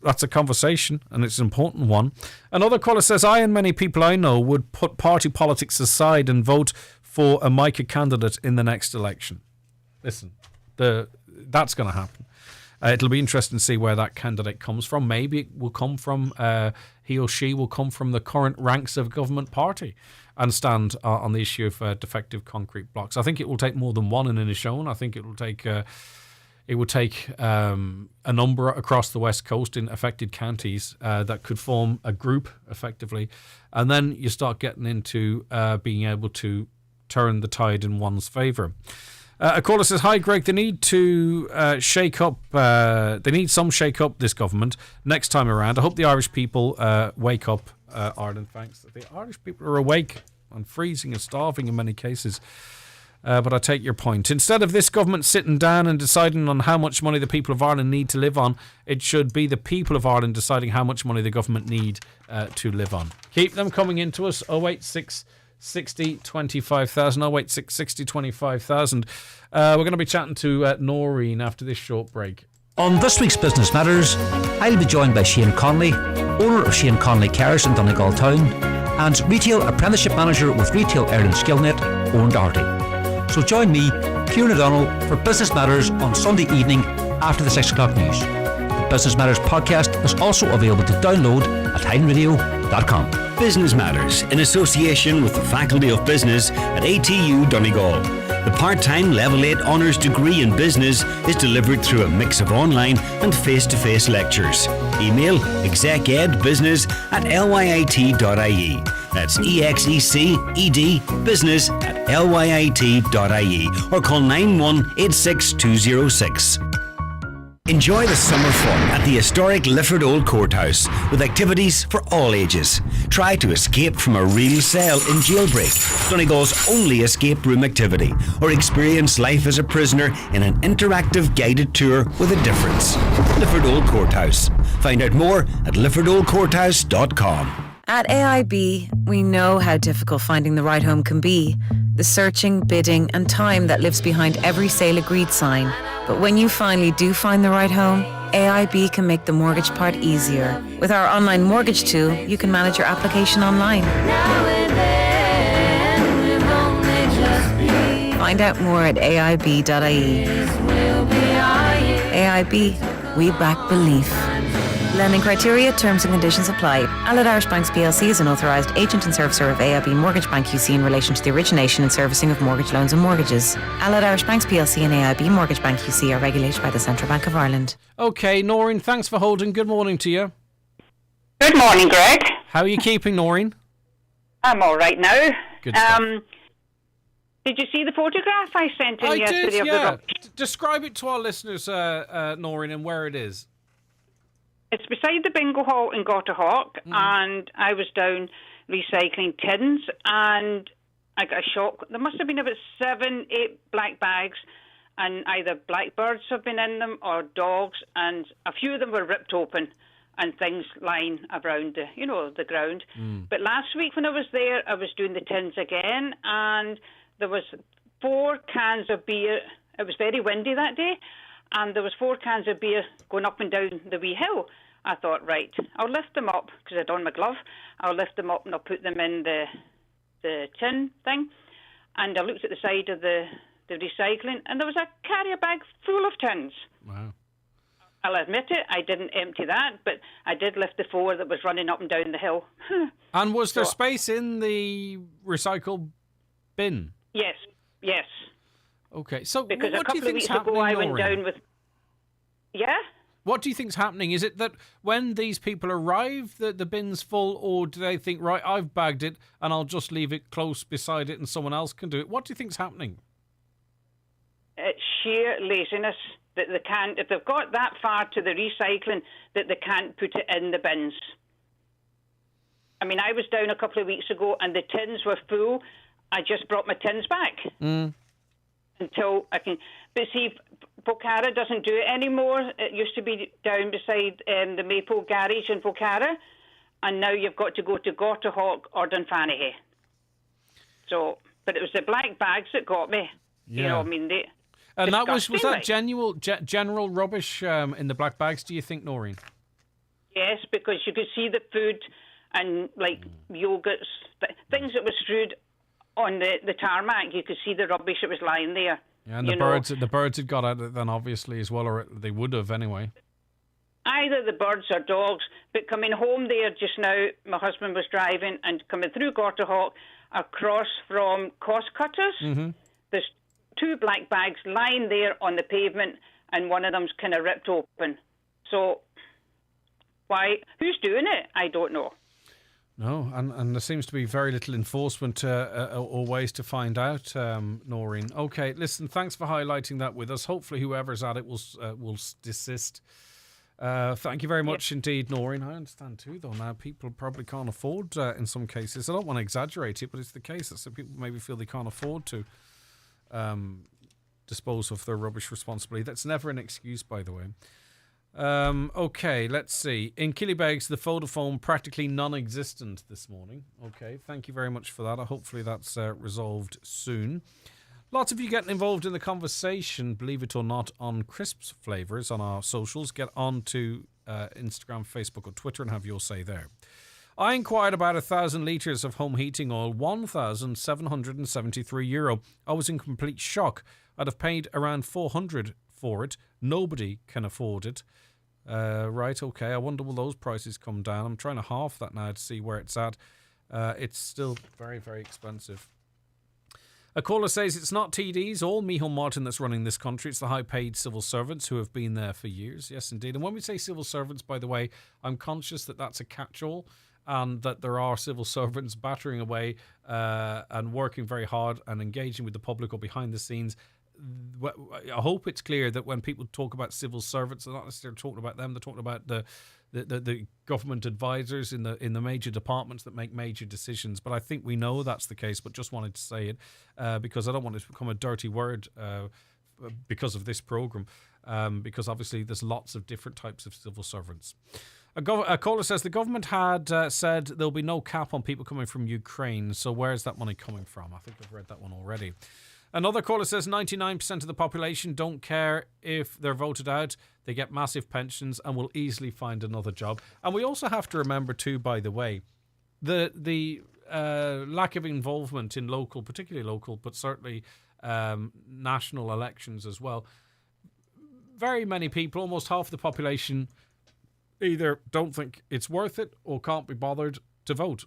that's a conversation, and it's an important one. Another caller says, I and many people I know would put party politics aside and vote for a Micah candidate in the next election. Listen, that's going to happen. It'll be interesting to see where that candidate comes from. Maybe it will come from, he or she will come from the current ranks of government party and stand on the issue of defective concrete blocks. I think it will take more than one in Inishowen. I think it will take a number across the West Coast in affected counties that could form a group effectively. And then you start getting into being able to turn the tide in one's favour. A caller says, hi Greg, they need to shake up, they need some shake up this government next time around. I hope the Irish people wake up, Ireland, thanks. The Irish people are awake and freezing and starving in many cases. But I take your point. Instead of this government sitting down and deciding on how much money the people of Ireland need to live on, it should be the people of Ireland deciding how much money the government need to live on. Keep them coming into us, 086 60 25,000, 086 60 25,000. We're going to be chatting to Noreen after this short break. On this week's Business Matters, I'll be joined by Shane Conley, owner of Shane Conley Cares in Donegal Town, and Retail Apprenticeship Manager with Retail Ireland Skillnet, Owen Doherty. So join me, Kieran O'Donnell, for Business Matters on Sunday evening after the 6 o'clock news. The Business Matters podcast is also available to download at highlandradio.com. Business Matters, in association with the Faculty of Business at ATU Donegal. The part-time Level 8 Honours degree in Business is delivered through a mix of online and face-to-face lectures. Email execedbusiness@lyit.ie. That's EXECED business@lyit.ie or call 9186206. Enjoy the summer fun at the historic Lifford Old Courthouse with activities for all ages. Try to escape from a real cell in Jailbreak, Donegal's only escape room activity, or experience life as a prisoner in an interactive guided tour with a difference. Lifford Old Courthouse. Find out more at liffordoldcourthouse.com. At AIB, we know how difficult finding the right home can be. The searching, bidding, and time that lives behind every sale agreed sign. But when you finally do find the right home, AIB can make the mortgage part easier. With our online mortgage tool, you can manage your application online. Find out more at AIB.ie. AIB, we back belief. Lending criteria, terms and conditions apply. Allied Irish Banks plc is an authorised agent and servicer of AIB Mortgage Bank QC in relation to the origination and servicing of mortgage loans and mortgages. Allied Irish Banks plc and AIB Mortgage Bank QC are regulated by the Central Bank of Ireland. Okay, Noreen, thanks for holding. Good morning to you. Good morning, Greg. How are you keeping, Noreen? I'm all right now. Good stuff. Did you see the photograph I sent in yesterday? Did, of yeah. the Describe it to our listeners, Noreen, and where it is. It's beside the bingo hall in Gotterhawk, and I was down recycling tins, and I got a shock. There must have been about 7, 8 black bags, and either blackbirds have been in them or dogs, and a few of them were ripped open and things lying around the ground. But last week when I was there, I was doing the tins again, and there was 4 cans of beer. It was very windy that day, and there was 4 cans of beer going up and down the wee hill. I thought, right, I'll lift them up, because I'd on my glove. I'll lift them up and I'll put them in the tin thing. And I looked at the side of the recycling, and there was a carrier bag full of tins. Wow. I'll admit it, I didn't empty that, but I did lift the 4 that was running up and down the hill. And was there space in the recycle bin? Yes. Okay, so because what a couple do you of think's weeks ago happening, I went Noreen? down with... Yeah? What do you think's happening? Is it that when these people arrive, the bin's full, or do they think, right, I've bagged it and I'll just leave it close beside it and someone else can do it? What do you think's happening? It's sheer laziness that they can't... If they've got that far to the recycling, that they can't put it in the bins. I mean, I was down a couple of weeks ago and the tins were full. I just brought my tins back. Until I can... But see, Pokhara doesn't do it anymore. It used to be down beside the Maple Garage in Pokhara, and now you've got to go to Gortahawk or Dunfanaghy. So, but it was the black bags that got me. Yeah. You know, I mean, they... And that was that like. general rubbish in the black bags, do you think, Noreen? Yes, because you could see the food and, like, yogurts, things that were strewed on the tarmac. You could see the rubbish that was lying there. Yeah, and the birds had got at it then, obviously, as well, or they would have anyway. Either the birds or dogs, but coming home there just now, my husband was driving and coming through Gortahawk across from Cost Cutters. There's 2 black bags lying there on the pavement, and one of them's kind of ripped open. So, why? Who's doing it? I don't know. No, and there seems to be very little enforcement or ways to find out, Noreen. Okay, listen, thanks for highlighting that with us. Hopefully whoever's at it will desist. Thank you very much indeed, Noreen. I understand too, though, now people probably can't afford, in some cases, I don't want to exaggerate it, but it's the case that some people maybe feel they can't afford to dispose of their rubbish responsibly. That's never an excuse, by the way. Okay, let's see. In Killybegs, the Vodafone practically non-existent this morning. Okay, thank you very much for that. Hopefully that's resolved soon. Lots of you getting involved in the conversation, believe it or not, on crisps flavours on our socials. Get on to Instagram, Facebook or Twitter and have your say there. I inquired about 1,000 litres of home heating oil, €1,773. I was in complete shock. I'd have paid around 400 for it. Nobody can afford it. Right, okay. I wonder will those prices come down? I'm trying to half that now to see where it's at. It's still very, very expensive. A caller says it's not TDs or Micheál Martin that's running this country. It's the high-paid civil servants who have been there for years. Yes, indeed. And when we say civil servants, by the way, I'm conscious that that's a catch-all and that there are civil servants battering away and working very hard and engaging with the public or behind the scenes. I hope it's clear that when people talk about civil servants, they're not necessarily talking about them. They're talking about the government advisors in the major departments that make major decisions. But I think we know that's the case. But just wanted to say it because I don't want it to become a dirty word because of this program. Because obviously there's lots of different types of civil servants. A caller says the government had said there'll be no cap on people coming from Ukraine. So where's that money coming from? I think I've read that one already. Another caller says 99% of the population don't care if they're voted out. They get massive pensions and will easily find another job. And we also have to remember too, by the way, the lack of involvement in local, particularly local, but certainly national elections as well. Very many people, almost half the population, either don't think it's worth it or can't be bothered to vote.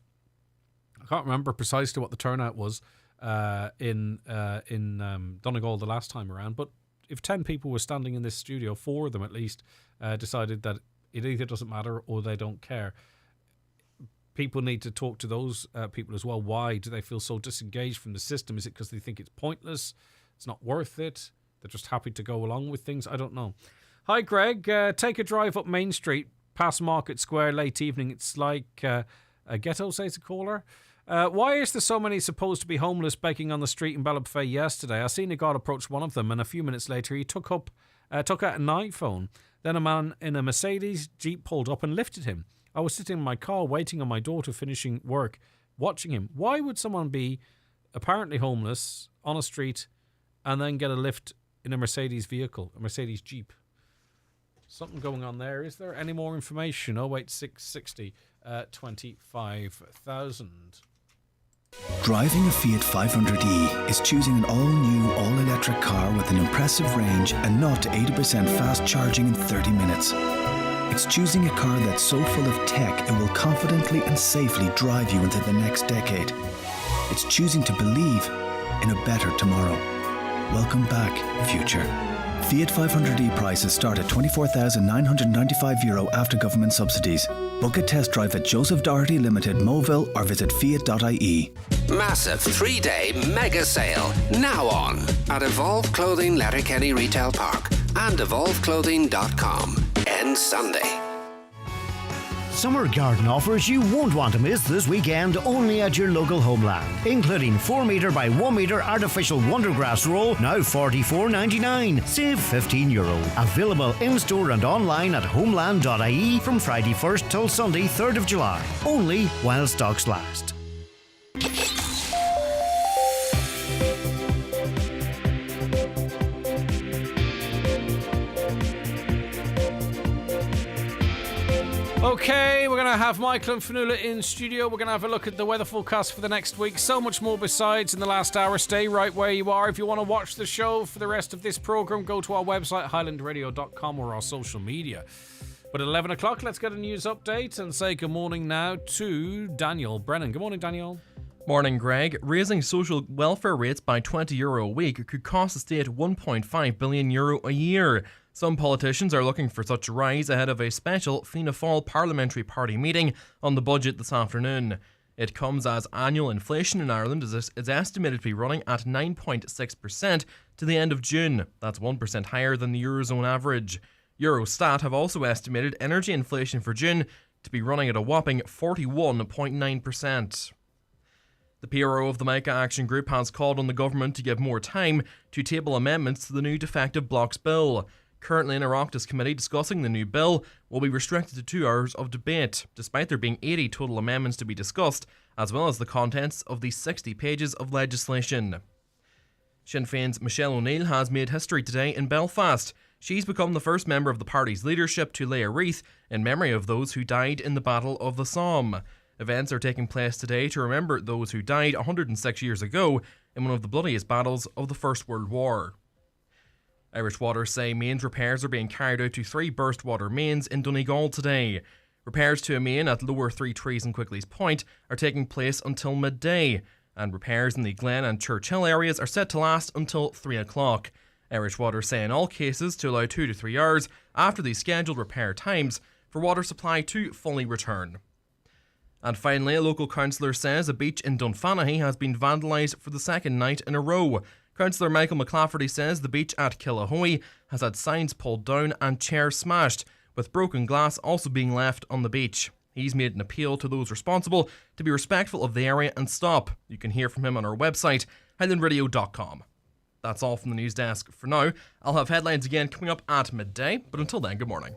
I can't remember precisely what the turnout was in Donegal the last time around, but if 10 people were standing in this studio, 4 of them at least decided that it either doesn't matter or they don't care. People need to talk to those people as well. Why do they feel so disengaged from the system? Is it because they think it's pointless? It's not worth it? They're just happy to go along with things? I don't know. Hi Greg, take a drive up Main Street past Market Square late evening. It's like a ghetto, says the caller. Why is there so many supposed to be homeless begging on the street in Ballabfay yesterday? I seen a guard approach one of them, and a few minutes later he took out an iPhone. Then a man in a Mercedes Jeep pulled up and lifted him. I was sitting in my car waiting on my daughter finishing work, watching him. Why would someone be apparently homeless on a street and then get a lift in a Mercedes vehicle, a Mercedes Jeep? Something going on there. Is there any more information? 08660 25,000. Driving a Fiat 500e is choosing an all-new, all-electric car with an impressive range and not to 80% fast charging in 30 minutes. It's choosing a car that's so full of tech it will confidently and safely drive you into the next decade. It's choosing to believe in a better tomorrow. Welcome back, future. Fiat 500e prices start at €24,995 after government subsidies. Book a test drive at Joseph Doherty Limited, Moville, or visit fiat.ie. Massive 3-day mega sale now on at Evolve Clothing Letterkenny Retail Park and evolveclothing.com. Ends Sunday. Summer garden offers you won't want to miss this weekend only at your local Homeland, including 4 metre by 1 metre artificial wondergrass roll, now $44.99. Save €15. Available in-store and online at homeland.ie from Friday 1st till Sunday 3rd of July. Only while stocks last. Okay, we're going to have Michael and Fanula in studio. We're going to have a look at the weather forecast for the next week. So much more besides in the last hour. Stay right where you are. If you want to watch the show for the rest of this programme, go to our website, highlandradio.com, or our social media. But at 11 o'clock, let's get a news update and say good morning now to Daniel Brennan. Good morning, Daniel. Morning, Greg. Raising social welfare rates by €20 a week could cost the state €1.5 billion a year. Some politicians are looking for such a rise ahead of a special Fianna Fáil Parliamentary Party meeting on the budget this afternoon. It comes as annual inflation in Ireland is estimated to be running at 9.6% to the end of June. That's 1% higher than the Eurozone average. Eurostat have also estimated energy inflation for June to be running at a whopping 41.9%. The PRO of the Micah Action Group has called on the government to give more time to table amendments to the new defective blocks bill. Currently in Oireachtas committee discussing the new bill will be restricted to 2 hours of debate, despite there being 80 total amendments to be discussed, as well as the contents of the 60 pages of legislation. Sinn Féin's Michelle O'Neill has made history today in Belfast. She's become the first member of the party's leadership to lay a wreath in memory of those who died in the Battle of the Somme. Events are taking place today to remember those who died 106 years ago in one of the bloodiest battles of the First World War. Irish Water say mains repairs are being carried out to 3 burst water mains in Donegal today. Repairs to a main at Lower Three Trees and Quickly's Point are taking place until midday, and repairs in the Glen and Churchill areas are set to last until 3 o'clock. Irish Water say in all cases to allow 2 to 3 hours after the scheduled repair times for water supply to fully return. And finally, a local councillor says a beach in Dunfanaghy has been vandalised for the second night in a row. Councillor Michael McClafferty says the beach at Killahoe has had signs pulled down and chairs smashed, with broken glass also being left on the beach. He's made an appeal to those responsible to be respectful of the area and stop. You can hear from him on our website, highlandradio.com. That's all from the news desk for now. I'll have headlines again coming up at midday, but until then, good morning.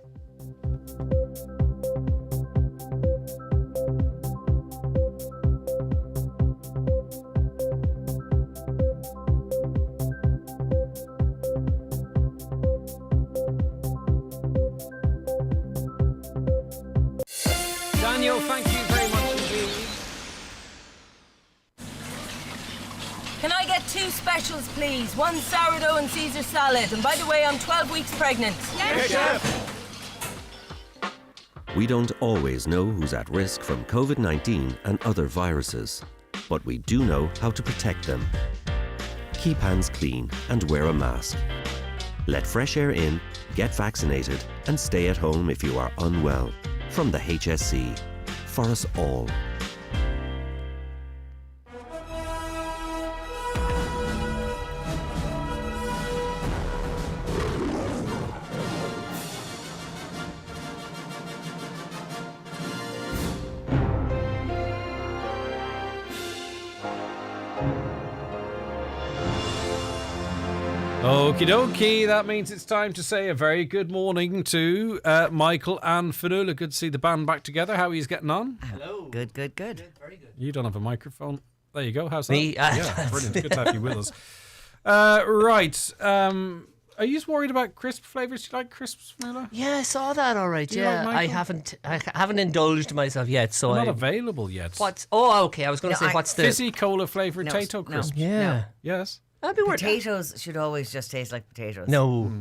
Daniel, thank you very much indeed. Can I get 2 specials, please? 1 sourdough and Caesar salad. And by the way, I'm 12 weeks pregnant. Yes, Chef. We don't always know who's at risk from COVID-19 and other viruses, but we do know how to protect them. Keep hands clean and wear a mask. Let fresh air in, get vaccinated, and stay at home if you are unwell. From the HSC, for us all. Okie dokie, that means it's time to say a very good morning to Michael and Fanula. Good to see the band back together. How are you getting on? Hello. Good. Very good. You don't have a microphone. There you go. How's that? Me? Yeah, brilliant. Good to have you with us. Right. Are you just worried about crisp flavours? Do you like crisps, Fanula? Yeah, I saw that. All right. Do you Yeah, like I haven't indulged myself yet. So They're not available yet. What's? Oh, okay. I was going to say what's the fizzy cola flavoured potato crisps? Yeah. Yes. That'd be worth it. Potatoes should always just taste like potatoes. No.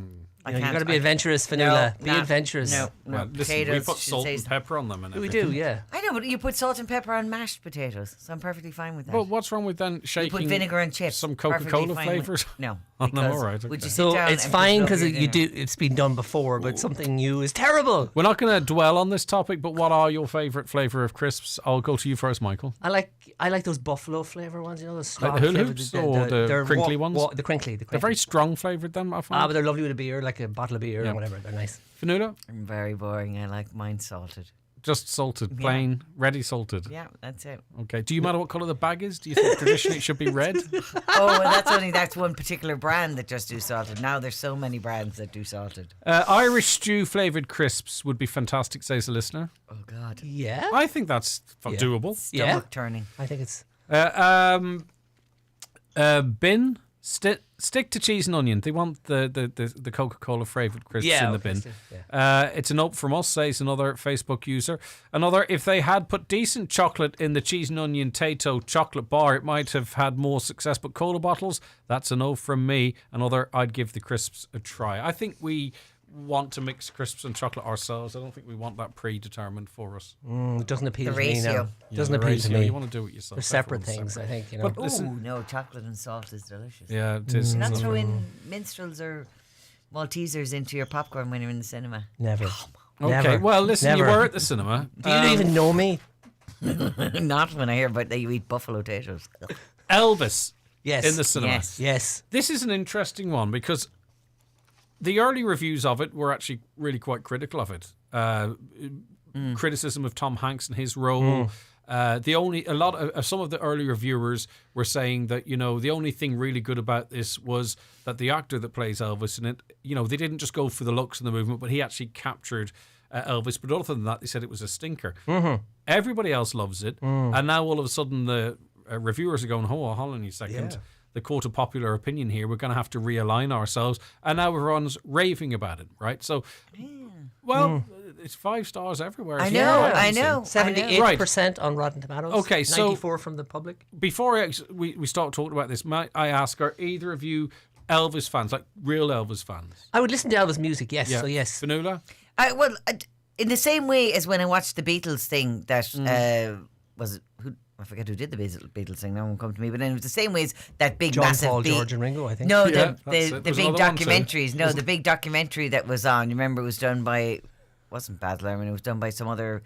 You got to be adventurous, Fanula. Be adventurous. No. Well, listen, we Potatoes put should salt taste- and pepper on them and We everything. do, yeah. I know, but you put salt and pepper on mashed potatoes, so I'm perfectly fine with that. Well, what's wrong with then shaking you put vinegar and chips. some perfectly Coca-Cola fine with- flavours? No. Oh, no, because all right. would you okay. sit So down it's and fine put it because over your dinner? it's been done before, but something new is terrible. We're not going to dwell on this topic, but what are your favourite flavour of crisps? I'll go to you first, Michael. I like those buffalo flavour ones, you know, the Like strong the hula flavour, hoops or the they're crinkly ones? The crinkly. They're very strong flavoured, them, I find. but they're lovely with a beer, like a bottle of beer Yeah. or whatever. They're nice. Fanula? I'm very boring. I like mine salted. Just salted, plain, ready salted. Yeah, that's it. Okay. Do you matter what colour the bag is? Do you think traditionally it should be red? Oh, well, that's one particular brand that just do salted. Now there's so many brands that do salted. Irish stew flavoured crisps would be fantastic, says a listener. Oh God. Yeah. I think that's doable. Stomach turning. I think it's. Bin. Stick to cheese and onion. They want the Coca-Cola flavoured crisps in the bin. It's a note from us, says another Facebook user. Another, if they had put decent chocolate in the cheese and onion Tato chocolate bar, it might have had more success. But cola bottles, that's a no from me. Another, I'd give the crisps a try. I think we want to mix crisps and chocolate ourselves. I don't think we want that predetermined for us. It doesn't appeal The to me now. ratio. Doesn't appeal to me. You want to do it yourself. They're separate things, I think. But Oh listen, no, chocolate and salt is delicious. Yeah, it is. Do not throw in minstrels or Maltesers into your popcorn when you're in the cinema. Never. Okay, Never. well, listen, Never. you were at the cinema. Do you even know me? Not when I hear about that you eat buffalo potatoes. Elvis. Yes. In the cinema. Yes. This is an interesting one because the early reviews of it were actually really quite critical of it. Criticism of Tom Hanks and his role. Some of the early reviewers were saying that, you know, the only thing really good about this was that the actor that plays Elvis in it, you know, they didn't just go for the looks and the movement, but he actually captured Elvis. But other than that, they said it was a stinker. Everybody else loves it, and now all of a sudden the reviewers are going, hold on a second. Yeah. The court of popular opinion here, we're going to have to realign ourselves, and now everyone's raving about it, right? So, it's 5 stars everywhere. I as know, well. I know. 78% on Rotten Tomatoes. Okay, so 94 from the public. Before we start talking about this, might I ask, are either of you Elvis fans, like real Elvis fans? I would listen to Elvis music, yes. Yeah. So yes. Fanula? In the same way as when I watched the Beatles thing, that was it who. I forget who did the Beatles thing. No one come to me, but then it was the same way as that big, John, massive Paul, George, and Ringo. I think. No, Yeah, the There's big another one too. documentaries. No, the big documentary that was on. You remember it was done by, wasn't Baz Luhrmann. It was done by some other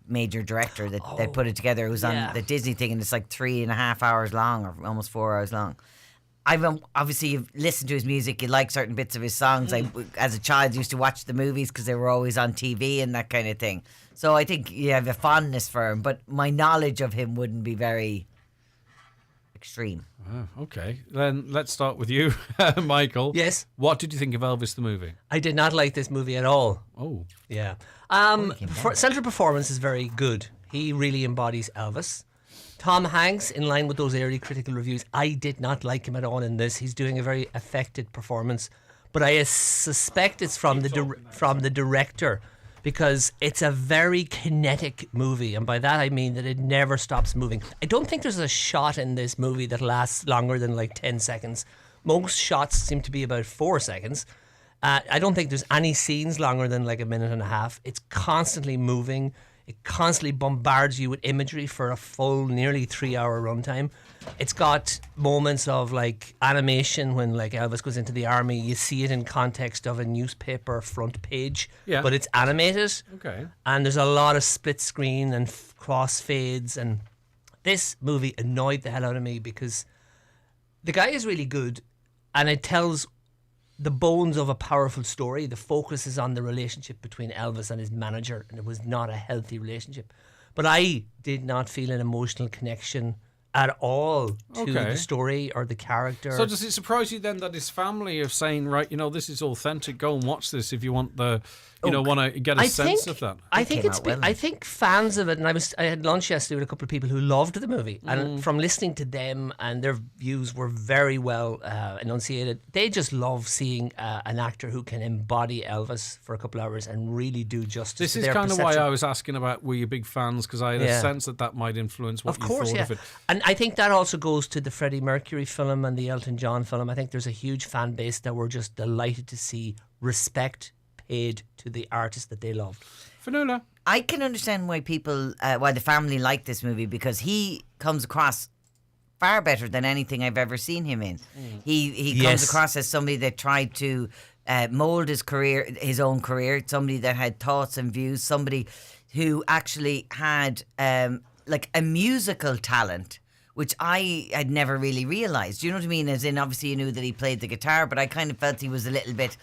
major director that put it together. It was on the Disney thing, and it's like 3.5 hours long, or almost 4 hours long. Obviously you've listened to his music, you like certain bits of his songs. I, as a child, used to watch the movies because they were always on TV and that kind of thing. So I think you have a fondness for him, but my knowledge of him wouldn't be very extreme. Okay, then let's start with you, Michael. Yes. What did you think of Elvis the movie? I did not like this movie at all. Oh. Yeah. Central performance is very good. He really embodies Elvis. Tom Hanks, in line with those early critical reviews, I did not like him at all in this. He's doing a very affected performance, but I suspect it's from the director, because it's a very kinetic movie, and by that I mean that it never stops moving. I don't think there's a shot in this movie that lasts longer than like 10 seconds. Most shots seem to be about 4 seconds. I don't think there's any scenes longer than like a minute and a half. It's constantly moving. It constantly bombards you with imagery for a full, nearly 3-hour runtime. It's got moments of like animation when like Elvis goes into the army. You see it in context of a newspaper front page, but it's animated. Okay. And there's a lot of split screen and cross fades. And this movie annoyed the hell out of me because the guy is really good, and it tells the bones of a powerful story. The focus is on the relationship between Elvis and his manager, and it was not a healthy relationship. But I did not feel an emotional connection at all to the story or the character. So does it surprise you then that his family are saying, right, you know, this is authentic, go and watch this if you want the, want to get a sense of that? I think fans of it, and I had lunch yesterday with a couple of people who loved the movie, and from listening to them, and their views were very well enunciated. They just love seeing an actor who can embody Elvis for a couple of hours and really do justice. This to is their kind perception. of why I was asking about, were you big fans? Because I had a sense that might influence what you thought of it. And I think that also goes to the Freddie Mercury film and the Elton John film. I think there's a huge fan base that were just delighted to see respect paid to the artist that they loved. Fanula? I can understand why why the family like this movie, because he comes across far better than anything I've ever seen him in. He comes across as somebody that tried to mould his own career, somebody that had thoughts and views, somebody who actually had like a musical talent, which I had never really realised. You know what I mean? As in, obviously you knew that he played the guitar, but I kind of felt he was a little bit,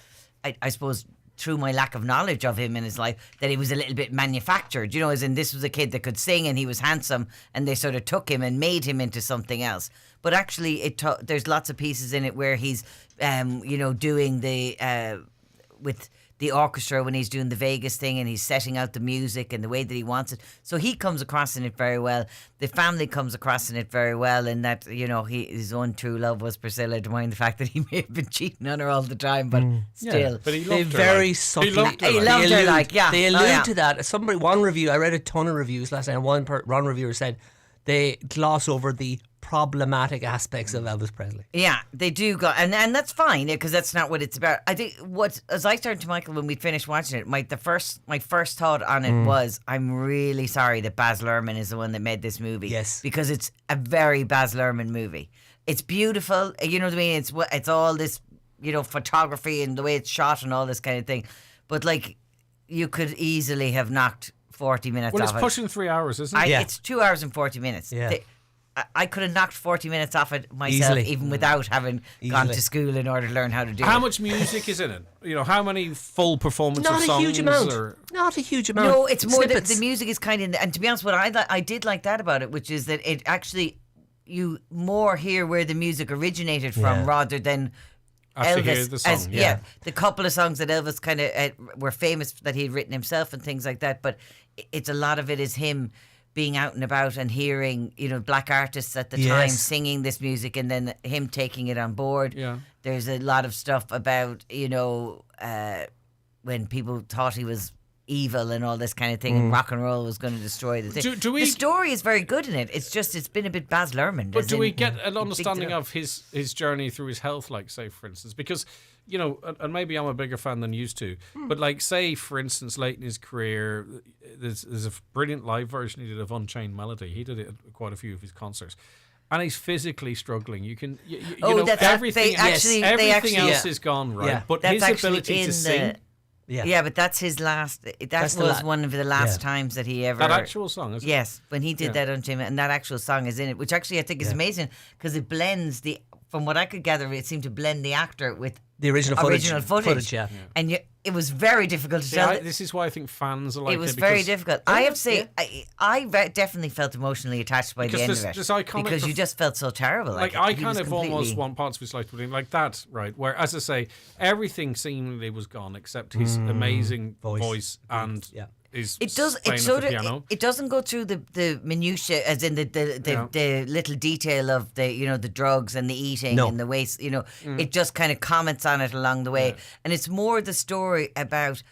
I suppose, through my lack of knowledge of him in his life, that he was a little bit manufactured, you know, as in this was a kid that could sing and he was handsome, and they sort of took him and made him into something else. But actually, there's lots of pieces in it where he's, you know, doing the with the orchestra when he's doing the Vegas thing, and he's setting out the music and the way that he wants it. So he comes across in it very well. The family comes across in it very well, in that, you know, his own true love was Priscilla, to mind the fact that he may have been cheating on her all the time, but still. Yeah, but he They loved her. very He subtly. loved her. He loved her, like, yeah. They Oh, allude yeah. to that. One review, I read a ton of reviews last night, and one reviewer said they gloss over the problematic aspects of Elvis Presley. Yeah, they do go, and that's fine, because that's not what it's about. I think as I turned to Michael when we finished watching it, my first thought on it was, I'm really sorry that Baz Luhrmann is the one that made this movie. Yes, because it's a very Baz Luhrmann movie. It's beautiful, you know what I mean. It's all this, you know, photography and the way it's shot and all this kind of thing. But like, you could easily have knocked 40 minutes off it. Well, it's pushing 3 hours, isn't it? It's 2 hours and 40 minutes. Yeah. I could have knocked 40 minutes off it myself, Easily. even without having gone to school in order to learn how to do it. How much music is in it? You know, how many full performances Not of a songs? huge amount. Or... Not a huge amount. No, it's more that Snippets. the music is kind of, and to be honest, what I did like that about it, which is that it actually, you more hear where the music originated from rather than Actually Elvis. hear the song, The couple of songs that Elvis kind of were famous that he'd written himself and things like that, but it's a lot of it is him being out and about and hearing, you know, black artists at the time singing this music, and then him taking it on board. Yeah. There's a lot of stuff about, you know, when people thought he was evil and all this kind of thing, and rock and roll was going to destroy the thing. Do we, the story is very good in it. It's just, it's been a bit Baz Luhrmann. But do we get an understanding of his journey through his health, like, say, for instance? Because, you know, and maybe I'm a bigger fan than used to, but like, say, for instance, late in his career, there's a brilliant live version he did of Unchained Melody. He did it at quite a few of his concerts. And he's physically struggling. You can, you know, everything, everything else is gone, right? Yeah. But that's his ability to sing. Yeah, but that's his last. That was one of the last times that he ever. That actual song, isn't it? Yes, when he did that Unchained, and that actual song is in it, which actually I think is amazing, because it blends the. From what I could gather, it seemed to blend the actor with the original footage. Yeah. And it was very difficult to tell. This is why I think fans are like it. Was very difficult. I have to say, I definitely felt emotionally attached by the end of it. Because you just felt so terrible. Like I kind of almost want parts of his life to be like that, right? Where, as I say, everything seemingly was gone except his amazing voice and his it doesn't go through the minutiae, as in the little detail of the drugs and the eating and the waste. It just kind of comments on it along the way, and it's more the story about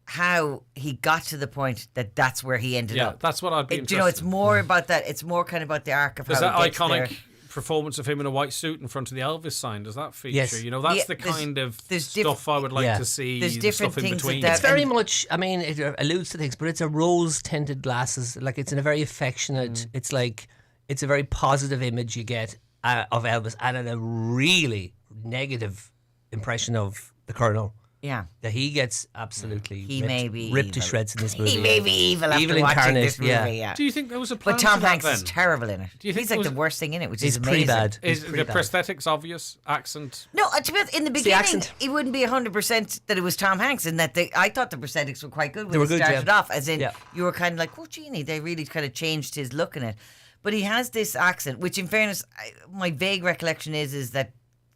how he got to the point that that's where he ended up. That's what I'd be interested it's more about that. It's more kind of about the arc of There's how that he gets iconic there. Performance of him in a white suit in front of the Elvis sign. Does that feature? Yes. That's the kind of stuff I would like to see. There's different stuff in things between. It's very much, I mean, it alludes to things, but it's a rose-tinted glasses. Like, it's in a very affectionate, it's like, it's a very positive image you get of Elvis, and a really negative impression of the Colonel. Yeah. That he gets absolutely ripped to shreds in this movie. He may be evil after watching this movie, yeah. Do you think there was a plan But Tom for that, Hanks then? is terrible in it. Do you think he's like the worst thing in it, which is pretty amazing. bad. Is the prosthetics obvious? Accent? No, to be honest, in the beginning, it wouldn't be 100% that it was Tom Hanks, in that I thought the prosthetics were quite good when they started off, as in you were kind of like, oh, genie, they really kind of changed his look in it. But he has this accent, which in fairness, my vague recollection is that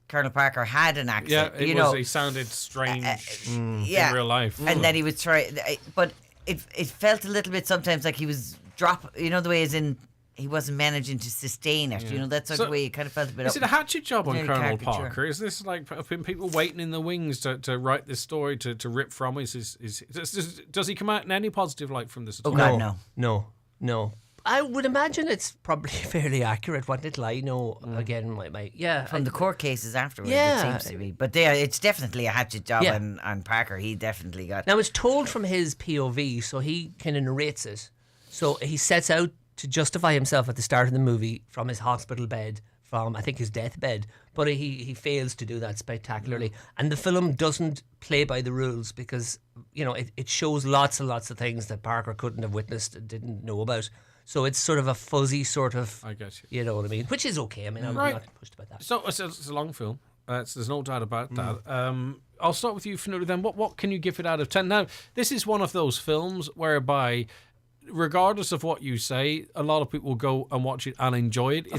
Colonel Parker had an accent. Yeah, he sounded strange in real life. And then he was trying, but it felt a little bit sometimes like he was the way as in he wasn't managing to sustain it. That sort of way. It kind of felt a bit. Is it a hatchet job on Colonel caricature. Parker? Is this like have been people waiting in the wings to write this story to rip from? Does he come out in any positive light from this? At all? God, no. I would imagine it's probably fairly accurate. What little I know, again, from the court cases afterwards, Yeah. it seems to be. But it's definitely a hatchet job, and Parker, he definitely got. Now, it's told from his POV, so he kind of narrates it. So he sets out to justify himself at the start of the movie from his hospital bed, from I think his deathbed, but he fails to do that spectacularly. And the film doesn't play by the rules, because it shows lots and lots of things that Parker couldn't have witnessed and didn't know about. So it's sort of a fuzzy sort of, I get you know what I mean, which is okay. I mean, I'm not pushed about that. So it's a long film. There's no doubt about that. I'll start with you, Fionnuala, then. What can you give it out of 10? Now, this is one of those films whereby, regardless of what you say, a lot of people will go and watch it and enjoy it. I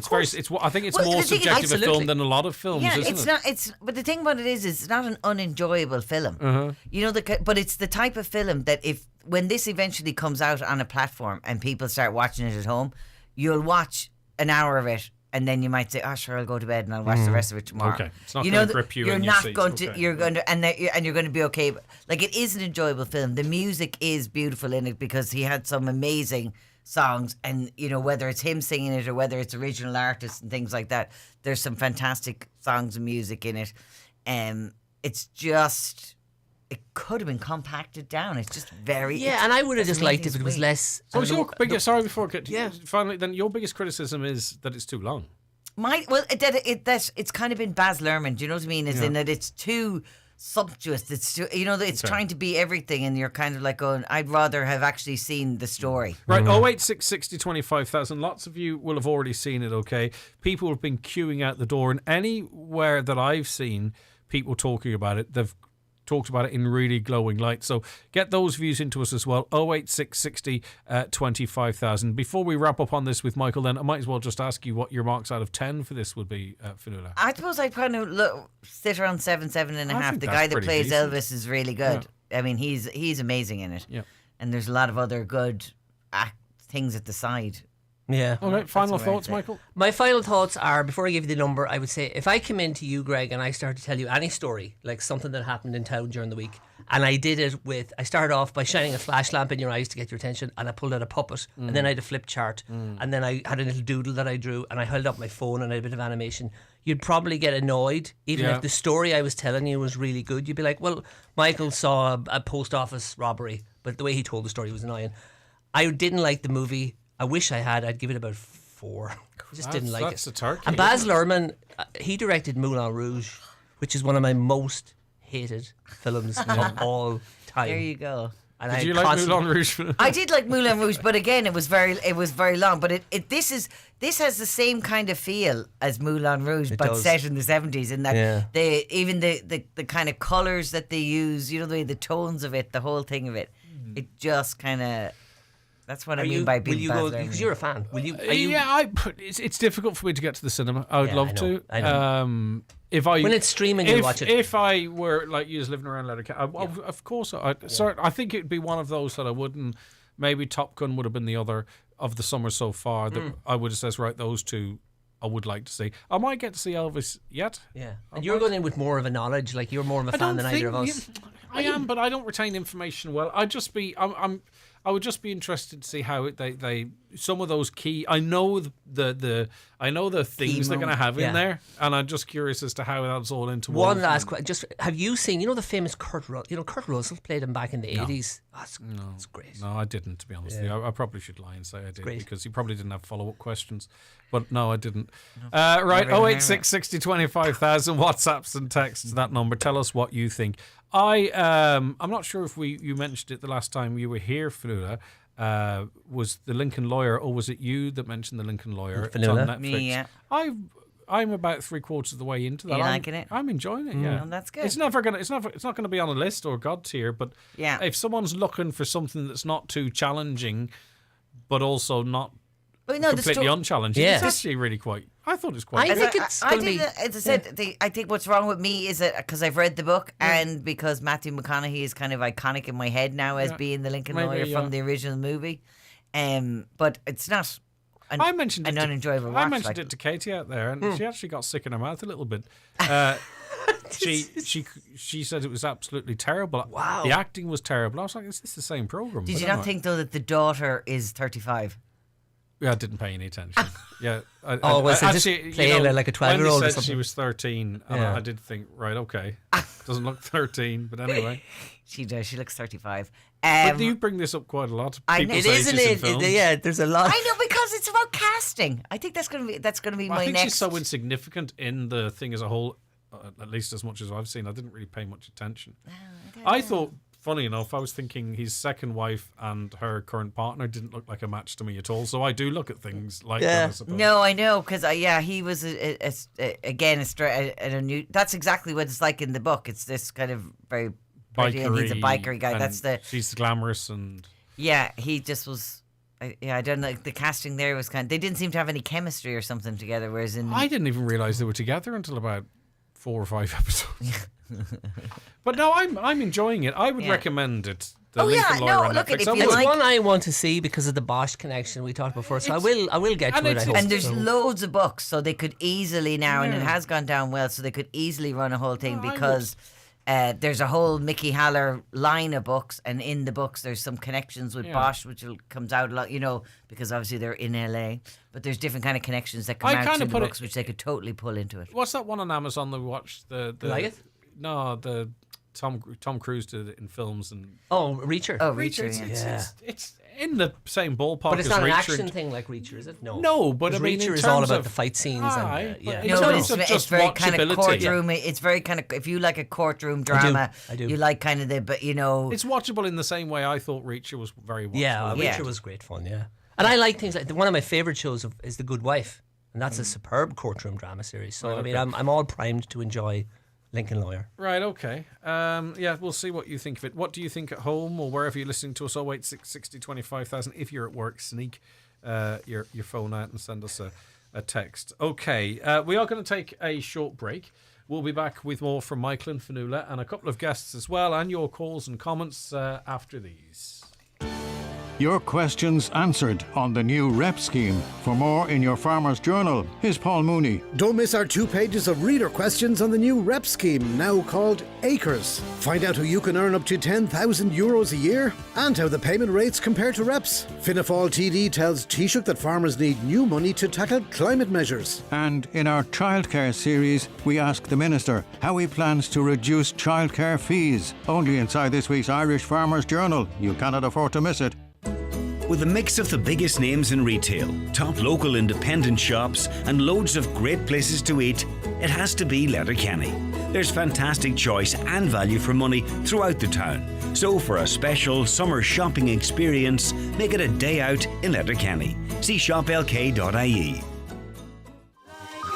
think it's more subjective a film than a lot of films, isn't it? But the thing about it is it's not an unenjoyable film. You know, but it's the type of film that when this eventually comes out on a platform and people start watching it at home, you'll watch an hour of it. And then you might say, "Oh, sure, I'll go to bed and I'll watch the rest of it tomorrow." Okay, it's not going to grip you. You're in not your going seats. to. Okay. You're going to, and you're going to be okay. But, like, it is an enjoyable film. The music is beautiful in it because he had some amazing songs, and you know, whether it's him singing it or whether it's original artists and things like that, there's some fantastic songs and music in it. It's just. It could have been compacted down. It's just very... Yeah, and I would have just liked if it was less... So your biggest... Sorry, before... Finally, then your biggest criticism is that it's too long. It's kind of been Baz Luhrmann, do you know what I mean? In that it's too sumptuous. It's too, it's trying to be everything, and you're kind of like going, I'd rather have actually seen the story. Right, 08660 25,000. Lots of you will have already seen it, okay? People have been queuing out the door, and anywhere that I've seen people talking about it, they've talked about it in really glowing light. So get those views into us as well. 08660 25,000. Before we wrap up on this with Michael, then I might as well just ask you what your marks out of 10 for this would be, Fionnuala. I suppose I'd kind of sit around 7.5. The guy that plays decent. Elvis is really good. Yeah. I mean, he's amazing in it. Yeah. And there's a lot of other good things at the side. Yeah. All right, final thoughts, Michael? My final thoughts are, before I give you the number, I would say if I come into you, Greg, and I start to tell you any story, like something that happened in town during the week, and I did it I started off by shining a flash lamp in your eyes to get your attention, and I pulled out a puppet, and then I had a flip chart, and then I had a little doodle that I drew, and I held up my phone and I had a bit of animation. You'd probably get annoyed, even if the story I was telling you was really good. You'd be like, well, Michael saw a post office robbery, but the way he told the story was annoying. I didn't like the movie. I wish I had. I'd give it about 4. I just didn't like it. That's a turkey. And Baz Luhrmann, he directed Moulin Rouge, which is one of my most hated films of all time. There you go. And Did you like Moulin Rouge? I did like Moulin Rouge, but again, it was very long. But this has the same kind of feel as Moulin Rouge, but set in the 70s. In that the kind of colours that they use, you know, the tones of it, the whole thing of it, it just kind of. That's what I mean by being Baz Luhrmann. Because you're a fan. Will you? It's difficult for me to get to the cinema. I would love to. I know. When it's streaming, you'll watch it. If I were like you, living around Letterkenny, of course, I think it'd be one of those that I wouldn't. Maybe Top Gun would have been the other of the summer so far that I would have said, right, those two I would like to see. I might get to see Elvis yet. Yeah, and you're going in with more of a knowledge, like you're more of a fan than either of us. I am, but I don't retain information well. I would just be interested to see how they some of those key. I know the things they're going to have in there, and I'm just curious as to how that's all into one. Last question: just have you seen the famous Kurt Russell? Kurt Russell played him back in the 80s. Oh, it's great. No, I didn't. To be honest with you, I probably should lie and say I did because he probably didn't have follow-up questions. But no, I didn't. Right, 086 60 25,000 WhatsApps and texts to that number. Tell us what you think. I'm not sure if you mentioned it the last time you were here, Fionnuala. Was the Lincoln Lawyer, or was it you that mentioned the Lincoln Lawyer? It's on Netflix. Me, yeah. I'm about 3/4 of the way into that. You liking it? I'm enjoying it. Yeah, well, that's good. It's not gonna be on a list or God tier, but if someone's looking for something that's not too challenging, but also not completely unchallenging, it's actually really quite. I thought it was quite. As I said, I think what's wrong with me is that because I've read the book and because Matthew McConaughey is kind of iconic in my head now as being the Lincoln Lawyer from the original movie, but it's not. I mentioned an unenjoyable watch. I mentioned it to Katie out there, and she actually got sick in her mouth a little bit. She said it was absolutely terrible. Wow, the acting was terrible. I was like, is this the same program? Did you not think though that the daughter is 35? Yeah, I didn't pay any attention. Yeah. Was it just playing like a 12-year-old or something? She was 13, and I did think, right, okay, doesn't look 13, but anyway. She does. She looks 35. But you bring this up quite a lot. It isn't it? Yeah, there's a lot. I know, because it's about casting. I think that's going to be my next. I think she's so insignificant in the thing as a whole, at least as much as I've seen. I didn't really pay much attention. I thought funny enough, I was thinking his second wife and her current partner didn't look like a match to me at all. So I do look at things like that, I suppose. No, I know, because he was that's exactly what it's like in the book. It's this kind of very pretty, and he's a bikery guy. She's glamorous and he just was. I don't know. The casting there was they didn't seem to have any chemistry or something together. Whereas I didn't even realize they were together until about 4 or 5 episodes. But no, I'm enjoying it. I would recommend it. Look at it. It's one I want to see because of the Bosch connection we talked before. So I will get to it. And there's loads of books, so they could easily now, and it has gone down well, so they could easily run a whole thing because. There's a whole Mickey Haller line of books, and in the books there's some connections with Bosch, which comes out a lot, because obviously they're in LA. But there's different kind of connections that come out to the books, which they could totally pull into it. What's that one on Amazon that we watched? You like it? No, the Tom Cruise did it in films and. Reacher. Reacher. It's in the same ballpark. But it's as not an Reacher action thing like Reacher, is it? No, but I mean, Reacher is all about the fight scenes. It's very kind of courtroom. It's very kind of, if you like a courtroom drama, I do. You like kind of it's watchable in the same way I thought Reacher was very watchable. Reacher was great fun. Yeah, and I like things like one of my favorite shows is The Good Wife, and that's a superb courtroom drama series. So I'm all primed to enjoy Lincoln Lawyer. Right, okay. We'll see what you think of it. What do you think at home or wherever you're listening to us? 086 60 25,000. If you're at work, sneak your phone out and send us a text. Okay, we are going to take a short break. We'll be back with more from Michael and Fionnuala and a couple of guests as well, and your calls and comments after these. Your questions answered on the new Rep scheme. For more in your Farmer's Journal, here's Paul Mooney. Don't miss our 2 pages of reader questions on the new Rep scheme, now called Acres. Find out how you can earn up to €10,000 a year and how the payment rates compare to Reps. Fianna Fáil TD tells Taoiseach that farmers need new money to tackle climate measures. And in our childcare series, we ask the Minister how he plans to reduce childcare fees. Only inside this week's Irish Farmer's Journal. You cannot afford to miss it. With a mix of the biggest names in retail, top local independent shops, and loads of great places to eat, it has to be Letterkenny. There's fantastic choice and value for money throughout the town. So for a special summer shopping experience, make it a day out in Letterkenny. See shoplk.ie.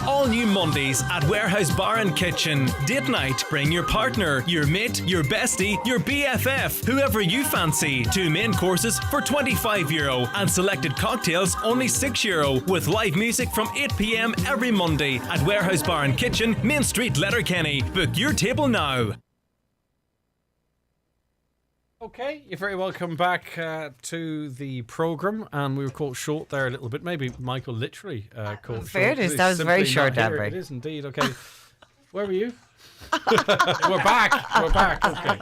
All new Mondays at Warehouse Bar and Kitchen. Date night. Bring your partner, your mate, your bestie, your BFF, whoever you fancy. 2 main courses for €25 and selected cocktails only €6 with live music from 8 p.m. every Monday at Warehouse Bar and Kitchen, Main Street, Letterkenny. Book your table now. Okay, you're very welcome back to the programme, and we were caught short there a little bit. Maybe Michael literally caught short. Fair it is, that was very short, Dan. It is indeed. Okay, where were you? We're back. Okay.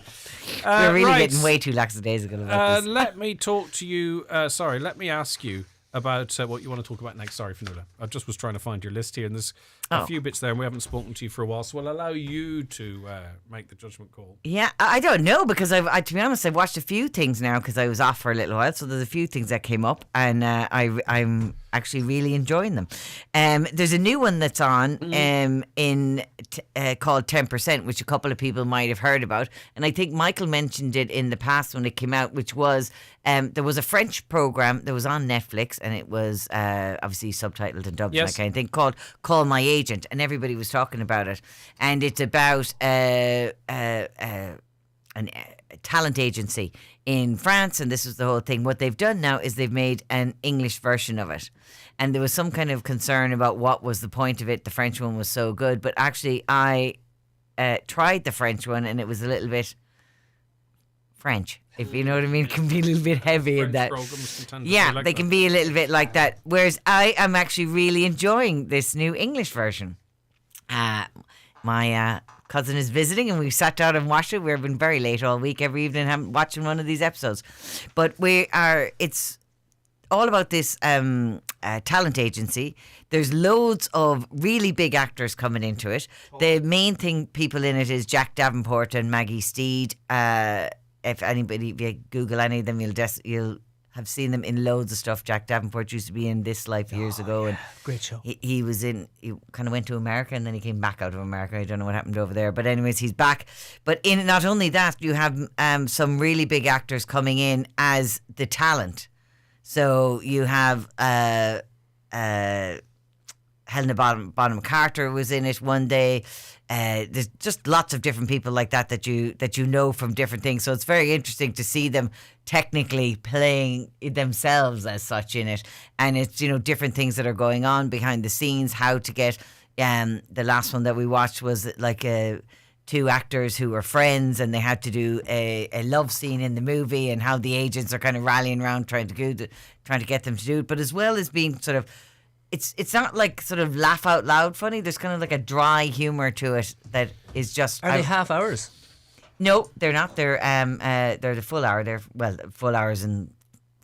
We're really getting way too lackadaisical about this. Let me talk to you. Let me ask you about what you want to talk about next. Sorry, Fionnuala. I just was trying to find your list here, and there's a few bits there, and we haven't spoken to you for a while, so we'll allow you to make the judgment call. Yeah, I don't know, because to be honest, I've watched a few things now because I was off for a little while, so there's a few things that came up, and I'm actually really enjoying them. There's a new one that's on called 10%, which a couple of people might have heard about, and I think Michael mentioned it in the past when it came out, which was there was a French program that was on Netflix, and it was obviously subtitled and dubbed, that kind of thing, called Call My Agent, and everybody was talking about it, and it's about a talent agency in France, and this is the whole thing. What they've done now is they've made an English version of it, and there was some kind of concern about what was the point of it. The French one was so good, but actually I tried the French one, and it was a little bit French, if you know what I mean. It can be a little bit heavy in that. Yeah, they can be a little bit like that. Whereas I am actually really enjoying this new English version. My cousin is visiting, and we sat down and watched it. We've been very late all week, every evening, watching one of these episodes. But it's all about this talent agency. There's loads of really big actors coming into it. The main people in it is Jack Davenport and Maggie Steed. If you Google any of them, you'll have seen them in loads of stuff. Jack Davenport used to be in This Life years ago, and great show. He kind of went to America and then he came back out of America. I don't know what happened over there, but anyways, he's back. But in not only that, you have some really big actors coming in as the talent. So you have Helena Bonham Carter was in it one day. There's just lots of different people like that you know from different things. So it's very interesting to see them technically playing themselves as such in it. And it's, different things that are going on behind the scenes, how to get, the last one that we watched was like two actors who were friends and they had to do a love scene in the movie, and how the agents are kind of rallying around trying to get them to do it. But as well as being sort of, it's not like sort of laugh out loud funny. There's kind of like a dry humour to it that is just. Are they half hours? No, they're not. They're the full hour. They're full hours and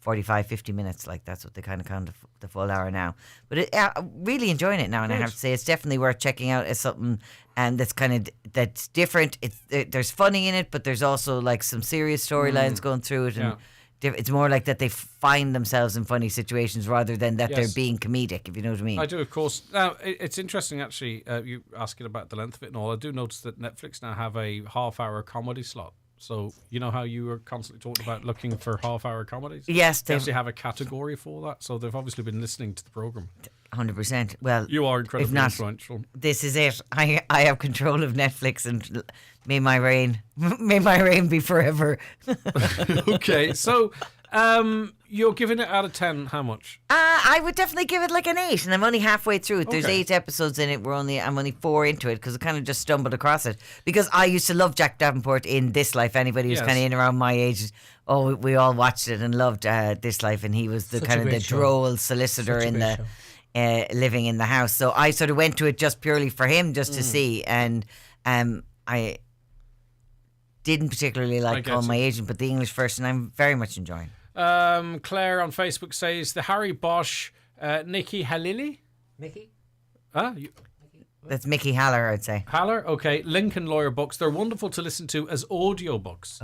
45, 50 minutes. Like that's what they kind of count the full hour now. But really enjoying it now, and I have to say it's definitely worth checking out as something that's different. There's funny in it, but there's also like some serious storylines going through it, and it's more like that they find themselves in funny situations rather than that they're being comedic, if you know what I mean. I do, of course. Now, it's interesting, actually, you asking about the length of it and all. I do notice that Netflix now have a half-hour comedy slot. So, you know how you were constantly talking about looking for half-hour comedies? Yes. They actually have a category for that, so they've obviously been listening to the programme. 100%. Well, you are incredibly influential. This is it. I have control of Netflix, and may my reign be forever. Okay, so you're giving it out of 10 how much? I would definitely give it like an 8, and I'm only halfway through it. There's 8 episodes in it. I'm only 4 into it because I kind of just stumbled across it, because I used to love Jack Davenport in This Life. Anybody who's kind of in around my age, we all watched it and loved This Life, and he was the kind of the droll solicitor in the living in the house. So I sort of went to it just purely for him, just to see, and I didn't particularly like Call My Agent, but the English version I'm very much enjoying. Claire on Facebook says the Harry Bosch, Nikki Halili. Mickey? Huh? That's Mickey Haller, I'd say. Haller, okay. Lincoln Lawyer books. They're wonderful to listen to as audiobooks.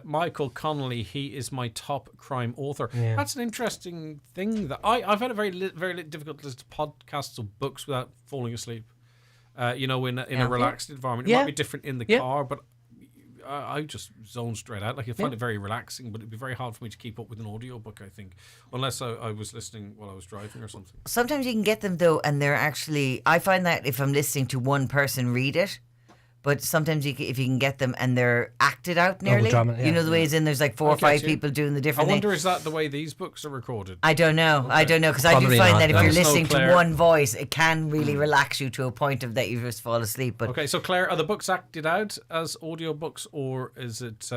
Michael Connolly, he is my top crime author. Yeah. That's an interesting thing. That I've had a very difficult to listen to podcasts or books without falling asleep. In a relaxed environment. It might be different in the car, but I just zone straight out. Like, I find it very relaxing, but it'd be very hard for me to keep up with an audiobook, I think, unless I was listening while I was driving or something. Sometimes you can get them, though, and they're actually... I find that if I'm listening to one person read it, but sometimes if you can get them and they're acted out nearly, you know the way there's like 4 or 5 people doing the different things. I wonder, is that the way these books are recorded? I don't know. Okay. I don't know, because I do find that if you're listening to one voice, it can really relax you to a point of that you just fall asleep. But okay, so Claire, are the books acted out as audiobooks, or is it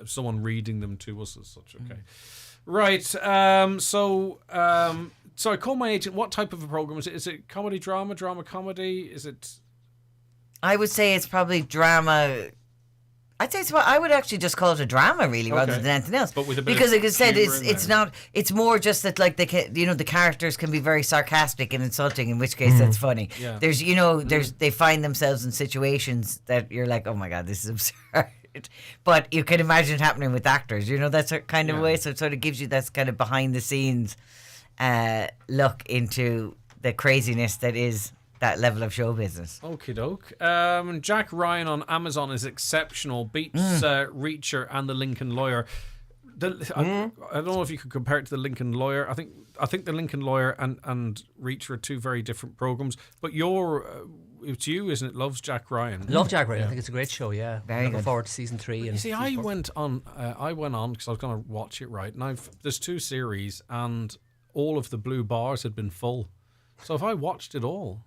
someone reading them to us as such? Okay. Right. So I Call My Agent. What type of a program is it? Is it comedy, drama comedy? Is it... I would say it's probably drama. I'd say I would actually just call it a drama, really, rather than anything else. But with a bit because, like I said, it's not. It's more just that, like, the characters can be very sarcastic and insulting. In which case, that's funny. Yeah. They find themselves in situations that you're like, oh my god, this is absurd. But you can imagine it happening with actors. That sort of kind of way. So it sort of gives you that kind of behind the scenes look into the craziness that is that level of show business. Okie doke. Jack Ryan on Amazon is exceptional. Beats Reacher and The Lincoln Lawyer. I don't know if you could compare it to The Lincoln Lawyer. I think The Lincoln Lawyer and Reacher are two very different programs. But it's you, isn't it? Loves Jack Ryan. Love Jack Ryan. I think it's a great show. Yeah, very looking good. Forward to season 3. You see, I went on because I was going to watch it, right? And there's 2 series, and all of the blue bars had been full. So if I watched it all.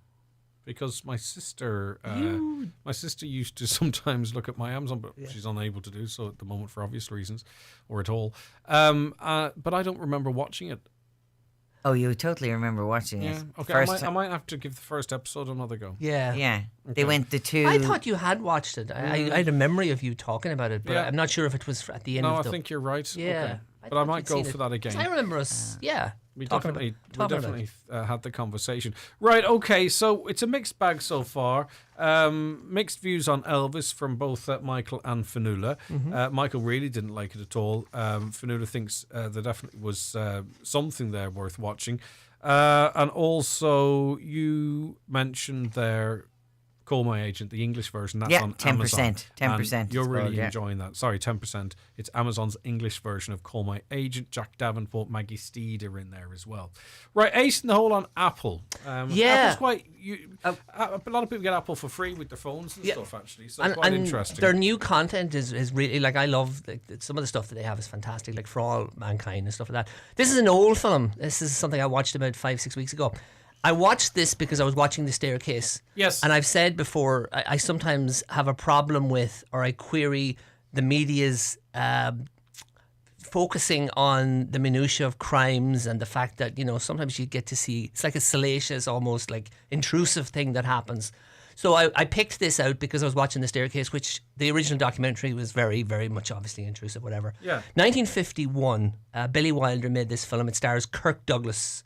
Because my sister used to sometimes look at my Amazon, but she's unable to do so at the moment for obvious reasons, or at all. But I don't remember watching it. Oh, you totally remember watching it? Okay, I might have to give the first episode another go. Yeah. Okay. They went the 2. I thought you had watched it. I had a memory of you talking about it, but I'm not sure if it was at the end. No, I think you're right. Yeah. Okay. But I might go for that again. I remember us, We talking definitely had the conversation. Right, okay, so it's a mixed bag so far. Mixed views on Elvis from both Michael and Fionnuala. Michael really didn't like it at all. Fionnuala thinks there definitely was something there worth watching. And also, you mentioned there Call My Agent, the English version. That's on 10%. Amazon. 10%. And you're really enjoying that. Sorry, 10%. It's Amazon's English version of Call My Agent. Jack Davenport, Maggie Steed are in there as well. Right, Ace in the Hole on Apple. Apple's quite... a lot of people get Apple for free with their phones and stuff, actually. So it's quite interesting. Their new content is really... Like, I love... some of the stuff that they have is fantastic, like For All Mankind and stuff like that. This is an old film. This is something I watched about 5-6 weeks ago. I watched this because I was watching The Staircase. Yes. And I've said before, I sometimes have a problem with, or I query the media's focusing on the minutiae of crimes and the fact that, sometimes you get to see, it's like a salacious, almost like intrusive thing that happens. So I picked this out because I was watching The Staircase, which the original documentary was very, very much obviously intrusive, whatever. Yeah. 1951, Billy Wilder made this film. It stars Kirk Douglas.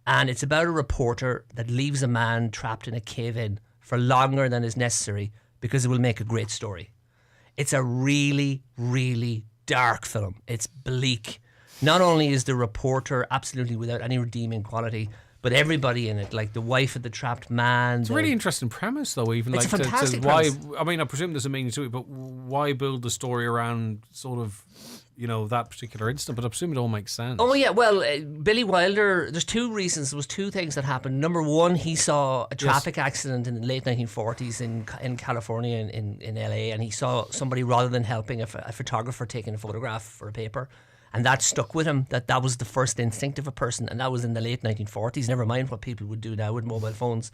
And it's about a reporter that leaves a man trapped in a cave-in for longer than is necessary because it will make a great story. It's a really, really dark film. It's bleak. Not only is the reporter absolutely without any redeeming quality, but everybody in it, like the wife of the trapped man. It's a really interesting premise, though. Even it's like a fantastic why? premise. I mean, I presume there's a meaning to it, but why build the story around sort of, that particular incident? But I presume it all makes sense. Oh yeah, well, Billy Wilder. There's two reasons. There was two things that happened. Number one, he saw a traffic accident in the late 1940s in California, in LA, and he saw somebody, rather than helping a photographer, taking a photograph for a paper. And that stuck with him, that was the first instinct of a person. And that was in the late 1940s, never mind what people would do now with mobile phones.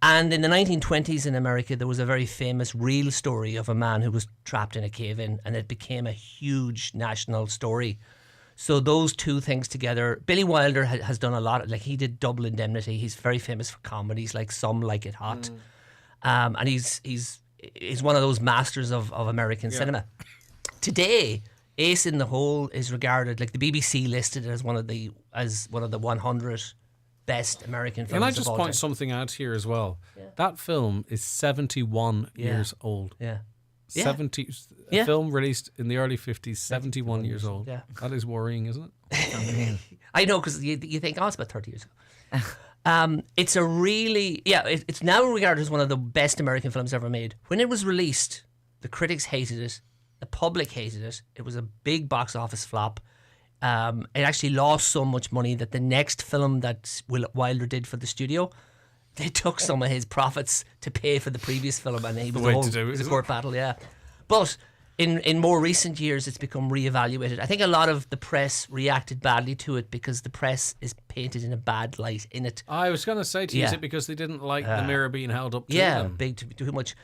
And in the 1920s in America, there was a very famous real story of a man who was trapped in a cave-in, and it became a huge national story. So those two things together, Billy Wilder has done a lot. Like, he did Double Indemnity. He's very famous for comedies like Some Like It Hot. And he's one of those masters of American cinema. Today, Ace in the Hole is regarded, like the BBC listed it as one of the 100 best American films. Can I just of all point time. something out here as well? That film is 71 years old. Yeah. 70. A film released in the early 50s, 71 years old. Yeah. That is worrying, isn't it? I know, because you think, it's about 30 years ago. It's a really, it's now regarded as one of the best American films ever made. When it was released, the critics hated it. The public hated it. It was a big box office flop. It actually lost so much money that the next film that Wilder did for the studio, they took some of his profits to pay for the previous film, and it was a court battle, But in more recent years, it's become reevaluated. I think a lot of the press reacted badly to it because the press is painted in a bad light in it. I was going to say to you, is it because they didn't like the mirror being held up to them? Too much.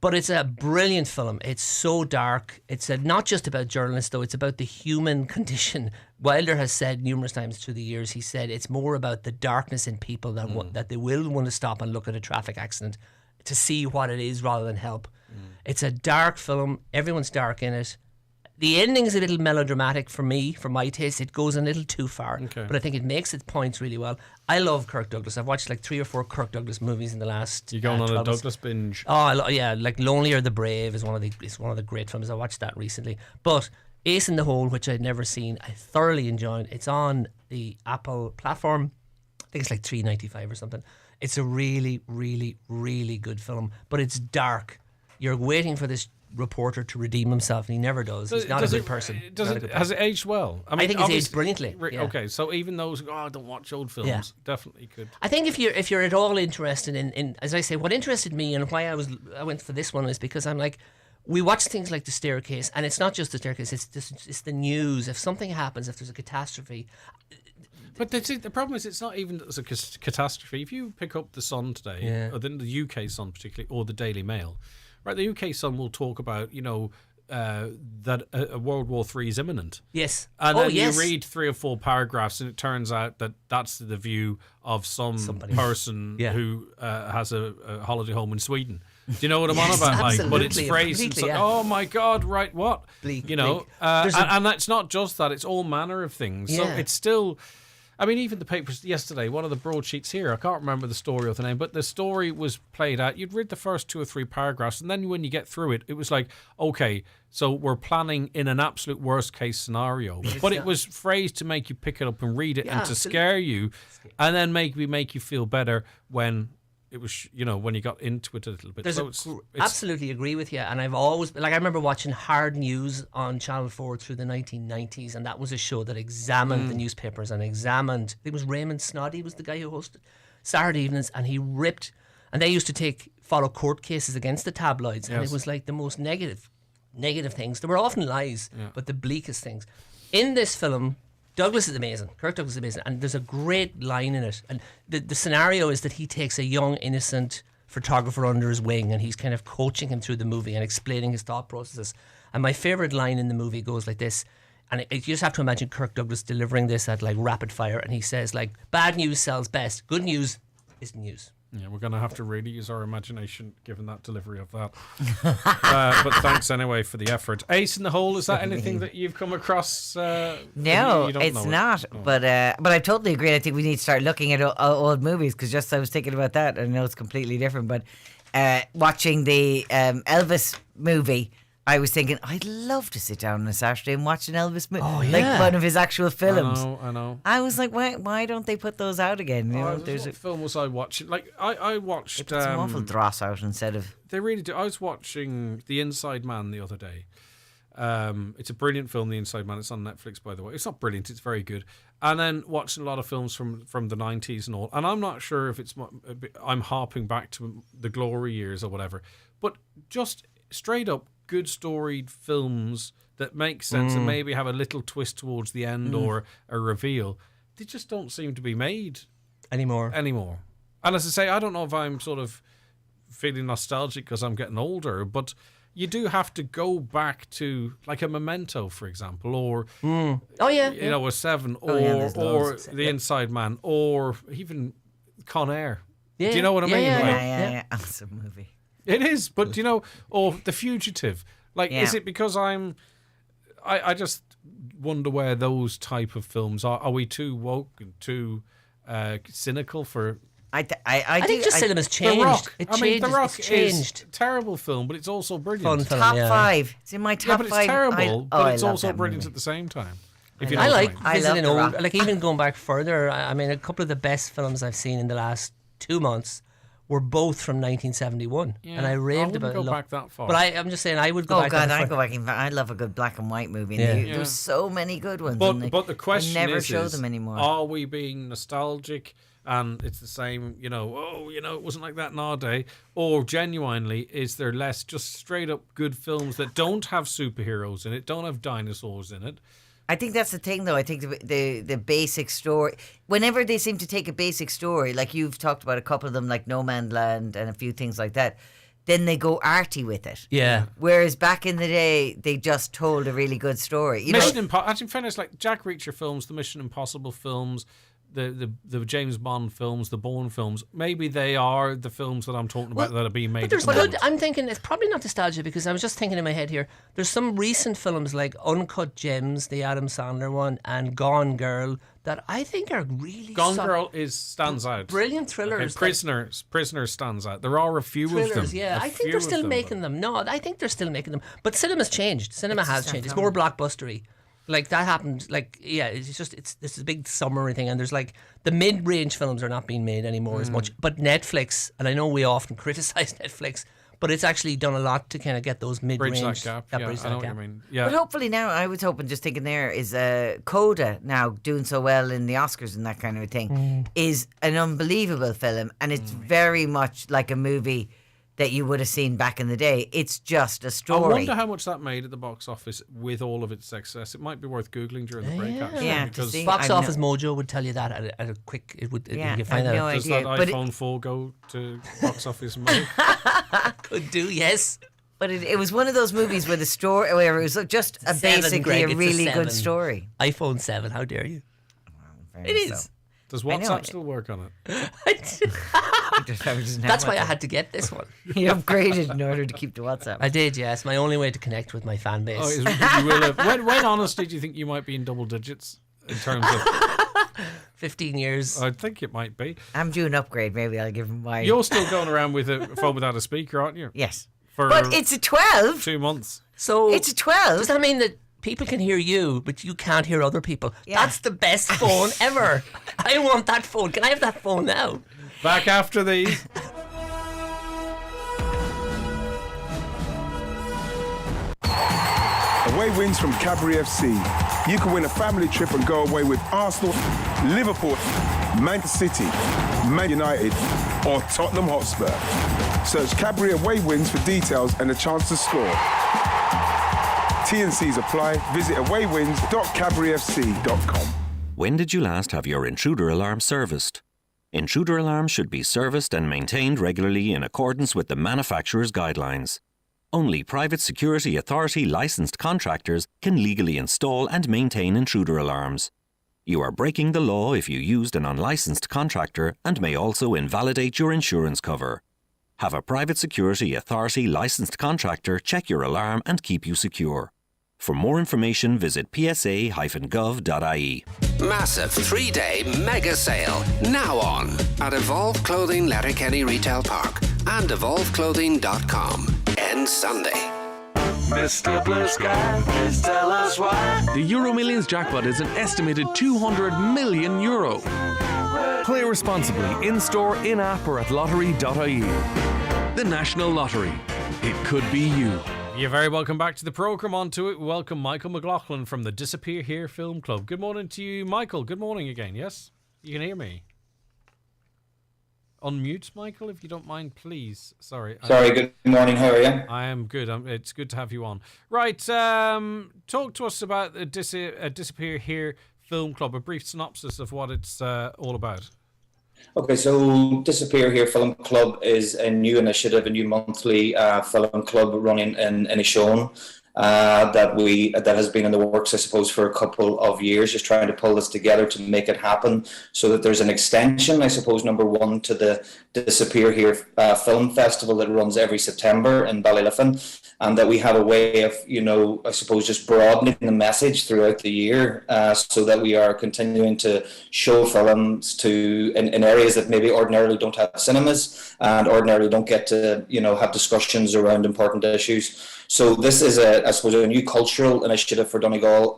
But it's a brilliant film. It's so dark. It's not just about journalists, though. It's about the human condition. Wilder has said numerous times through the years, he said it's more about the darkness in people that they will want to stop and look at a traffic accident to see what it is rather than help. It's a dark film. Everyone's dark in it. The ending's a little melodramatic for me, for my taste. It goes a little too far, but I think it makes its points really well. I love Kirk Douglas. I've watched like 3 or 4 Kirk Douglas movies in the last. You're going on a Douglas binge. Oh, like Lonely or the Brave is one of the great films. I watched that recently. But Ace in the Hole, which I'd never seen, I thoroughly enjoyed. It's on the Apple platform. I think it's like $3.95 or something. It's a really, really, really good film, but it's dark. You're waiting for this reporter to redeem himself, and he never does. He's not a good person. Has it aged well? I think it's aged brilliantly. Okay, so even those I don't watch old films, definitely could. I think if you're at all interested in, as I say, what interested me and why I went for this one is because I'm like, we watch things like The Staircase, and it's not just The Staircase. It's the news. If something happens, if there's a catastrophe. But the problem is, it's not even as a catastrophe. If you pick up the Sun today, or the UK Sun particularly, or the Daily Mail. Right, the UK Sun will talk about, that a World War III is imminent. Yes. And then you read 3 or 4 paragraphs, and it turns out that that's the view of somebody person who has a holiday home in Sweden. Do you know what I'm on about? Like, but it's phrased. It's like, oh my God, right? What? Bleak, you know, and that's not just that. It's all manner of things. So it's still. I mean, even the papers yesterday, one of the broadsheets here, I can't remember the story or the name, but the story was played out. You'd read the first 2 or 3 paragraphs, and then when you get through it, it was like, okay, so we're planning in an absolute worst case scenario. But it was phrased to make you pick it up and read it and to scare you, and then make you feel better when it was, you know, when you got into it a little bit. Absolutely agree with you. And I've always, like, I remember watching Hard News on Channel 4 through the 1990s, and that was a show that examined the newspapers and examined, I think it was Raymond Snoddy was the guy who hosted Saturday evenings, and he ripped, and they used to follow court cases against the tabloids, and it was like the most negative things. There were often lies, but the bleakest things. In this film, Douglas is amazing. Kirk Douglas is amazing. And there's a great line in it. And the scenario is that he takes a young, innocent photographer under his wing, and he's kind of coaching him through the movie and explaining his thought processes. And my favourite line in the movie goes like this. And you just have to imagine Kirk Douglas delivering this at like rapid fire. And he says, like, bad news sells best. Good news isn't news. Yeah, we're going to have to really use our imagination given that delivery of that. But thanks anyway for the effort. Ace in the Hole, is that anything that you've come across? No, it's not. Oh. But I totally agree. I think we need to start looking at old movies, because just I was thinking about that. I know it's completely different, but watching the Elvis movie, I was thinking, I'd love to sit down on a Saturday and watch an Elvis movie, like one of his actual films. I know. I was like, why don't they put those out again? You know, what film was I watching? Like I watched. They put some awful dross out instead of. They really do. I was watching The Inside Man the other day. It's a brilliant film, The Inside Man. It's on Netflix, by the way. It's not brilliant. It's very good. And then watching a lot of films from the 90s and all. And I'm not sure if I'm harping back to the glory years or whatever. But just straight up good storied films that make sense and maybe have a little twist towards the end or a reveal. They just don't seem to be made anymore. And as I say, I don't know if I'm sort of feeling nostalgic because I'm getting older, but you do have to go back to like a Memento, for example, or you know, a Seven, or The Inside Man, or even Con Air. Yeah. Do you know what I mean? Yeah. Awesome movie. It is, but you know, or The Fugitive. Like, is it because I just wonder where those type of films are. Are we too woke and too cynical for? I think just cinema's changed. The Rock. The Rock changed. is a terrible film, but it's also brilliant. Top 5. It's in my top 5. But it's terrible, but it's also brilliant at the same time. I like visiting old, like even going back further. I mean, a couple of the best films I've seen in the last 2 months were both from 1971, and I raved about it. I wouldn't go back that far. But I'm just saying I would go back. Oh God, I go back. I love a good black and white movie. And there's so many good ones. But the question never is, show them anymore. Are we being nostalgic? And it's the same, you know, it wasn't like that in our day. Or genuinely, is there less just straight up good films that don't have superheroes in it, don't have dinosaurs in it? I think that's the thing, though. I think the basic story, whenever they seem to take a basic story, like you've talked about a couple of them, like No Man's Land and a few things like that, then they go arty with it. Yeah. Whereas back in the day, they just told a really good story. Actually, in fairness, like Jack Reacher films, the Mission Impossible films, the James Bond films, the Bourne films, maybe they are the films that I'm talking about that are being made. But I'm thinking it's probably not nostalgia, because I was just thinking in my head here, there's some recent films like Uncut Gems, the Adam Sandler one, and Gone Girl that I think are really Girl stands out. Brilliant thrillers. Okay, Prisoners stands out. There are a few of them. Yeah, I think they're still making them. No, I think they're still making them. But cinema's changed. Cinema has changed. It's more blockbustery. Like that happened, this is a big summary thing, and there's like the mid-range films are not being made anymore as much. But Netflix, and I know we often criticize Netflix, but it's actually done a lot to kind of get those mid-range. Bridge that gap. Bridge I know that gap. what you mean. Yeah. But hopefully now, I was hoping, just thinking there, is Coda now doing so well in the Oscars and that kind of a thing, is an unbelievable film, and it's very much like a movie that you would have seen back in the day. It's just a story. I wonder how much that made at the box office with all of its success. It might be worth Googling during the break, actually. Yeah, because Box Office Mojo would tell you that at a quick... you could find out. Does that iPhone 4 go to Box Office Mojo? Could do, yes. But it was one of those movies where the story, where it was just basically a really good story. iPhone 7, how dare you? Well, it is. Does WhatsApp still work on it? That's why I had to get this one. You upgraded in order to keep the WhatsApp. I did, yes. My only way to connect with my fan base. Oh, you will have. When honestly do you think you might be in double digits in terms of 15 years? I think it might be. I'm due an upgrade. Maybe I'll give him my. You're still going around with a phone without a speaker, aren't you? Yes. But it's a 12. 2 months. So it's a 12. Does that mean that people can hear you, but you can't hear other people? Yeah. That's the best phone ever. I want that phone. Can I have that phone now? Back after these. Away wins from Cadbury FC. You can win a family trip and go away with Arsenal, Liverpool, Manchester City, Man United, or Tottenham Hotspur. Search Cadbury Away Wins for details and a chance to score. T&Cs apply. Visit awaywins.cadburyfc.com. When did you last have your intruder alarm serviced? Intruder alarms should be serviced and maintained regularly in accordance with the manufacturer's guidelines. Only Private Security Authority licensed contractors can legally install and maintain intruder alarms. You are breaking the law if you used an unlicensed contractor and may also invalidate your insurance cover. Have a Private Security Authority licensed contractor check your alarm and keep you secure. For more information, visit psa-gov.ie. Massive 3-day mega sale now on at Evolve Clothing Letterkenny Retail Park and evolveclothing.com. Ends Sunday. Mr. Blue Sky, please tell us why. The Euromillions Jackpot is an estimated €200 million. Play responsibly in-store, in-app or at lottery.ie. The National Lottery. It could be you. You're very welcome back to the programme. On to it. Welcome Michael McLaughlin from the Disappear Here Film Club. Good morning to you, Michael. Good morning again, yes? You can hear me? Unmute, Michael, if you don't mind, please. Sorry. Good morning. How are you? I am good. It's good to have you on. Right, talk to us about the Disappear Here Film Club, a brief synopsis of what it's all about. Okay, so Disappear Here Film Club is a new initiative, a new monthly film club running in Inishowen. That has been in the works, I suppose, for a couple of years, just trying to pull this together to make it happen so that there's an extension, I suppose, number one, to the Disappear Here Film Festival that runs every September in Ballyliffin, and that we have a way of, I suppose, just broadening the message throughout the year so that we are continuing to show films in areas that maybe ordinarily don't have cinemas and ordinarily don't get to, have discussions around important issues. So this is, I suppose, a new cultural initiative for Donegal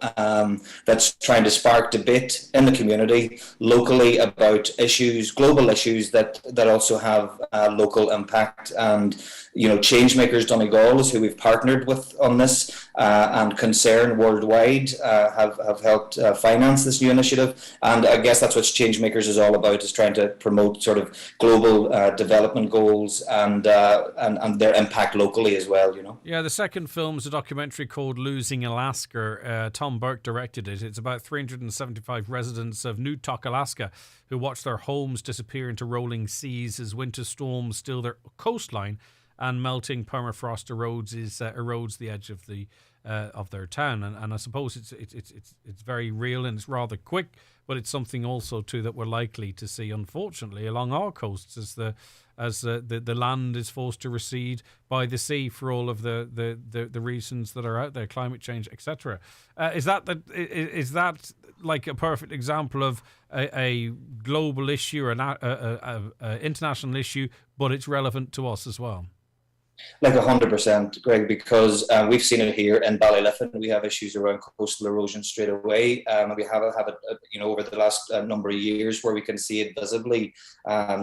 that's trying to spark debate in the community locally about issues, global issues that also have local impact. And, Changemakers Donegal is who we've partnered with on this, and Concern Worldwide have helped finance this new initiative. And I guess that's what Changemakers is all about, is trying to promote sort of global development goals and their impact locally as well, Yeah, the second film is a documentary called Losing Alaska. Tom Burke directed it. It's about 375 residents of Newtok, Alaska, who watch their homes disappear into rolling seas as winter storms still their coastline and melting permafrost erodes the edge of their town. And I suppose it's very real and it's rather quick, but it's something also too that we're likely to see, unfortunately, along our coasts as the land is forced to recede by the sea for all of the reasons that are out there, climate change, etc. Is that like a perfect example of a global issue or an international issue, but it's relevant to us as well? Like 100%, Greg, because we've seen it here in Ballyliffin. We have issues around coastal erosion straight away. We have it, over the last number of years, where we can see it visibly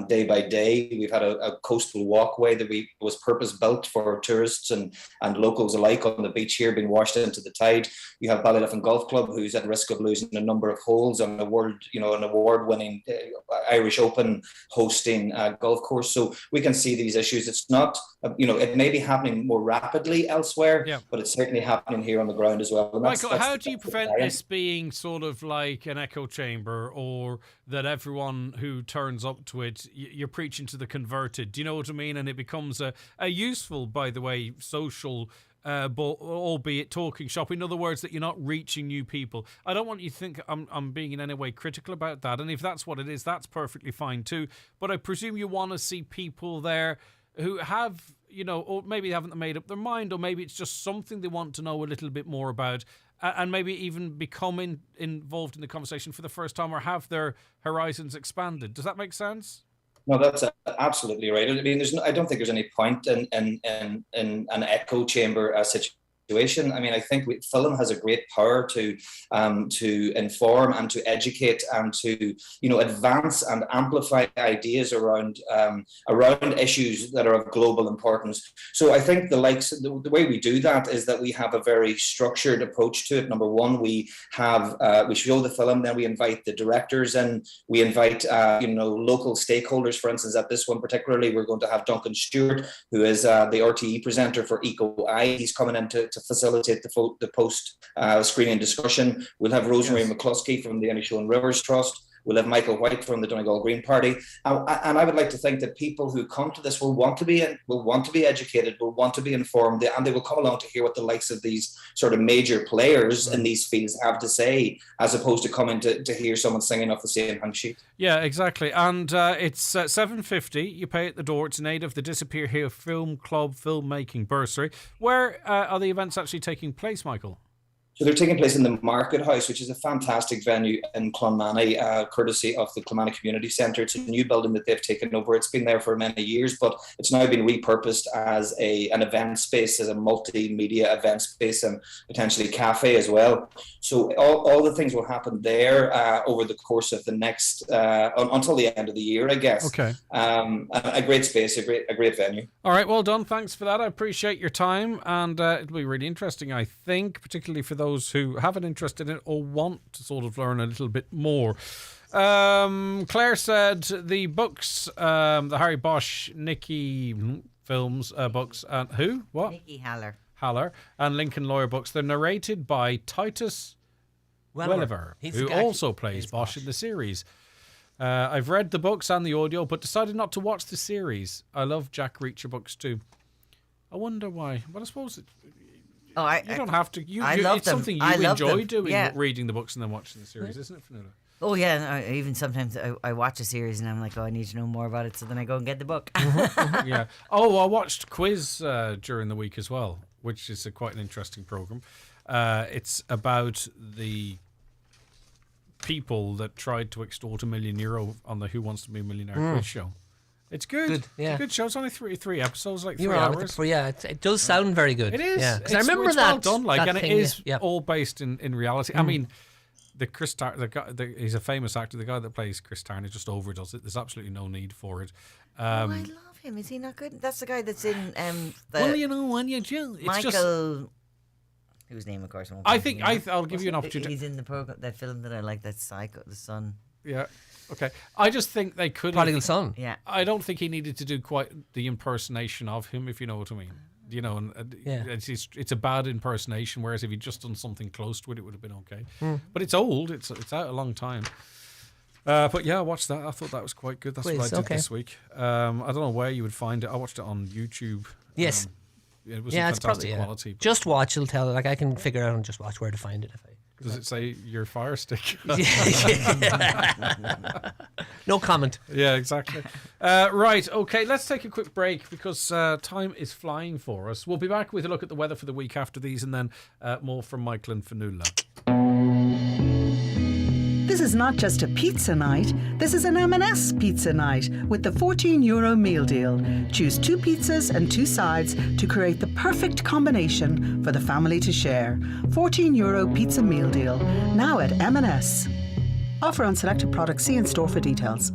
day by day. We've had a coastal walkway that was purpose built for tourists and locals alike on the beach here, being washed into the tide. You have Ballyliffin Golf Club, who's at risk of losing a number of holes on an award-winning Irish Open hosting golf course. So we can see these issues. It's not, it may be happening more rapidly elsewhere, but it's certainly happening here on the ground as well. Michael, how do you prevent this being sort of like an echo chamber, or that everyone who turns up to it, you're preaching to the converted? Do you know what I mean? And it becomes a useful, by the way, social but albeit talking shop. In other words, that you're not reaching new people. I don't want you to think I'm being in any way critical about that. And if that's what it is, that's perfectly fine too. But I presume you want to see people there who have, or maybe they haven't made up their mind, or maybe it's just something they want to know a little bit more about, and maybe even become involved in the conversation for the first time, or have their horizons expanded. Does that make sense? No, that's absolutely right. I mean, I don't think there's any point in an echo chamber situation. I mean, I think film has a great power to inform and to educate and to advance and amplify ideas around issues that are of global importance. So I think the way we do that is that we have a very structured approach to it. Number one, we show the film, then we invite the directors and we invite local stakeholders. For instance, at this one particularly, we're going to have Duncan Stewart, who is the RTE presenter for Eco Eye. He's coming in to facilitate the post screening discussion. We'll have Rosemary McCluskey from the Inishowen Rivers Trust. We'll have Michael White from the Donegal Green Party. And I would like to think that people who come to this will want to be educated, will want to be informed, and they will come along to hear what the likes of these sort of major players in these fields have to say, as opposed to coming to hear someone singing off the same hymn sheet. Yeah, exactly. And it's $7.50. You pay at the door. It's in aid of the Disappear Here Film Club filmmaking bursary. Where are the events actually taking place, Michael? So they're taking place in the Market House, which is a fantastic venue in Clonmany, courtesy of the Clonmany Community Centre. It's a new building that they've taken over. It's been there for many years, but it's now been repurposed as an event space, as a multimedia event space, and potentially cafe as well. So all the things will happen there over the course of the next, until the end of the year, I guess. Okay. A great space, a great venue. All right, well done. Thanks for that. I appreciate your time, and it'll be really interesting, I think, particularly for those who have an interest in it or want to sort of learn a little bit more. Claire said the books, the Harry Bosch, Nicky films books, and who? What? Nicky Haller. And Lincoln Lawyer books. They're narrated by Titus Welliver, who also plays Bosch in the series. I've read the books and the audio, but decided not to watch the series. I love Jack Reacher books too. I wonder why. Well, I suppose you don't have to. It's something you enjoy doing, reading the books and then watching the series, isn't it, Fionnuala? Oh, yeah. Even sometimes I watch a series and I'm like, I need to know more about it, so then I go and get the book. Yeah. Oh, I watched Quiz during the week as well, which is quite an interesting program. It's about the people that tried to extort €1 million on the Who Wants to Be a Millionaire quiz show. It's good. Yeah. It's a good show. It's only three episodes, like 3 hours. It does sound very good. It is. Yeah. Because I remember it's that. Well done, and it is all based in reality. I mean, the guy, he's a famous actor. The guy that plays Chris Tarn just overdoes it. There's absolutely no need for it. I love him. Is he not good? That's the guy that's in when you do, it's Michael. Whose name, of course, I won't. I think I'll give you an opportunity. He's in the program, that film that I like, that Psycho, The Son. Yeah. Okay. I just think they could. Prodigal Son. Yeah. I don't think he needed to do quite the impersonation of him, if you know what I mean. It's a bad impersonation. Whereas if he'd just done something close to it, it would have been okay. But it's old. It's out a long time. But yeah, I watched that. I thought that was quite good. That's what I did this week. I don't know where you would find it. I watched it on YouTube. Yes. It was fantastic quality. Just watch. It'll tell. Like I can figure out and just watch where to find it. Does it say your Fire Stick? No comment. Yeah, exactly. Right, okay, let's take a quick break because time is flying for us. We'll be back with a look at the weather for the week after these, and then more from Michael and Fionnuala. This is not just a pizza night, this is an M&S pizza night with the €14 meal deal. Choose 2 pizzas and 2 sides to create the perfect combination for the family to share. €14 pizza meal deal, now at M&S. Offer on selected products, see in store for details.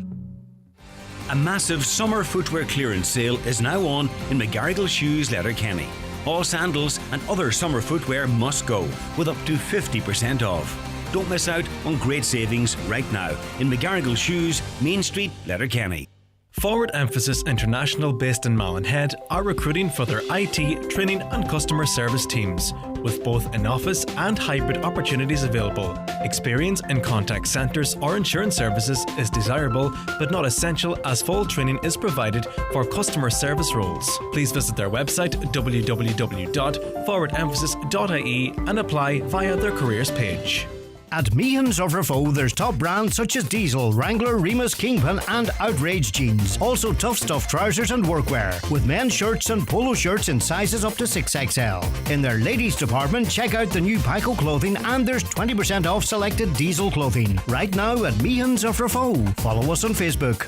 A massive summer footwear clearance sale is now on in McGarrigle Shoes Letterkenny. All sandals and other summer footwear must go, with up to 50% off. Don't miss out on great savings right now in McGarrigle Shoes, Main Street, Letterkenny. Forward Emphasis International, based in Mallinhead, are recruiting for their IT, training and customer service teams, with both in-office and hybrid opportunities available. Experience in contact centres or insurance services is desirable but not essential, as full training is provided for customer service roles. Please visit their website www.forwardemphasis.ie and apply via their careers page. At Meehan's of Rafo, there's top brands such as Diesel, Wrangler, Remus, Kingpin and Outrage jeans. Also Tough Stuff trousers and workwear, with men's shirts and polo shirts in sizes up to 6XL. In their ladies department, check out the new Pico clothing, and there's 20% off selected Diesel clothing. Right now at Meehan's of Rafo. Follow us on Facebook.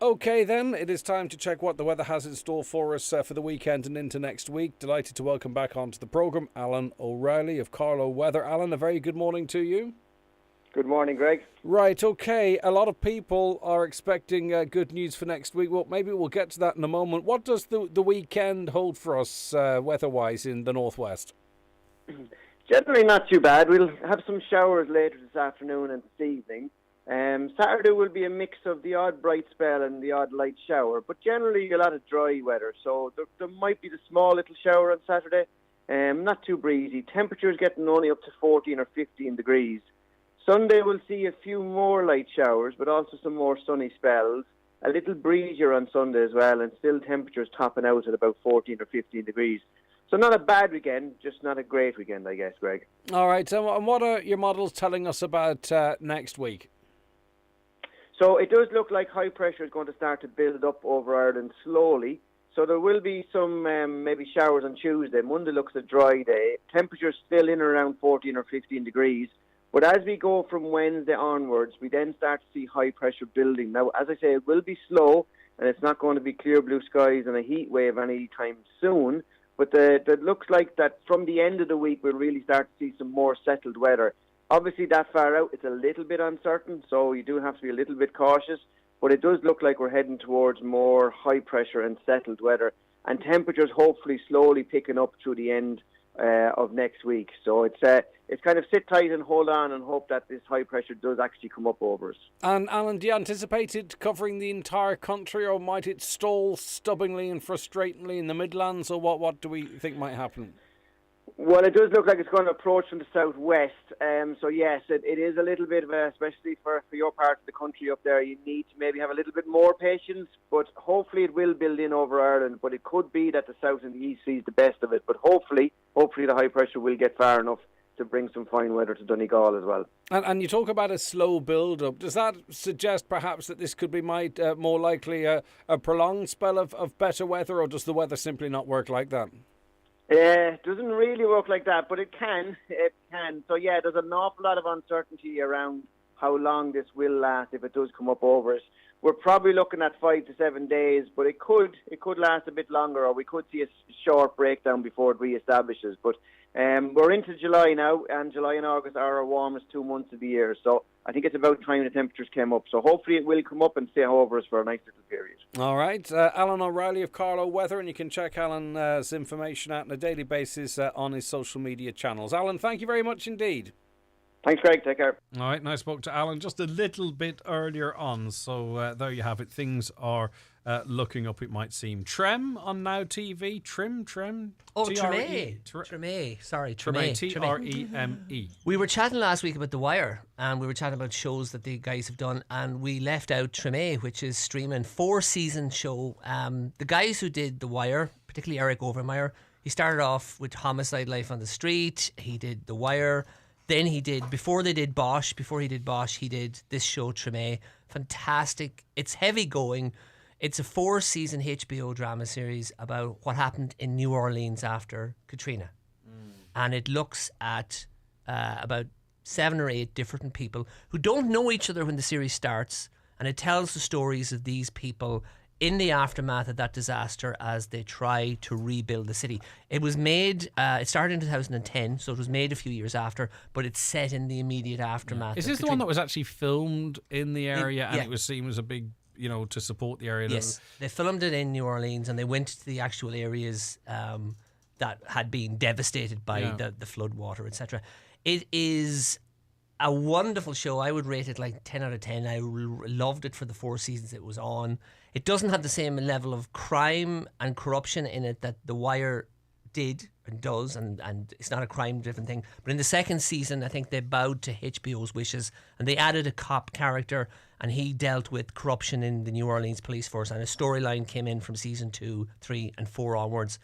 Okay then, it is time to check what the weather has in store for us for the weekend and into next week. Delighted to welcome back onto the programme Alan O'Reilly of Carlow Weather. Alan, a very good morning to you. Good morning, Greg. Right, okay, a lot of people are expecting good news for next week. Well, maybe we'll get to that in a moment. What does the weekend hold for us weather-wise in the northwest? Generally not too bad. We'll have some showers later this afternoon and this evening. Saturday will be a mix of the odd bright spell and the odd light shower, but generally a lot of dry weather. So there might be the small little shower on Saturday. Not too breezy. Temperatures getting only up to 14 or 15 degrees. Sunday we'll see a few more light showers, but also some more sunny spells. A little breezier on Sunday as well, and still temperatures topping out at about 14 or 15 degrees. So not a bad weekend, just not a great weekend, I guess, Greg. All right, and what are your models telling us about next week? So it does look like high pressure is going to start to build up over Ireland slowly. So there will be some maybe showers on Tuesday. Monday looks a dry day. Temperatures still in around 14 or 15 degrees. But as we go from Wednesday onwards, we then start to see high pressure building. Now, as I say, it will be slow, and it's not going to be clear blue skies and a heat wave anytime soon. But it looks like that from the end of the week, we'll really start to see some more settled weather. Obviously, that far out, it's a little bit uncertain, so you do have to be a little bit cautious. But it does look like we're heading towards more high pressure and settled weather, and temperatures hopefully slowly picking up through the end of next week. So it's kind of sit tight and hold on and hope that this high pressure does actually come up over us. And Alan, do you anticipate it covering the entire country, or might it stall stubbornly and frustratingly in the Midlands, or what do we think might happen? Well, it does look like it's going to approach from the southwest. So yes, it is a little bit of especially for your part of the country up there, you need to maybe have a little bit more patience, but hopefully it will build in over Ireland. But it could be that the south and the east sees the best of it. But hopefully the high pressure will get far enough to bring some fine weather to Donegal as well. And you talk about a slow build-up. Does that suggest perhaps that this could be more likely a prolonged spell of better weather, or does the weather simply not work like that? It doesn't really work like that, but it can. It can. So yeah, there's an awful lot of uncertainty around how long this will last if it does come up over us. We're probably looking at 5 to 7 days, but it could last a bit longer, or we could see a short breakdown before it reestablishes. But we're into July now, and July and August are our warmest 2 months of the year. So I think it's about time the temperatures came up. So hopefully it will come up and stay over us for a nice little period. All right. Alan O'Reilly of Carlow Weather, and you can check Alan's information out on a daily basis on his social media channels. Alan, thank you very much indeed. Thanks, Greg. Take care. All right. Now I spoke to Alan just a little bit earlier on. So there you have it. Things are looking up, it might seem. Trem on Now TV. Trem. Oh, Treme. Sorry, Treme. Treme. We were chatting last week about The Wire, and we were chatting about shows that the guys have done, and we left out Treme, which is streaming 4-season show. The guys who did The Wire, particularly Eric Overmyer, he started off with Homicide: Life on the Street. He did The Wire. Then before he did Bosch, he did this show, Treme. Fantastic. It's heavy going. It's a 4-season HBO drama series about what happened in New Orleans after Katrina. And it looks at about 7 or 8 different people who don't know each other when the series starts. And it tells the stories of these people in the aftermath of that disaster as they try to rebuild the city. It was made, it started in 2010, so it was made a few years after, but it's set in the immediate aftermath. Is this the one that was actually filmed in the area and it was seen as a big, to support the area? Yes, they filmed it in New Orleans and they went to the actual areas that had been devastated by the flood water, etc. It is a wonderful show. I would rate it like 10 out of 10. I loved it for the 4 seasons it was on. It doesn't have the same level of crime and corruption in it that The Wire did and does, and it's not a crime-driven thing. But in the second season, I think they bowed to HBO's wishes, and they added a cop character, and he dealt with corruption in the New Orleans police force, and a storyline came in from season 2, 3 and 4 onwards.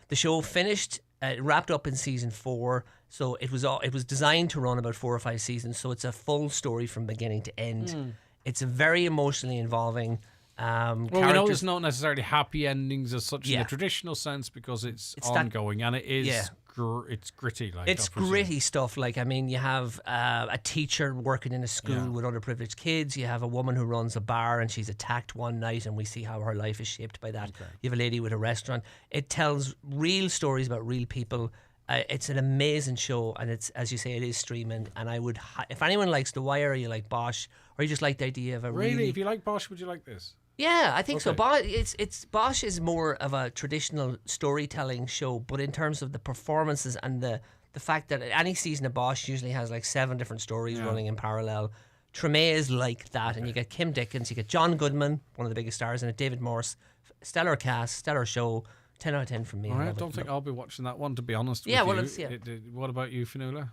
The show finished, it wrapped up in season 4, so it was designed to run about 4 or 5 seasons, so it's a full story from beginning to end. It's a very emotionally involving well, we know it's not necessarily happy endings as such in the traditional sense because it's ongoing and it is it's gritty. Like it's gritty stuff. Like, I mean, you have a teacher working in a school with underprivileged kids. You have a woman who runs a bar and she's attacked one night, and we see how her life is shaped by that. You have a lady with a restaurant. It tells real stories about real people. It's an amazing show, and it's, as you say, it is streaming. And I would, if anyone likes The Wire, or you like Bosch, or you just like the idea of a really, if you like Bosch, would you like this? Yeah, I think so. Bosch is more of a traditional storytelling show, but in terms of the performances and the fact that any season of Bosch usually has like 7 different stories running in parallel. Treme is like that, and you get Kim Dickens, you get John Goodman, one of the biggest stars in it, David Morse, stellar cast, stellar show. 10 out of 10 from me. I don't think I'll be watching that one, to be honest with you. What about you, Fionnuala?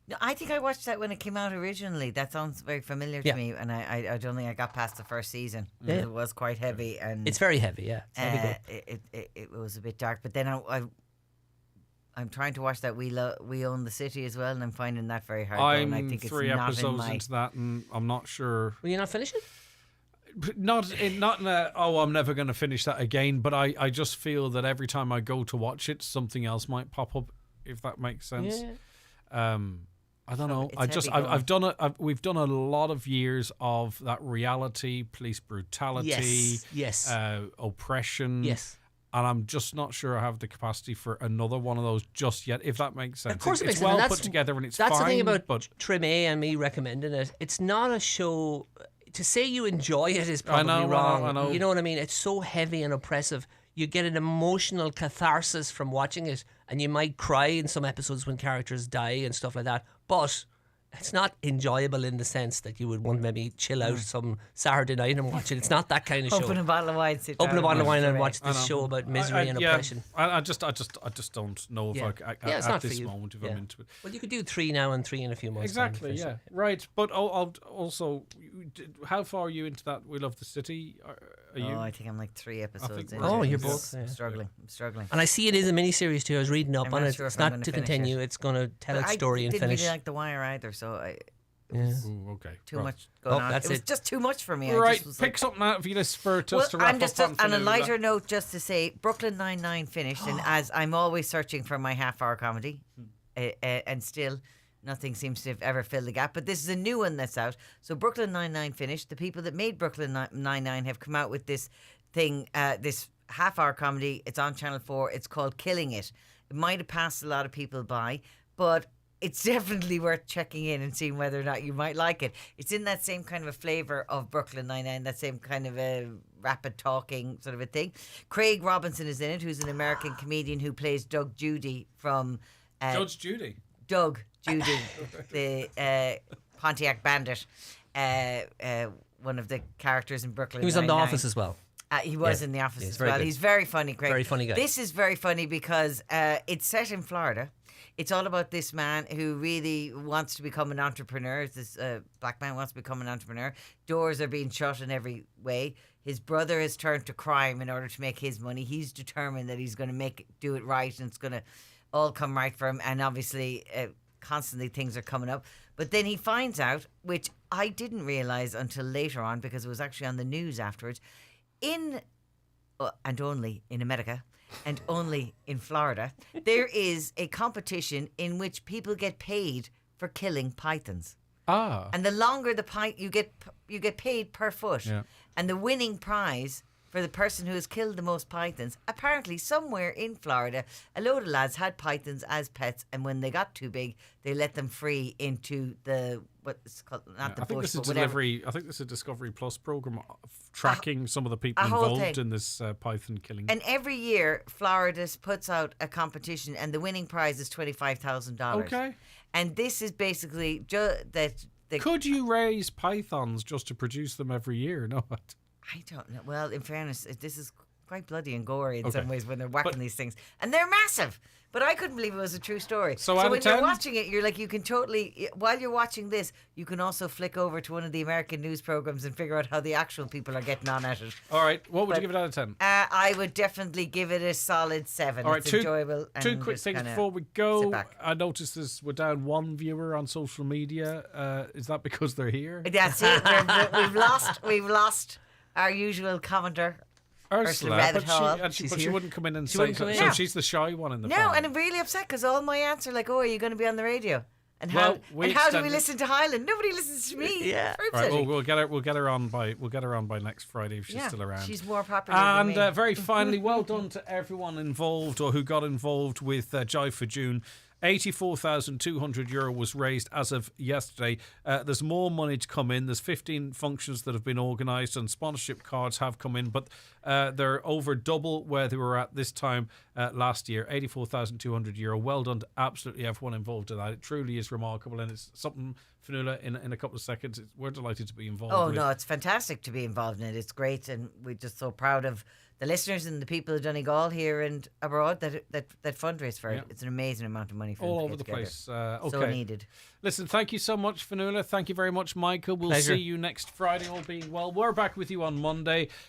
No, I think I watched that when it came out originally. That sounds very familiar to me, and I don't think I got past the first season. It was quite heavy, and it's very heavy. Yeah, it was a bit dark. But then I'm trying to watch that We Own the City as well, and I'm finding that very hard. I'm I think 3 it's episodes into that, and I'm not sure. Will you not finish it? Not in a, I'm never going to finish that again, but I just feel that every time I go to watch it, something else might pop up, if that makes sense. I don't know. We've done a lot of years of that reality, police brutality, oppression. Yes. And I'm just not sure I have the capacity for another one of those just yet, if that makes sense. Of course it makes sense. It's well put together and it's fine. That's the thing about Treme and me recommending it. It's not a show. To say you enjoy it is probably wrong. I know. You know what I mean? It's so heavy and oppressive. You get an emotional catharsis from watching it, and you might cry in some episodes when characters die and stuff like that. But it's not enjoyable in the sense that you would want to maybe chill out some Saturday night and watch it. It's not that kind of show. Open a bottle of wine, open a bottle of wine and watch this show about misery and oppression. I just don't know if I it's at not this for you. moment if I'm into it. Well, you could do 3 now and 3 in a few months. Exactly, yeah. Right, but I'll also, how far are you into that We Love the City? Are you? I think I'm like 3 episodes in. Oh, you're both. I'm struggling. And I see it is a mini-series too. I was reading up on it. It's not to continue. It's going to tell its story and finish. I didn't really like The Wire either, so okay. Too much going on. That's it was just too much for me. Right, I just was pick something out of you for us to wrap up on. On a lighter note, just to say, Brooklyn Nine-Nine finished, and as I'm always searching for my half-hour comedy, and still nothing seems to have ever filled the gap. But this is a new one that's out. So Brooklyn Nine-Nine finished. The people that made Brooklyn Nine-Nine have come out with this thing, this half-hour comedy. It's on Channel 4. It's called Killing It. It might have passed a lot of people by, but it's definitely worth checking in and seeing whether or not you might like it. It's in that same kind of a flavour of Brooklyn Nine-Nine, that same kind of a rapid talking sort of a thing. Craig Robinson is in it, who's an American comedian who plays Doug Judy from... Judge Judy? Doug Judy, the Pontiac Bandit, one of the characters in Brooklyn He was Nine-Nine. on The Office as well. He was in The Office as well. Good. He's very funny, Craig. Very funny guy. This is very funny because it's set in Florida. It's all about this man who really wants to become an entrepreneur. This black man wants to become an entrepreneur. Doors are being shut in every way. His brother has turned to crime in order to make his money. He's determined that he's going to do it right, and it's going to all come right for him. And obviously, constantly things are coming up. But then he finds out, which I didn't realise until later on because it was actually on the news afterwards, and only in America, and only in Florida, there is a competition in which people get paid for killing pythons. And the longer the python, you get paid per foot. And the winning prize for the person who has killed the most pythons. Apparently, somewhere in Florida, a load of lads had pythons as pets, and when they got too big, they let them free into the what's called not the I think bush, this is but whatever. I think this is a Discovery Plus program tracking some of the people a whole involved thing. in this python killing. And every year, Florida puts out a competition, and the winning prize is $25,000. Okay. And this is basically that. Could you raise pythons just to produce them every year? No. I don't know. Well, in fairness, this is quite bloody and gory in Okay. some ways when they're whacking these things. And they're massive. But I couldn't believe it was a true story. So out of when 10? you're watching it, you're like, you can totally, while you're watching this, you can also flick over to one of the American news programs and figure out how the actual people are getting on at it. All right. What would you give it out of 10? I would definitely give it a solid 7. All right, It's enjoyable. Two and quick just things kinda before we sit go. back. I noticed we're down one viewer on social media. Is that because they're here? That's it. We've lost our usual commenter. Ursula, Rabbit Hall. but she wouldn't come in and She say wouldn't come in. so. No. She's the shy one in the No, family. and I'm really upset because all my aunts are like, "Oh, are you going to be on the radio?" And Well, how we how do we extended- listen to Highland? Nobody listens to me. Yeah. Very Right, well, upsetting. we'll get her on by next Friday if she's Yeah, still around. she's more popular than And me. very finally, well done to everyone involved or who got involved with Jive for June. €84,200 was raised as of yesterday. There's more money to come in. There's 15 functions that have been organised and sponsorship cards have come in, but they're over double where they were at this time last year. €84,200. Well done to absolutely everyone involved in that. It truly is remarkable, and it's something, Fionnuala, in a couple of seconds, we're delighted to be involved Oh with. no, it's fantastic to be involved in it. It's great, and we're just so proud of the listeners and the people of Donegal here and abroad that fundraise for it. Yeah. It's an amazing amount of money for all them to over get the together. place. Okay. So needed. Listen, thank you so much, Fionnuala. Thank you very much, Michael. We'll Pleasure. see you next Friday, all being well. We're back with you on Monday.